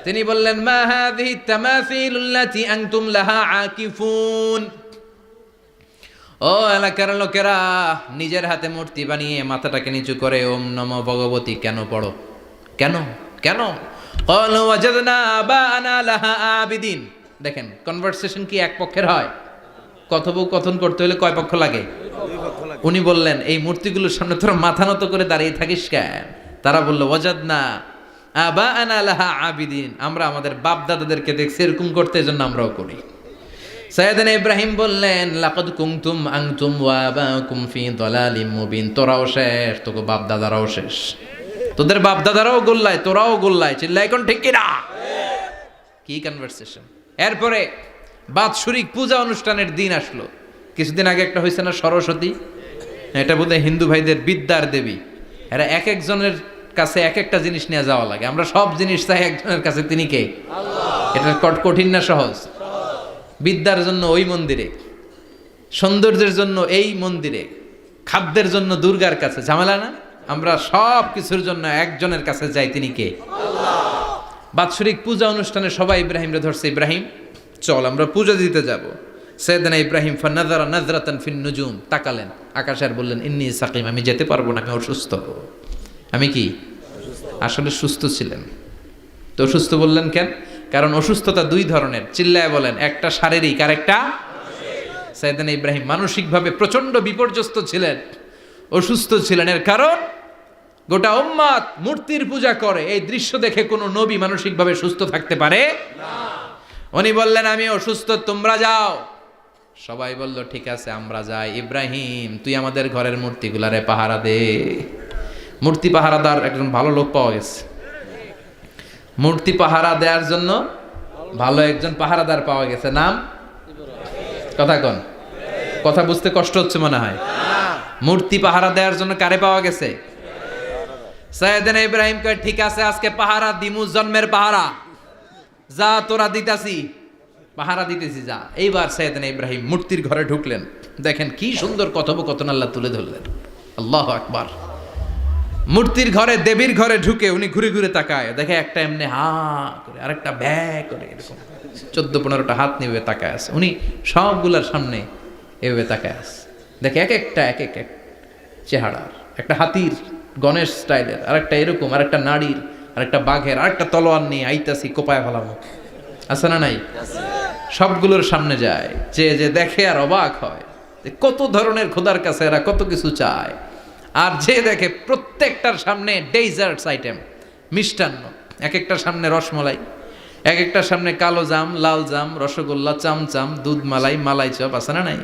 তিনি বললেন মা হাযিহি তামাসিলুল্লাতী আনতুম লাহা আকিফুন। ও এলাকার লোকেরা, নিজের হাতে মূর্তি বানিয়ে মাথাটাকে নিচু করে ওম নমো ভগবতী কেন পড়ো? কেন কেন? ক্বালু ওয়াজাদনা আবানা লাহা আবিদিন। দেখেন কনভারসেশন কি এক পক্ষের হয়? কথোপকথন করতে হলে কয় পক্ষ লাগে? উনি বললেন এই মূর্তিগুলোর সামনে তোরা মাথা নত করে দাঁড়িয়ে থাকিস কেন? তারা বলল ওয়াজাদনা আবানা লাহা আবিদিন, আমরা আমাদের বাপ দাদাদেরকে দেখছি এরকম করতে, এজন্য আমরাও করি। সাইয়েদনা ইব্রাহিম বললেন লাকাদ কুনতুম আনতুম ওয়া আবাকুম ফি দালালিম মুবিন। তোরাও শেষ, তোকে বাপ দাদারাও শেষ, তোদের বাপ দাদারাও গোল্লায়, তোরাও গোল্লায়। চিল্লাই কোন ঠিক কিনা? কি কনভারসেশন! এরপরে বাৎসরিক পূজা অনুষ্ঠানের দিন আসলো। কিছুদিন আগে একটা হয়েছে না সরস্বতী, এটা বোধহয় হিন্দু ভাইদের বিদ্যার দেবী। এরা এক একজনের কাছে এক একটা জিনিস নিয়ে যাওয়া লাগে। আমরা সব জিনিস চাই একজনের কাছে, তিনি কে? আল্লাহ। এটা কঠিন না সহজ? বিদ্যার জন্য ওই মন্দিরে, সৌন্দর্যের জন্য এই মন্দিরে, খাদ্যের জন্য দুর্গার কাছে, ঝামেলা না? আমরা সব কিছুর জন্য একজনের কাছে যাই, তিনি কে? আল্লাহ। বাৎসরিক পূজা অনুষ্ঠানে সবাই ইব্রাহিমরে ধরছে, ইব্রাহিম চল আমরা পূজা দিতে যাব। সাইয়েদনা ইব্রাহিম ফানাযারা নাযরাতান ফিন নুজুম, তাকালেন আকাশে আর বললেন ইন্নী সাকিম, আমি যেতে পারবো না, আমি অসুস্থ। আমি কি? আসলে সুস্থ ছিলেন তো অসুস্থ বললেন কেন? কারণ অসুস্থতা দুই ধরনের, চিল্লায় বলেন। একটা শারীরিক আর একটা মানসিক। সাইয়েদনা ইব্রাহিম মানসিকভাবে প্রচন্ড বিপর্যস্ত ছিলেন, অসুস্থ ছিলেন। এর কারণ গোটা উম্মত মূর্তির পূজা করে, এই দৃশ্য দেখে কোনো নবী মানসিকভাবে সুস্থ থাকতে পারে না। উনি বললেন আমি অসুস্থ, তোমরা যাও। সবাই বলল ঠিক আছে আমরা যাই। ইব্রাহিম তুই আমাদের ঘরের মূর্তিগুলারে পাহারা দে। মূর্তি পাহারাদার একজন ভালো লোক পাওয়া গেছে, মূর্তি পাহারা দেওয়ার জন্য ভালো একজন পাহারাদার পাওয়া গেছে। নাম? কথা কন, কথা বুঝতে কষ্ট হচ্ছে মনে হয়। মূর্তি পাহারা দেওয়ার জন্য কারে পাওয়া গেছে? সাইয়েদনা ইব্রাহিম কয় ঠিক আছে আজকে পাহারা দিমু, জন্মের পাহারা। যা তোরা দিতাছি, পাহারা দিতেছি যা। এইবার সাইয়েদনা ইব্রাহিম মূর্তির ঘরে ঢুকলেন। দেখেন কি সুন্দর কথোপকথন আল্লাহ তুলে ধরলেন। আল্লাহু আকবার। মূর্তির ঘরে, দেবীর ঘরে ঢুকে উনি ঘুরে ঘুরে তাকায়, দেখে একটা এমনি হা করে, আরেকটা ব্যা করে, এরকম 14-15টা হাত নিয়ে তাকায় আছে। উনি সবগুলার সামনে এভাবে তাকায় আছে, দেখে এক একটা এক এক এক চেহারার, একটা হাতির গণেশ স্টাইলের, আরেকটা এরকম, আরেকটা নারীর, আরেকটা বাঘের, আরেকটা তলোয়ার নিয়ে আইতাছি কোপায় ফেলামো, আছে না নাই? সবগুলোর সামনে যায়, যে দেখে আর অবাক হয় কত ধরনের খোদার কাছে এরা কত কিছু চায়। আর যে দেখে প্রত্যেকটার সামনে ডেজার্টস আইটেম, মিষ্টান্ন, এক একটার সামনে রসমলাই, এক একটার সামনে কালো জাম, লাল জাম, রসগোল্লা, চামচাম, দুধ মালাই, মালাই চপ, আছে না নাই?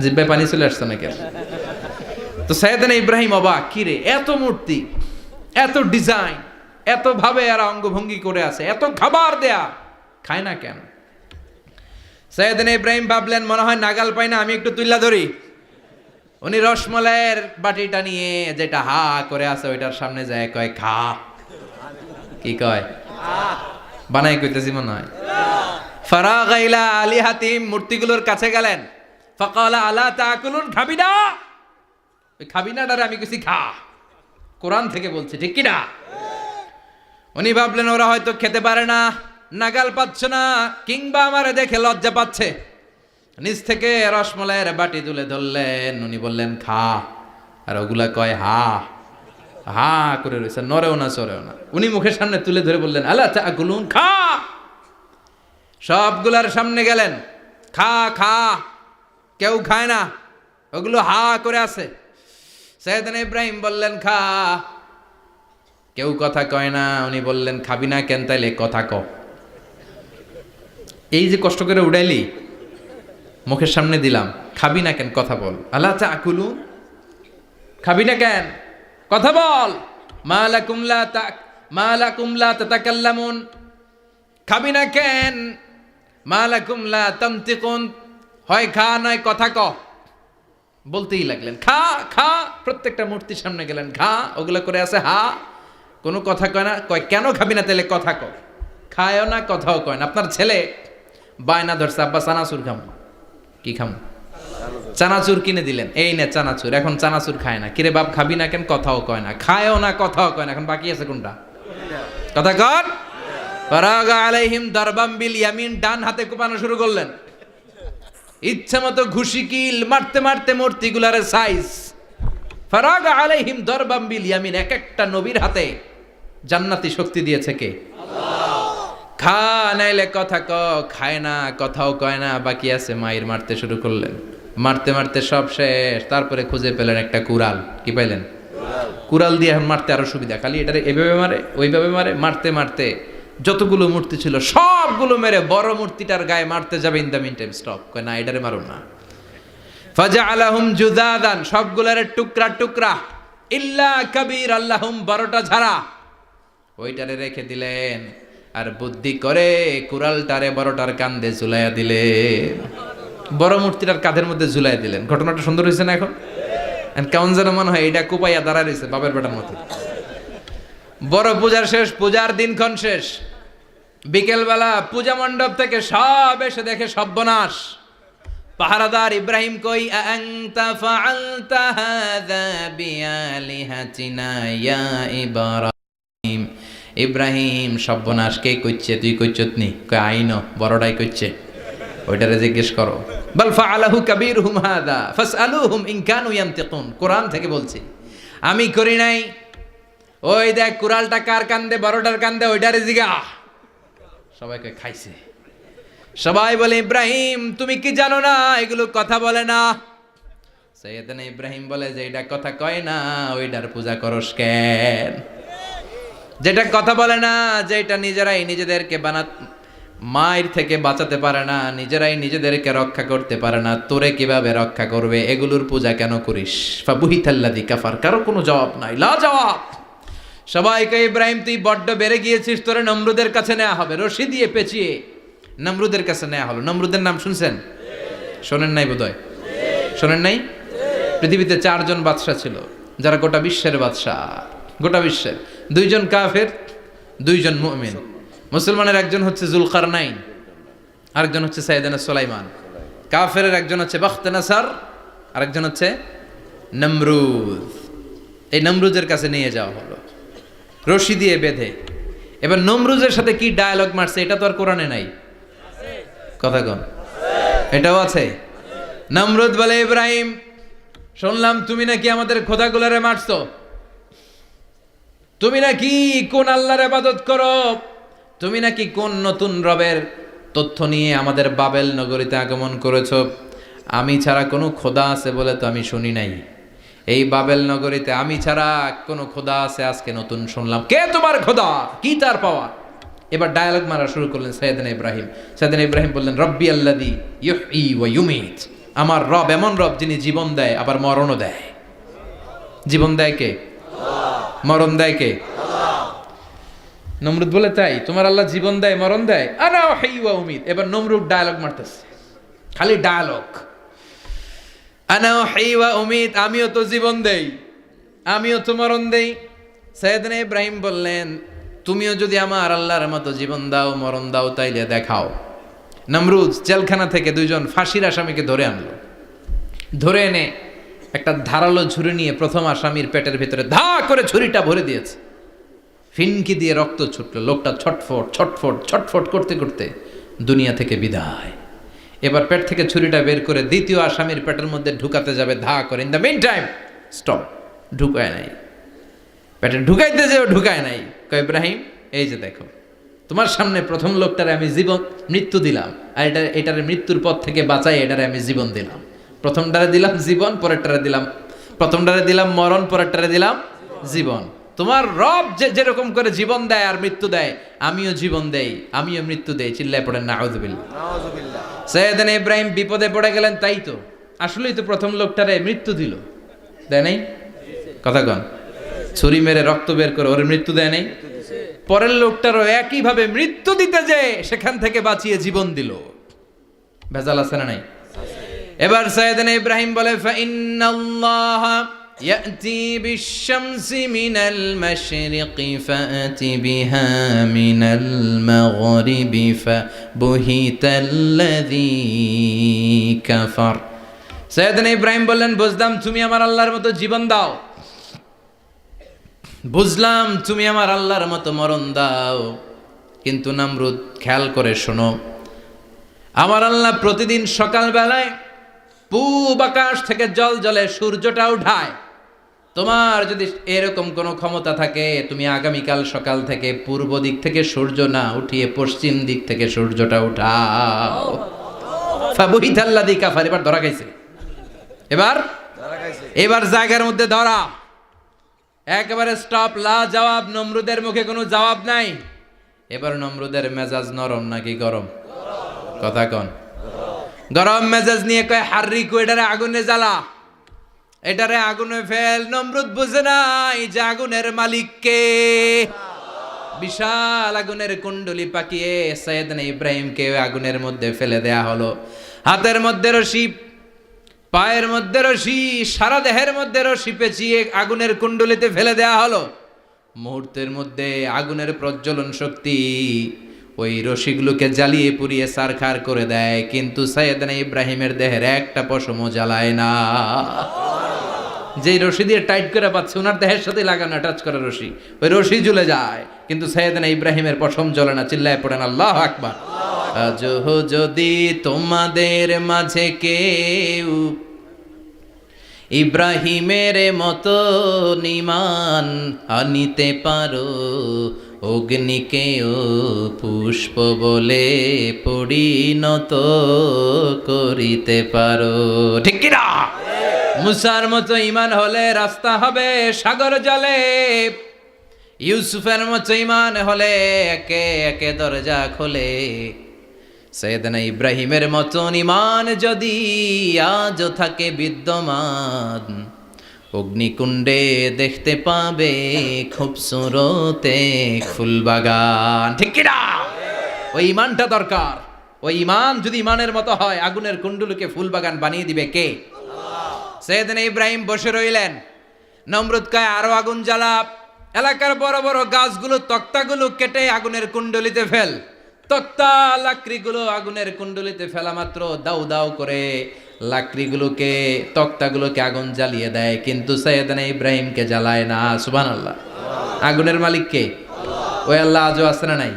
জিব্বায় পানি চলে আসছে নাকি? তো সাইয়েদনা ইব্রাহিম অবাক, কি রে এত মূর্তি, এত ডিজাইন, এত ভাবে এরা অঙ্গভঙ্গি করে আছে, এত খাবার দেয়া, খায় না কেন? সাইয়েদনা ইব্রাহিম ভাবলেন মনে হয় নাগাল পাই না, আমি একটু তুইলা ধরি। উনি রসমলাইয়ের বাটিটা নিয়ে, যেটা হা করে আছে ওইটার সামনে যায়, কয় খা। কি কয়? বানাই কইতেছি মনে হয়। ফারাগা ইলা আলিহাতিম, মূর্তিগুলোর কাছে গেলেন। ফাকালা আলা তাকুলুন, খাবি না? ওই খাবি না ডারে আমি কইছি খা, কোরআন থেকে বলছি, ঠিক কি না? উনি ভাবলেন ওরা হয়তো খেতে পারে না, নাগাল পাচ্ছে না, কিংবা আমারে দেখে লজ্জা পাচ্ছে। নিচ থেকে রসমলাইয়ের বাটি তুলে ধরলেন, উনি বললেন খা। আর ওগুলা কয় হা হা করে রয়েছে, নরেও না চড়েও না। উনি মুখের সামনে তুলে ধরে বললেন আলা তাকুলুন, খা। সবগুলার সামনে গেলেন, খা খা। কেউ খায় না, ওগুলো হা করে আছে। সাইয়েদনা ইব্রাহিম বললেন খা, কেউ কথা কয় না। উনি বললেন খাবি না কেন? তাইলে কথা ক। এই যে কষ্ট করে উড়াইলি, মুখের সামনে দিলাম, খাবি না কেন? কথা বল। আলা তাকুলুন, খাবি না কেন? কথা বল। মা লাকুম লা তাতাকাল্লামুন, খাবি না কেন? মা লাকুম লা তানতিকুন, হয় খা নয় কথা ক। বলতেই লাগলেন খা খা। প্রত্যেকটা মূর্তির সামনে গেলেন, খা। ওগুলো করে আছে হা, কোনো কথা কয় না। কয় কেন খাবি না? তাহলে কথা ক। খায়ও না, কথাও কয় না। আপনার ছেলে বায়না ধরছে, আব্বা চানাচুর খাম। কি খাম? চানাচুর কিনে দিলেন, এই নে চানাচুর। এখন চানাচুর খায় না। কিরে বাপ খাবি না কেন? কথাও কয় না, খায়ও না, কথাও কয় না। এখন বাকি আছে কোনটা? কথা কর। ফারাগা আলাইহিম দারবাম বিল ইয়ামিন, ডান হাতে কোপানো শুরু করলেন। ইচ্ছা মতো ঘুষি কিল মারতে মারতে মূর্তিগুলার সাইজ। ফারাগা আলাইহিম দারবাম বিল ইয়ামিন, এক একটা নবীর হাতে জান্নাতি শক্তি দিয়েছে কে? খা নাইলে কথা ক, খায় না, কথাও কয় না, বাকি আছে। মায়ের মারতে শুরু করলেন, মারতে মারতে সব শেষ। তারপরে খুঁজে পেলেন একটা কুড়াল। কি পাইলেন? কুড়াল দিয়ে এখন মারতে আরো সুবিধা। খালি এটারে এভাবে মারে, ওইভাবে মারে। মারতে মারতে যতগুলো মূর্তি ছিল সবগুলো মেরে বড় মূর্তিটার গায়ে মারতে যাবে, in the meantime stop, কয় না এটারে মারুন না। ফাজআলাহুম জুদাদান, সবগুলোরে টুকরা টুকরা। ইল্লা কাবীর আল্লাহুম, 12টা ঝাড়া ওইটারে রেখে দিলেন। আর বুদ্ধি করে কুড়ালটারে বড়টার কাঁধে ঝুলাইয়া দিলেন, বড় মূর্তিটার কাঁধের মধ্যে ঝুলাই দিলেন। ঘটনাটা সুন্দর হয়েছে না? এখন কেমন যেন মনে হয় এটা কুপাইয়া দাঁড়া রয়েছে বাপের বেটার মতো। বড় পূজার শেষ, পূজার দিনক্ষণ শেষ। বিকেলবেলা পূজা মণ্ডপ থেকে সব এসে দেখে সর্বনাশ। পাহারাদার ইব্রাহিম কই, আনতা ফাআলতা হাযা বিআলিহাতিনা ইয়া ইব্রাহিম। ইব্রাহিম সর্বনাশ কে কইছে? তুই কইছত নি? কয় আইনো, বড়টাই কইছে। ওইটারে জিজ্ঞেস করো। বাল ফাআলাহু কাবীরুহুম হাযা ফাসআলুহুম ইন কানু ইয়ানতিকুন। কোরআন থেকে বলছি, আমি করি নাই। ওই দেখ কুড়ালটা কার কান্দে? বড়টার কান্দে, ওইটারে জিগা। সবাই কয় খাইছে। সবাই বলে ইব্রাহিম তুমি কি জানো না এগুলো কথা বলে না? সাইয়েদনা ইব্রাহিম বলে যে এটা কথা কয় না, ওইটার পূজা করস কেন? যেটা কথা বলে না, যেটা নিজেরাই নিজেদেরকে মায়ের থেকে বাঁচাতে পারে না, নিজেরাই নিজেদেরকে রক্ষা করতে পারে না, তোরে কিভাবে রক্ষা করবে? এগুলোর পূজা কেন করিস? ফাবুহিতাল্লাযী কাফার। কারো কোনো জবাব নাই, লা জবাব। সবাইকে ইব্রাহিম তুই বড্ড বেড়ে গিয়েছিস, তোরে নমরুদের কাছে নেওয়া হবে। রশি দিয়ে পেঁচিয়ে নমরুদের কাছে নেওয়া হলো। নমরুদের নাম শুনছেন? শোনেন নাই বোধহয়? শোনেন নাই? পৃথিবীতে 4 জন বাদশা ছিল, যারা গোটা বিশ্বের বাদশা। গোটা বিশ্বের 2 জন কাফের, 2 জন মুমিন। মুসলমানের একজন হচ্ছে জুলকারনাইন, আরেকজন হচ্ছে সাইয়েদনা সুলাইমান। কাফের একজন হচ্ছে বাখতানাসার, আরেকজন হচ্ছে নমরুদ। এই নমরুদের কাছে নিয়ে যাওয়া হলো রশি দিয়ে বেঁধে। এবার নমরুদের সাথে কি ডায়ালগ মারছে এটা তো আর কোরআনে নাই। কথা কন, এটাও আছে। নমরুদ বলে, ইব্রাহিম শুনলাম তুমি নাকি আমাদের খোদাগুলারে মারছো, তুমি নাকি কোন আল্লাহর ইবাদত করো, তুমি নাকি কোন নতুন রবের তথ্য নিয়ে আমাদের বাবেল নগরীতে আগমন করেছো। আমি ছাড়া কোনো খোদা আছে বলে তো আমি শুনি নাই। এই বাবেল নগরীতে আমি ছাড়া কোনো খোদা আছে আজকে নতুন শুনলাম। কে তোমার খোদা? কি তার পাওয়া? এবার ডায়ালগ মারা শুরু করলেন সাইয়েদনা ইব্রাহিম। সাইয়েদনা ইব্রাহিম বললেন, রব্বি আল্লাযী ইউহয়ী ওয়া ইউমীত। আমার রব এমন রব যিনি জীবন দেয় আবার মরণও দেয়। জীবন দেয় কে? মরণ দেয় কে? নমরুদ বলে, তাই তোমার আল্লাহ জীবন দেয় মরণ দেয়? আনা উহয়ী ওয়া উমীত। এবার নমরুদ ডায়ালগ মারতেছে, খালি ডায়ালগ। আনা উহয়ী ওয়া উমীত, আমিও তো জীবন দেই, আমিও তো মরণ দেই। সাইয়েদনা ইব্রাহিম বললেন, তুমিও যদি আমার আল্লাহর মতো জীবন দাও মরণ দাও তাইলে দেখাও। নমরুদ জেলখানা থেকে 2 জন ফাঁসির আসামিকে ধরে আনলো। ধরে এনে একটা ধারালো ছুরি নিয়ে প্রথম আসামির পেটের ভিতরে ধা করে ছুরিটা ভরে দিয়েছে। ফিনকি দিয়ে রক্ত ছুটলো। লোকটা ছটফট ছটফট ছটফট করতে করতে দুনিয়া থেকে বিদায়। এবার পেট থেকে ছুরিটা বের করে দ্বিতীয় আসামির পেটের মধ্যে ঢুকাতে যাবে ধা করে। In the meantime stop, ঢুকায় নাই। পেটে ঢুকাইতে যেও ঢুকায় নাই। কয় ইব্রাহিম এই যে দেখো, তোমার সামনে প্রথম লোকটারে আমি মৃত্যু দিলাম, আর এটারে মৃত্যুর পথ থেকে বাঁচাই এটারে আমি জীবন দিলাম। প্রথমটারে দিলাম জীবন, পরেরটারে দিলাম, প্রথমটারে দিলাম মরণ, পরেরটারে দিলাম জীবন। তোমার রব যেরকম করে জীবন দেয় আর মৃত্যু দেয়, আমিও জীবন দেই আমিও মৃত্যু দেই। চিল্লায় পড়েন নাউযুবিল্লাহ। সাইয়েদনা ইব্রাহিম বিপদে পড়ে গেলেন। তাই তো, আসলেই তো প্রথম লোকটারে মৃত্যু দিল, দেয় নাই? কথা কন, ছুরি মেরে রক্ত বের করে ওর মৃত্যু দেয় নাই? পরের লোকটারও একইভাবে মৃত্যু দিতে যে সেখান থেকে বাঁচিয়ে জীবন দিল। ভেজাল আছে না নাই? এবার সাইয়েদনা ইব্রাহিম বলে, ফাইন্নাল্লাহা يأتي بالشمس من المشرق فأت بها من المغرب فبهت الذي كفر সৈয়দনা ইব্রাহিম বললেন বুঝলাম তুমি আমার আল্লাহর মতো জীবন দাও, বুঝলাম তুমি আমার আল্লাহর মতো মরণ দাও, কিন্তু নমরুদ খেয়াল করে শোনো, আমার আল্লাহ প্রতিদিন সকালবেলায় পূব আকাশ থেকে জল জলে সূর্যটা উঠায়। তোমার যদি এরকম কোনো ক্ষমতা থাকে, তুমি আগামীকাল সকাল থেকে পূর্ব দিক থেকে সূর্য না উঠিয়ে পশ্চিম দিক থেকে সূর্যটা উঠাও। ফাবুহিতাল্লাযী কাফার, এবার ধরা খাইছে, এবার জায়গার মধ্যে ধরা, একেবারে স্টপ, লা জবাব। নমরুদের মুখে কোনো জবাব নাই। এবার নমরুদের মেজাজ নরম নাকি গরম? কথা কন। গরম মেজাজ নিয়ে কয় হাররিকু, এটারে আগুনে জ্বালা, এটারে আগুনে ফেল। নমরুদ বুঝে নাই যে আগুনের মালিক কে। বিশাল আগুনের কুণ্ডলি পাকিয়ে সৈয়দনা ইব্রাহিমকে আগুনের মধ্যে ফেলে দেয়া হলো। হাতের মধ্যে রশি, পায়ের মধ্যে রশি, সারা দেহের মধ্যে রশি পেঁচিয়ে আগুনের কুণ্ডলিতে ফেলে দেয়া হলো। মুহূর্তের মধ্যে আগুনের প্রজ্বলন শক্তি ওই রশিগুলোকে জ্বালিয়ে পুড়িয়ে ছারখার করে দেয়, কিন্তু সৈয়দনা ইব্রাহিমের দেহের একটা পশমও জ্বালায় না। যেই রশি দিয়ে টাইট করে পাচ্ছে, ওনার দেহের সাথে লাগানো টাচ করা রশি, ওই রশি জ্বলে যায়, কিন্তু সৈয়দনা ইব্রাহিমের পশম জ্বলে না। চিল্লায় পড়েন আল্লাহু আকবার। আজ যদি তোমাদের মাঝে কেউ ইব্রাহিমের মতো ঈমান আনিতে পারো, অগ্নিকেও পুষ্প বলে পরিণত করিতে পারো, ঠিক কি না? মুসার মতো ঈমান হলে রাস্তা হবে সাগর জলে, ইউসুফের মতো ঈমান হলে একে একে দরজা খোলে। সৈয়দনা ইব্রাহিমের মতন ঈমান যদি আজও থাকে বিদ্যমান, অগ্নিকুণ্ডে দেখতে পাবে খুবসুরত এক ফুলবাগান, ঠিক কি না? ওই ঈমানটা দরকার। ওই ঈমান যদি ঈমানের মতো হয়, আগুনের কুণ্ডুলকে ফুলবাগান বানিয়ে দিবে কে? সৈয়দনা ইব্রাহিম বসে রইলেন। নমরুদ কয় আরো আগুন জ্বালা, এলাকার বড় বড় গাছগুলো তক্তাগুলো কেটে আগুনের কুণ্ডলিতে ফেল। তক্তা লাকড়িগুলো আগুনের কুণ্ডলিতে ফেলা মাত্র দাউ দাউ করে লাকড়িগুলোকে, তক্তাগুলোকে আগুন জ্বালিয়ে দেয়, কিন্তু সৈয়দনা ইব্রাহিমকে জ্বালায় না। সুবহানাল্লাহ। আগুনের মালিক কে? ওই আল্লাহ আজও আছে না নাই?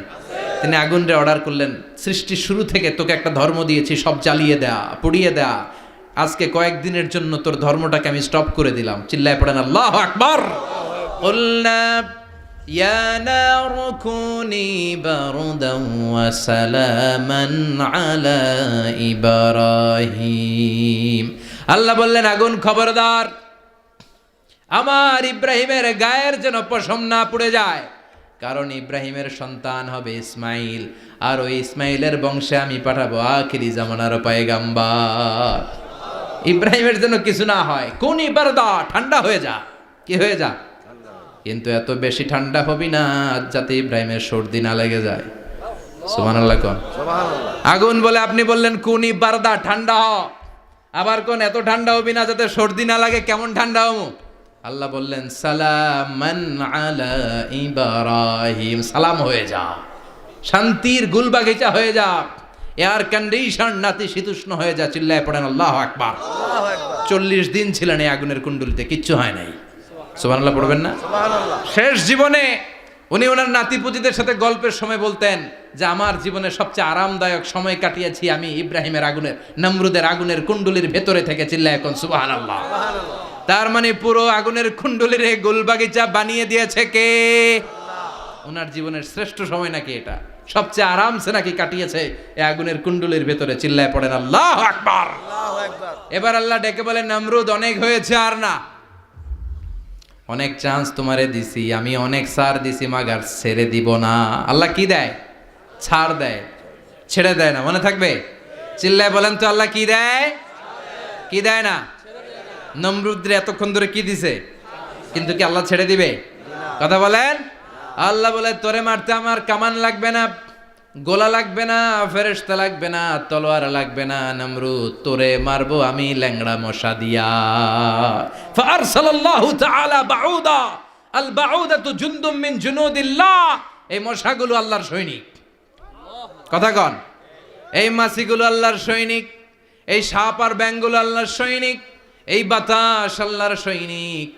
তিনি আগুনরে অর্ডার করলেন, সৃষ্টির শুরু থেকে তোকে একটা ধর্ম দিয়েছি, সব জ্বালিয়ে দেয়া, পুড়িয়ে দেয়া, আজকে কয়েকদিনের জন্য তোর ধর্মটাকে আমি স্টপ করে দিলাম। চিল্লায় পড়েন আল্লাহু আকবার। কুলনা ইয়া নারু কুনি বারদান ওয়া সালামান আলা ইব্রাহিম। আল্লাহ বললেন আগুন খবরদার, আমার ইব্রাহিমের গায়ের যেন পশম না পুড়ে যায়, কারণ ইব্রাহিমের সন্তান হবে ইসমাইল, আর ওই ইসমাইলের বংশে আমি পাঠাবো আখিরি জামানার পয়গাম্বার। ইব্রাহিমের জন্য কিছু না হয়, কোন বারদা, ঠান্ডা হয়ে যা। কি হয়ে যা? কিন্তু এত বেশি ঠান্ডা হবি না যাতে ইব্রাহিমের সর্দি না লেগে যায়। সুবহানাল্লাহ কোন। আগুন বলে আপনি বললেন কোন বারদা, ঠান্ডা হ, আবার কোন এত ঠান্ডা হবি না যাতে সর্দি না লাগে। কেমন ঠান্ডা হবো? আল্লাহ বললেন সালামান আলা ইব্রাহিম, সালাম হয়ে যা, শান্তির গুলবাগিচা হয়ে যা, এয়ার কন্ডিশন নাতিশীতোষ্ণ হয়ে যা। চিল্লায় পড়েন আল্লাহু আকবার। 40 দিন ছিলেন এই আগুনের কুণ্ডলিতে, কিচ্ছু হয় নাই। সুবহানাল্লাহ পড়বেন না? শেষ জীবনে উনি ওনার নাতিপুতিদের সাথে গল্পের সময় বলতেন যে আমার জীবনে সবচেয়ে আরামদায়ক সময় কাটিয়েছি আমি ইব্রাহিমের আগুনের, নমরুদের আগুনের কুণ্ডলির ভেতরে থেকে। চিল্লায় এখন সুবহানাল্লাহ। তার মানে পুরো আগুনের কুণ্ডলির গুলবাগিচা বানিয়ে দিয়েছে কে? ওনার জীবনের শ্রেষ্ঠ সময় নাকি এটা, সবচেয়ে আরামসে নাকি কাটিয়েছে এই আগুনের কুণ্ডলির ভেতরে। চিল্লায় পড়েন আল্লাহু আকবার। এবার আল্লাহ ডেকে বলেন নমরুদ অনেক হয়েছে, আর না, অনেক চান্স তোমারে দিছি আমি, অনেক ছাড় দিছি, মাগার ছেড়ে দিব না। আল্লাহ কি দেয়? ছাড় দেয়, ছেড়ে দেয় না। মনে থাকবে? চিল্লায় বলেন তো আল্লাহ কি দেয়? কি দেয় না? নমরুদের এতক্ষণ ধরে কি দিছে, কিন্তু কি আল্লাহ ছেড়ে দিবে? কথা বলেন। আল্লাহ বলে তোরে মারতে আমার কামান লাগবে না, গোলা লাগবে না, ফেরেশতা লাগবে না, তলোয়ার লাগবে না, নমরুদ তোরে মারবো আমি ল্যাংড়া মশা দিয়া। ফারসালাল্লাহু তাআলা বাউদা, আল বাউদাতু জুনদুম মিন জুনুদিল্লাহ। এই মশাগুলো আল্লাহর সৈনিক। কথা কন, এই মাছিগুলো আল্লাহর সৈনিক, এই সাপ আর ব্যাঙগুলো আল্লাহর সৈনিক, এই বাতাস আল্লাহর সৈনিক,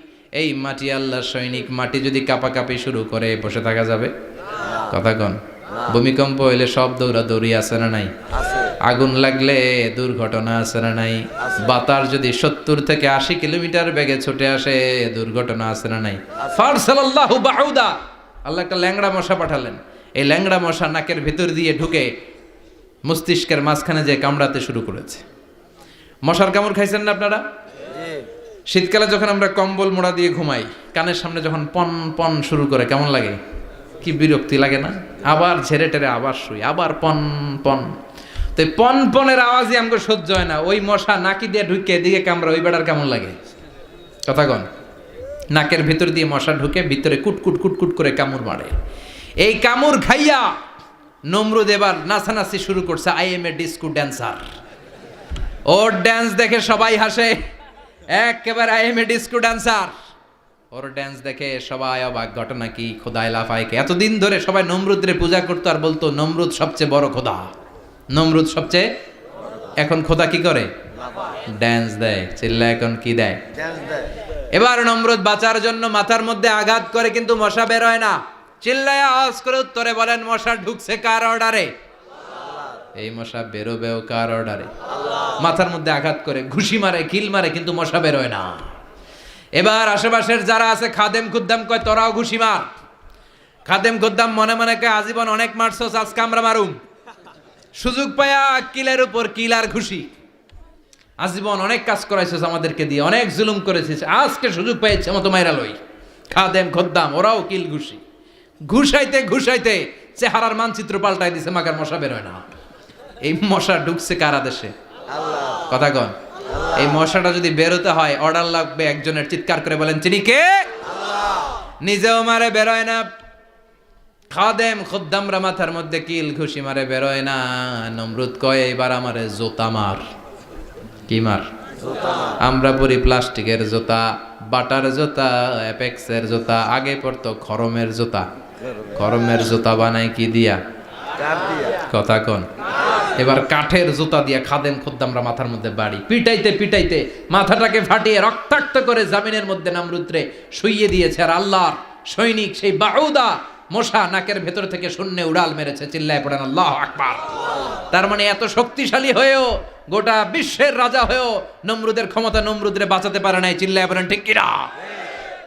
এই মাটি আল্লাহর সৈনিক। মাটি যদি কাঁপাকাঁপি শুরু করে বসে থাকা যাবে? কথা কন। ভূমিকম্প হইলে সব দৌড়াদৌড়ি আছে না নাই? আগুন লাগলে দুর্ঘটনা আছে না নাই? বাতাস যদি 70 থেকে 80 কিলোমিটার বেগে ছুটে আসে দুর্ঘটনা আছে না নাই? ফারসালাল্লাহু বাউদা, আল্লাহ একটা ল্যাংড়া মশা পাঠালেন। এই ল্যাংড়া মশা নাকের ভিতর দিয়ে ঢুকে মস্তিষ্কের মাঝখানে যে কামড়াতে শুরু করেছে। মশার কামড় খাইছেন না আপনারা? শীতকালে যখন আমরা কম্বল মোড়া দিয়ে ঘুমাই, কানের সামনে যখন পন পন শুরু করে কেমন লাগে? কি বিরক্তি লাগে না? আবার ঝেড়ে টেরে আবার শুই, আবার পন পন। তো পন পনের আওয়াজই আমাকে সহ্য হয় না। ওই মশা নাকি দিয়ে ঢুকে এদিকে কামড়া, ওই বেড়ার কেমন লাগে? কথা কন। নাকের ভিতর দিয়ে মশা ঢুকে ভিতরে কুটকুট কুটকুট করে কামড় মারে। এই কামড় খাইয়া নমরুদ এবার নাচানাচি শুরু করছে। I M A disco dancer. Or dance দেখে সবাই হাসে, একেবারে I M A disco dancer. Or dance দেখে সবাই অবাক। ঘটনা কি? খোদায় লাফায় কে? এতদিন ধরে সবাই নমরুদরে পূজা করতো আর বলতো নমরুদ সবচেয়ে বড় খোদা, নমরুদ সবচেয়ে। এখন খোদা কি করে? ড্যান্স দেয়। চিল্লা এখন কি দেয়? এবার নমরুদ বাঁচার জন্য মাথার মধ্যে আঘাত করে, কিন্তু মশা বের হয় না। চিল্লায় আওয়াজ করে উত্তরে বলেন, মশা ঢুকছে কার অর্ডারে? এই মশা বেরোবেও কার অর্ডারে? মাথার মধ্যে আঘাত করে ঘুষি মারে, কিল মারে, কিন্তু মশা বের হয় না। এবার আশেপাশের যারা আছে খাদেম খুদ্দাম কয় তোরাও ঘুষি মার। খাদেম খুদ্দাম মনে মনে কয় আজীবন অনেক মারছস, আজকে আমরা মারুম। সুযোগ পায়া কিলের উপর কিল আর ঘুষি। আজীবন অনেক কাজ করাইছিস আমাদেরকে দিয়ে, অনেক জুলুম করেছিস, আজকে সুযোগ পেয়েছে মতো মাইরা লই। খাদেম খুদ্দাম ওরাও কিল ঘুষি। ঘুষাইতে ঘুষাইতে চেহারার মানচিত্র পাল্টাই দিছে, মাকার মশা বের হয় না। এই মশা ঢুকছে কার আদেশে? কথা কন। এই মশাটা যদি বেরোতে হয় অর্ডার লাগবে একজনের। চিৎকার করে বলেন চিনি কে? নিজেও মারে বেরোয় না, খাদেম খুদ্দামরা মাথার মধ্যে কিল ঘুষি মারে বেরোয় না। নমরুদ কয় এবার আমারে জোতা মার। কি মার? আমরা পরি প্লাস্টিকের জুতা, বাটার জুতা, অ্যাপেক্সের জুতা। আগে পড়তো খরমের জুতা। খরমের জুতা বানাই কি দিয়া? কথা কন। এবার কাঠের জুতা দিয়া খাদেম খুদ্দামরা মাথার মধ্যে বাড়ি। পিটাইতে পিটাইতে মাথাটাকে ফাটিয়ে রক্তাক্ত করে জামিনের মধ্যে নমরুদরে শুইয়ে দিয়েছে। আর আল্লাহর সৈনিক সেই বাউদা মশা নাকের ভেতর থেকে শূন্যে উড়াল মেরেছে। চিল্লায় পড়েন আল্লাহু আকবার। তার মানে এত শক্তিশালী হয়েও, গোটা বিশ্বের রাজা হয়েও নমরুদের ক্ষমতা নমরুদরে বাঁচাতে পারে নাই। চিল্লায় পড়েন ঠিক কিনা?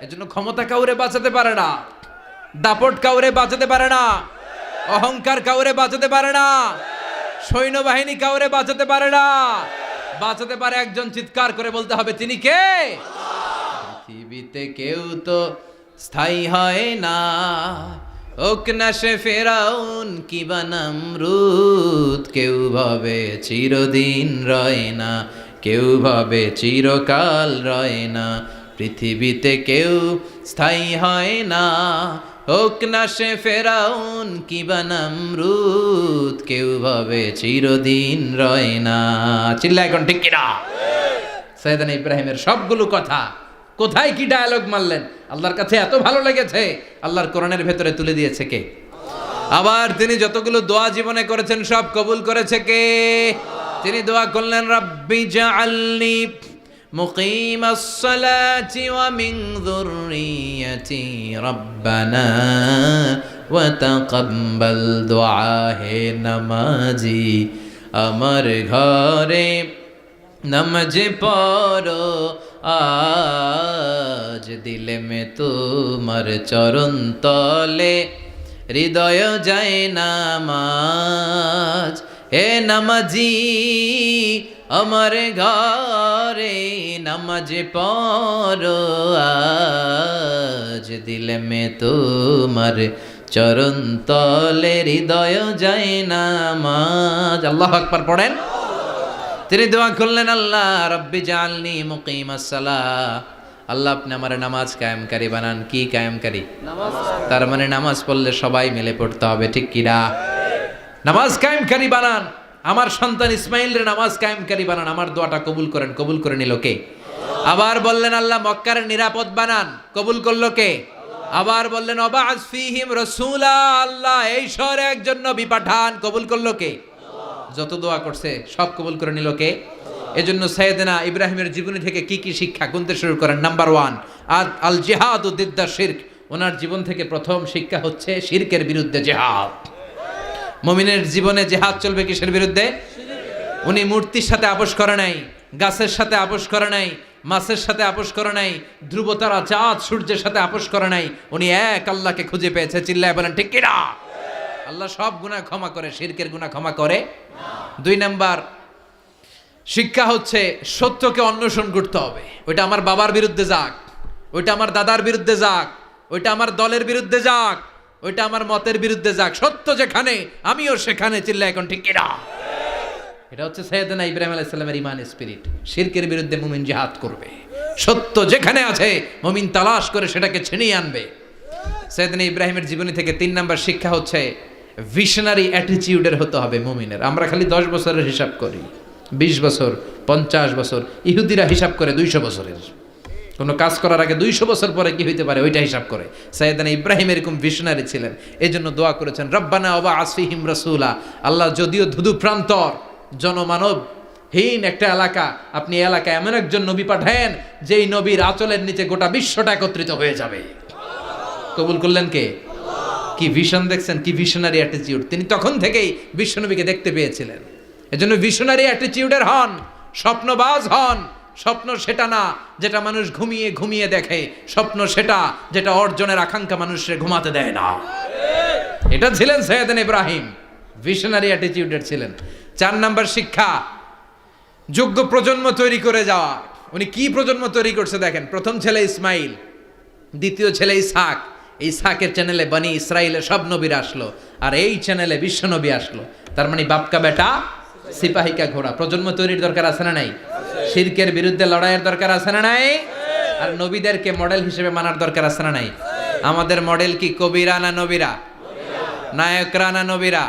এজন্য ক্ষমতা কাউরে বাঁচাতে পারে না, দাপট কাউরে বাঁচাতে পারে না, অহংকার কাউরে বাঁচাতে পারে না, সৈন্যবাহিনী কাউরে বাঁচাতে পারে না। বাঁচাতে পারে একজন। চিৎকার করে বলতে হবে তিনি কে? পৃথিবীতে কেউ তো স্থায়ী হয় না, হোক না সে ফেরাউন কিবা নমরুদ। কেউ ভাবে চিরদিন রয় না, কেউ ভাবে চিরকাল রয় না। পৃথিবীতে কেউ স্থায়ী হয় না, হোক না সে ফেরাউন কিবা নমরুদ। কেউ ভাবে চিরদিন রয় না। চিল্লা এখন ঠিক কিনা? সাইয়েদনা ইব্রাহিমের সবগুলো কথা কোথায় কি ডায়ালগ মারলেন, আল্লাহর কাছে এত ভালো লেগেছে। আল্লাহর কোরআনের ভেতরে তুলে দিয়েছে কে? আবার তিনি যতগুলো দোয়া জীবনে করেছেন সব কবুল করেছে কে? তিনি দোয়া করলেন রাব্বি জাআলনি মুকিমাস সালাতি ওয়া মিন যুররিয়াতি রাব্বানা ওয়া তাকাব্বাল দুআ। হে নামাজি আমার ঘরে নামাজ পড়ো আজ, দিলে মে তোমার চরণ তলে হৃদয় যায় নামাজ। হে নামাজি আমার ঘরে নামাজ পড়ো আজ, দিলে মে তোমার চরণ তলে হৃদয় যায় নামাজ। আল্লাহু আকবার পড়েন। তিনি দোয়া করলেন আল্লাহ রব্বি জাআলনি মুকিমাস সালাহ। আল্লাহ আপনি আমার নামাজ কায়েমকারী বানান। কি কায়েমকারী? নামাজ। তার মানে নামাজ পড়লে সবাই মিলে পড়তে হবে, ঠিক কিনা? নামাজ কায়েমকারী বানান, আমার সন্তান ইসমাইলের নামাজ কায়েমকারী বানান, আমার দোয়াটা কবুল করেন। কবুল করে নিল কে? আবার বললেন আল্লাহ মক্কার নিরাপদ বানান, কবুল করলো কে? আবার বললেন ওয়াবা'আস ফীহিম রাসূলা, আল্লাহ এই শহরে একজন নবী পাঠান, কবুল করলো কে? যত দোয়া করছে সব কবুল করে নিল কে? এজন্য সাইয়েদনা ইব্রাহিমের জীবনী থেকে কি কি শিক্ষা গুনতে শুরু করেন। নাম্বার 1, আল জিহাদু দিদ্দা শিরক। ওনার জীবন থেকে প্রথম শিক্ষা হচ্ছে শিরকের বিরুদ্ধে জিহাদ। মুমিনের জীবনে জিহাদ চলবে কিসের বিরুদ্ধে? উনি মূর্তির সাথে আপোষ করে নাই, গাছের সাথে আপোষ করে নাই, মাছের সাথে আপোষ করে নাই, ধ্রুবতারা চাঁদ সূর্যের সাথে আপোষ করে নাই। উনি এক আল্লাহকে খুঁজে পেয়েছে। চিল্লায় বলেন ঠিক কিনা? আল্লাহ সব গুনাহ ক্ষমা করে, শিরকের গুনাহ ক্ষমা করে না। 2 নাম্বার শিক্ষা হচ্ছে সত্যকে অন্বেষণ করতে হবে। ওইটা আমার বাবার বিরুদ্ধে যাক, ওইটা আমার দাদার বিরুদ্ধে যাক, ওইটা আমার দলের বিরুদ্ধে যাক, ওইটা আমার মতের বিরুদ্ধে যাক, সত্য যেখানে আমিও সেখানে। চিল্লায় এখন ঠিক কিনা? এটা হচ্ছে সাইয়েদনা ইব্রাহিম আলাইহিস সালামের ঈমান স্পিরিট। শিরকের বিরুদ্ধে মুমিন জিহাদ করবে, সত্য যেখানে আছে মুমিন তালাশ করে সেটাকে ছিনিয়ে আনবে। সাইয়েদনা ইব্রাহিমের জীবনী থেকে 3 নাম্বার শিক্ষা হচ্ছে ভিশনারি অ্যাটিটিউডের হতে হবে মুমিনের। আমরা খালি 10 বছরের হিসাব করি, 20 বছর, 50 বছর। ইহুদিরা হিসাব করে 200 বছরের। কোনো কাজ করার আগে 200 বছর পরে কি হইতে পারে ওইটা হিসাব করে। সাইয়েদনা ইব্রাহিম এরকম ভিশনারি ছিলেন, এই জন্য দোয়া করেছেন রব্বানা ওয়াবা'আস ফীহিম রাসূলা। আল্লাহ যদিও ধুধু প্রান্তর জনমানবহীন একটা এলাকা, আপনি এলাকায় এমন একজন নবী পাঠায়েন যেই নবীর আঁচলের নিচে গোটা বিশ্বটা একত্রিত হয়ে যাবে। কবুল করলেন কে? কি ভিশন দেখছেন, কি ভিশনারি অ্যাটিটিউড। তিনি তখন থেকেই বিশ্বনবীকে দেখতে পেয়েছিলেন। এজন্য ভিশনারি অ্যাটিটিউডের হন, স্বপ্নবাজ হন। স্বপ্ন সেটা না যেটা মানুষ ঘুমিয়ে ঘুমিয়ে দেখে, স্বপ্ন সেটা যেটা অর্জনের আকাঙ্ক্ষা মানুষের ঘুমাতে দেয় না। এটা ছিলেন সাইয়েদনা ইব্রাহিম, ভিশনারি অ্যাটিটিউডের ছিলেন। 4 নাম্বার শিক্ষা যোগ্য প্রজন্ম তৈরি করে যাওয়া। উনি কি প্রজন্ম তৈরি করছে দেখেন। প্রথম ছেলে ইসমাইল, দ্বিতীয় ছেলে ইসহাক। ইসহাকের চ্যানেলে বনি ইসরাইলের সব নবীরা আসলো, আর এই চ্যানেলে বিশ্ব নবী আসলো। তার মানে বাপকা বেটা সিপাহিকা ঘোড়া। প্রজন্ম তৈরির দরকার আছে না নাই? শিরকের বিরুদ্ধে লড়াইয়ের দরকার আছে না নাই? আর নবীদেরকে মডেল হিসেবে মানার দরকার আছে না নাই? আমাদের মডেল কি কবিরা না নবীরা? নায়করা না নবীরা?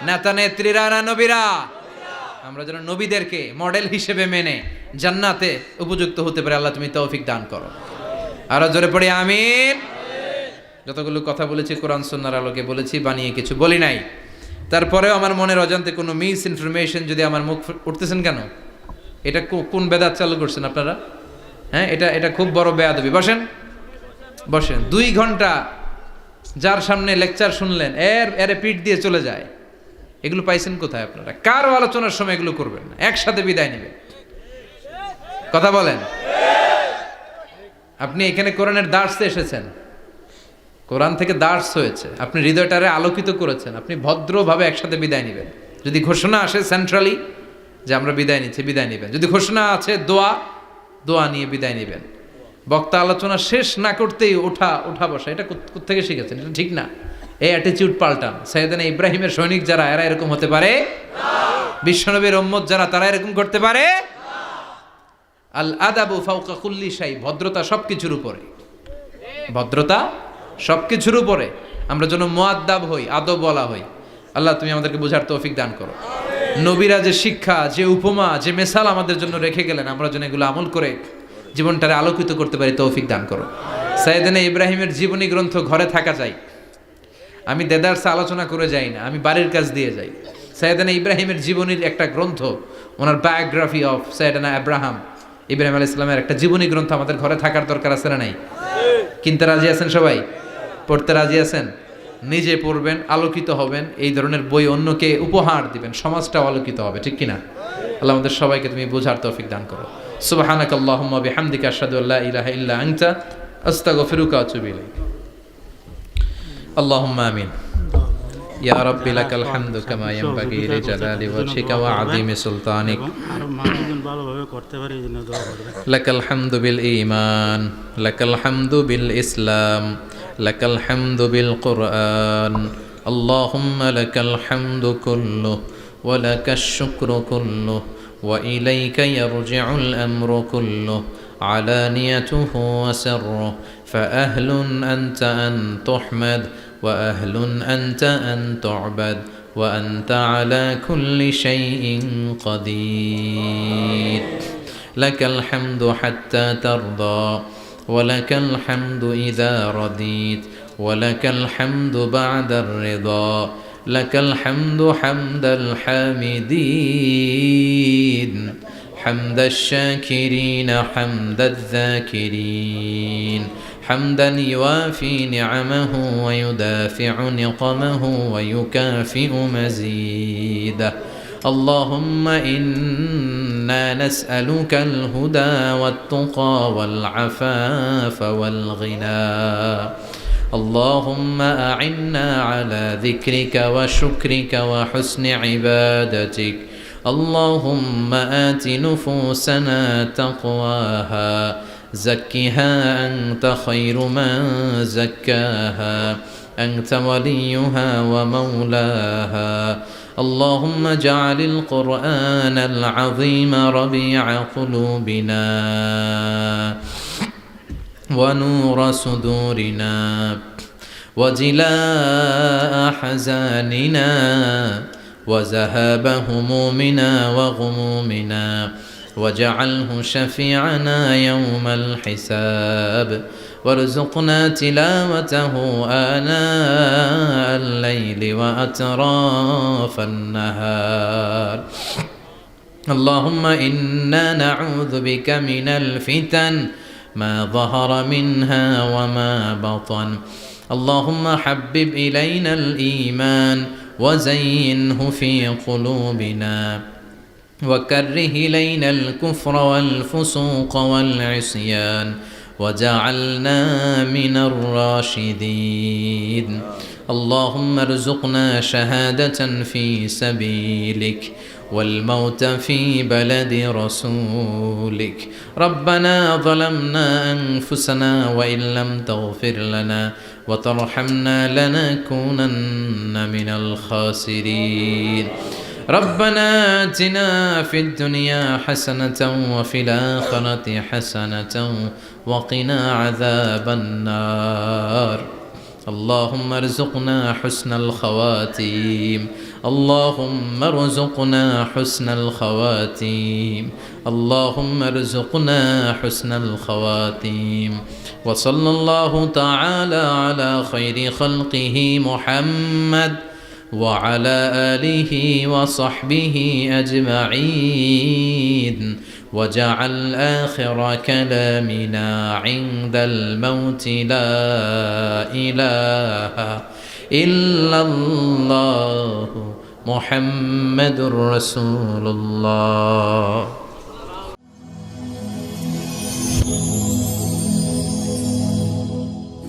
নেতা নেত্রীরা না নবীরা? আমরা যেন নবীদেরকে মডেল হিসেবে মেনে জান্নাতে উপযুক্ত হতে পারে। আল্লাহ তুমি তৌফিক দান করো। আরো জোরে পড়ি আমিন। যতগুলো কথা বলেছি কোরআন সুন্নাহর আলোকে বলেছি, বানিয়ে কিছু বলি নাই। তারপরেও আমার মনের অজান্তে কোনো মিস ইনফরমেশন যদি আমার মুখ উঠতেছেন কেন? এটা কোন বেদাত চালু করছেন আপনারা? হ্যাঁ, এটা খুব বড় বেয়াদবি। বসেন বসেন। 2 ঘন্টা যার সামনে লেকচার শুনলেন, এর পিঠ দিয়ে চলে যায়। এগুলো পাইছেন কোথায় আপনারা? কারো আলোচনার সময় এগুলো করবেন না, একসাথে বিদায় নেবেন। কথা বলেন। আপনি এখানে কোরআনের দার্সে এসেছেন, কোরআন থেকে দার্স হয়েছে, আপনি হৃদয়টারে আলোকিত করেছেন, আপনি ভদ্রভাবে একসাথে বিদায় নেবেন। যদি ঘোষণা আসে সেন্ট্রালি যে আমরা বিদায় নিচ্ছি, বিদায় নেবেন। যদি ঘোষণা আছে দোয়া নিয়ে বিদায় নেবেন। বক্তা আলোচনা শেষ না করতেই ওঠা বসা, এটা কোত্থেকে শিখেছেন? এটা ঠিক না। এই অ্যাটিটিউড পাল্টান। সাইয়েদনা ইব্রাহিমের সৈনিক যারা, এরা এরকম হতে পারে না। বিশ্বনবীর উম্মত যারা, তারা এরকম করতে পারে না। আল আদাবু ফাওকা কুল্লি শাই। ভদ্রতা সবকিছুর উপরে, ভদ্রতা সবকিছুর উপরে। আমরা যেন মুআদ্দাব হই, আদব বলা হই। আল্লাহ তুমি আমাদেরকে বোঝার তৌফিক দান করো। নবীরা যে শিক্ষা, যে উপমা, যে মেসাল আমাদের জন্য রেখে গেলেন, আমরা যেন এগুলো আমল করে জীবনটারে আলোকিত করতে পারি, তৌফিক দান করো। সাইয়েদনা ইব্রাহিমের জীবনী গ্রন্থ ঘরে থাকা চাই। আমি দেদারসে আলোচনা করে যাই না, আমি বাড়ির কাজ দিয়ে যাই। সাইয়েদনা ইব্রাহিমের জীবনীর একটা গ্রন্থ, ওনার বায়োগ্রাফি অফ সাইয়েদনা ইব্রাহিম আলাইহিস সালামের একটা জীবনী গ্রন্থ আমাদের ঘরে থাকার দরকার আছে না নাই? কিনতে রাজি আছেন সবাই? পড়তে রাজি আছেন? নিজে পড়বেন, আলোকিত হবেন, এই ধরনের বই অন্যকে উপহার দিবেন, সমাজটাও আলোকিত হবে। ঠিক কিনা? আল্লাহ আমাদের সবাইকে তুমি বোঝার তৌফিক দান করো। সুবহানাকাল্লাহুম্মা বিহামদিকা আশহাদু আল্লা ইলাহা ইল্লা আনতা আস্তাগফিরুকা ওয়া আতুবু ইলাইক। আল্লাহুম্মা আমিন। ইয়া রাব্বি লাকাল হামদু কামা ইয়ানবাগি লিজালালি ওয়াজহিকা ওয়া আযীমি সুলতানিক। আর মানুষজন ভালোভাবে করতে পারে এই জন্য দোয়া করবেন। লাকাল হামদু বিল ঈমান, লাকাল হামদু বিল ইসলাম, লাকাল হামদু বিল কুরআন। আল্লাহুম্মা লাকাল হামদু কুল্লু ওয়া লাকাশ শুকরু কুল্লু ওয়া ইলাইকা ইয়ারজিউল আমরু কুল্লু আলানিয়াতুহু ওয়া সিররুহু ফাআহলুন আনতা আন তুহমাদ وأهل أنت أن تعبد وأنت على كل شيء قدير لك الحمد حتى ترضى ولك الحمد إذا رضيت ولك الحمد بعد الرضا لك الحمد حمد الحامدين حمد الشاكرين حمد الذاكرين حمدا يوافي نعمه ويدافع نقمه ويكافئ مزيده اللهم إنا نسألك الهدى والتقى والعفاف والغنى اللهم أعنا على ذكرك وشكرك وحسن عبادتك اللهم آت نفوسنا تقواها زكها أنت خير من زكاها أنت وليها ومولاها اللهم اجعل القرآن العظيم ربيع قلوبنا ونور صدورنا وجلاء حزاننا وذهاب همومنا وغمومنا واجعله شفيعنا يوم الحساب وارزقنا تلاوته آناء الليل وأطراف النهار اللهم إنا نعوذ بك من الفتن ما ظهر منها وما بطن اللهم حبب إلينا الإيمان وزينه في قلوبنا وكره إلينا الكفر والفسوق والعصيان وجعلنا من الراشدين اللهم ارزقنا شهادة في سبيلك والموت في بلد رسولك ربنا ظلمنا أنفسنا وإن لم تغفر لنا وترحمنا لنكونن من الخاسرين ربنا آتنا في الدنيا حسنة وفي الآخرة حسنة وقنا عذاب النار اللهم ارزقنا حسن الخواتيم اللهم ارزقنا حسن الخواتيم اللهم ارزقنا حسن الخواتيم وصلى الله تعالى على خير خلقه محمد وعلى آله وصحبه أجمعين وجعل آخر كلامنا عند الموت لا إله إلا الله محمد رسول الله.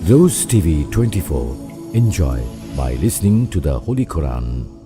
Rose TV 24. Enjoy by listening to the Holy Quran.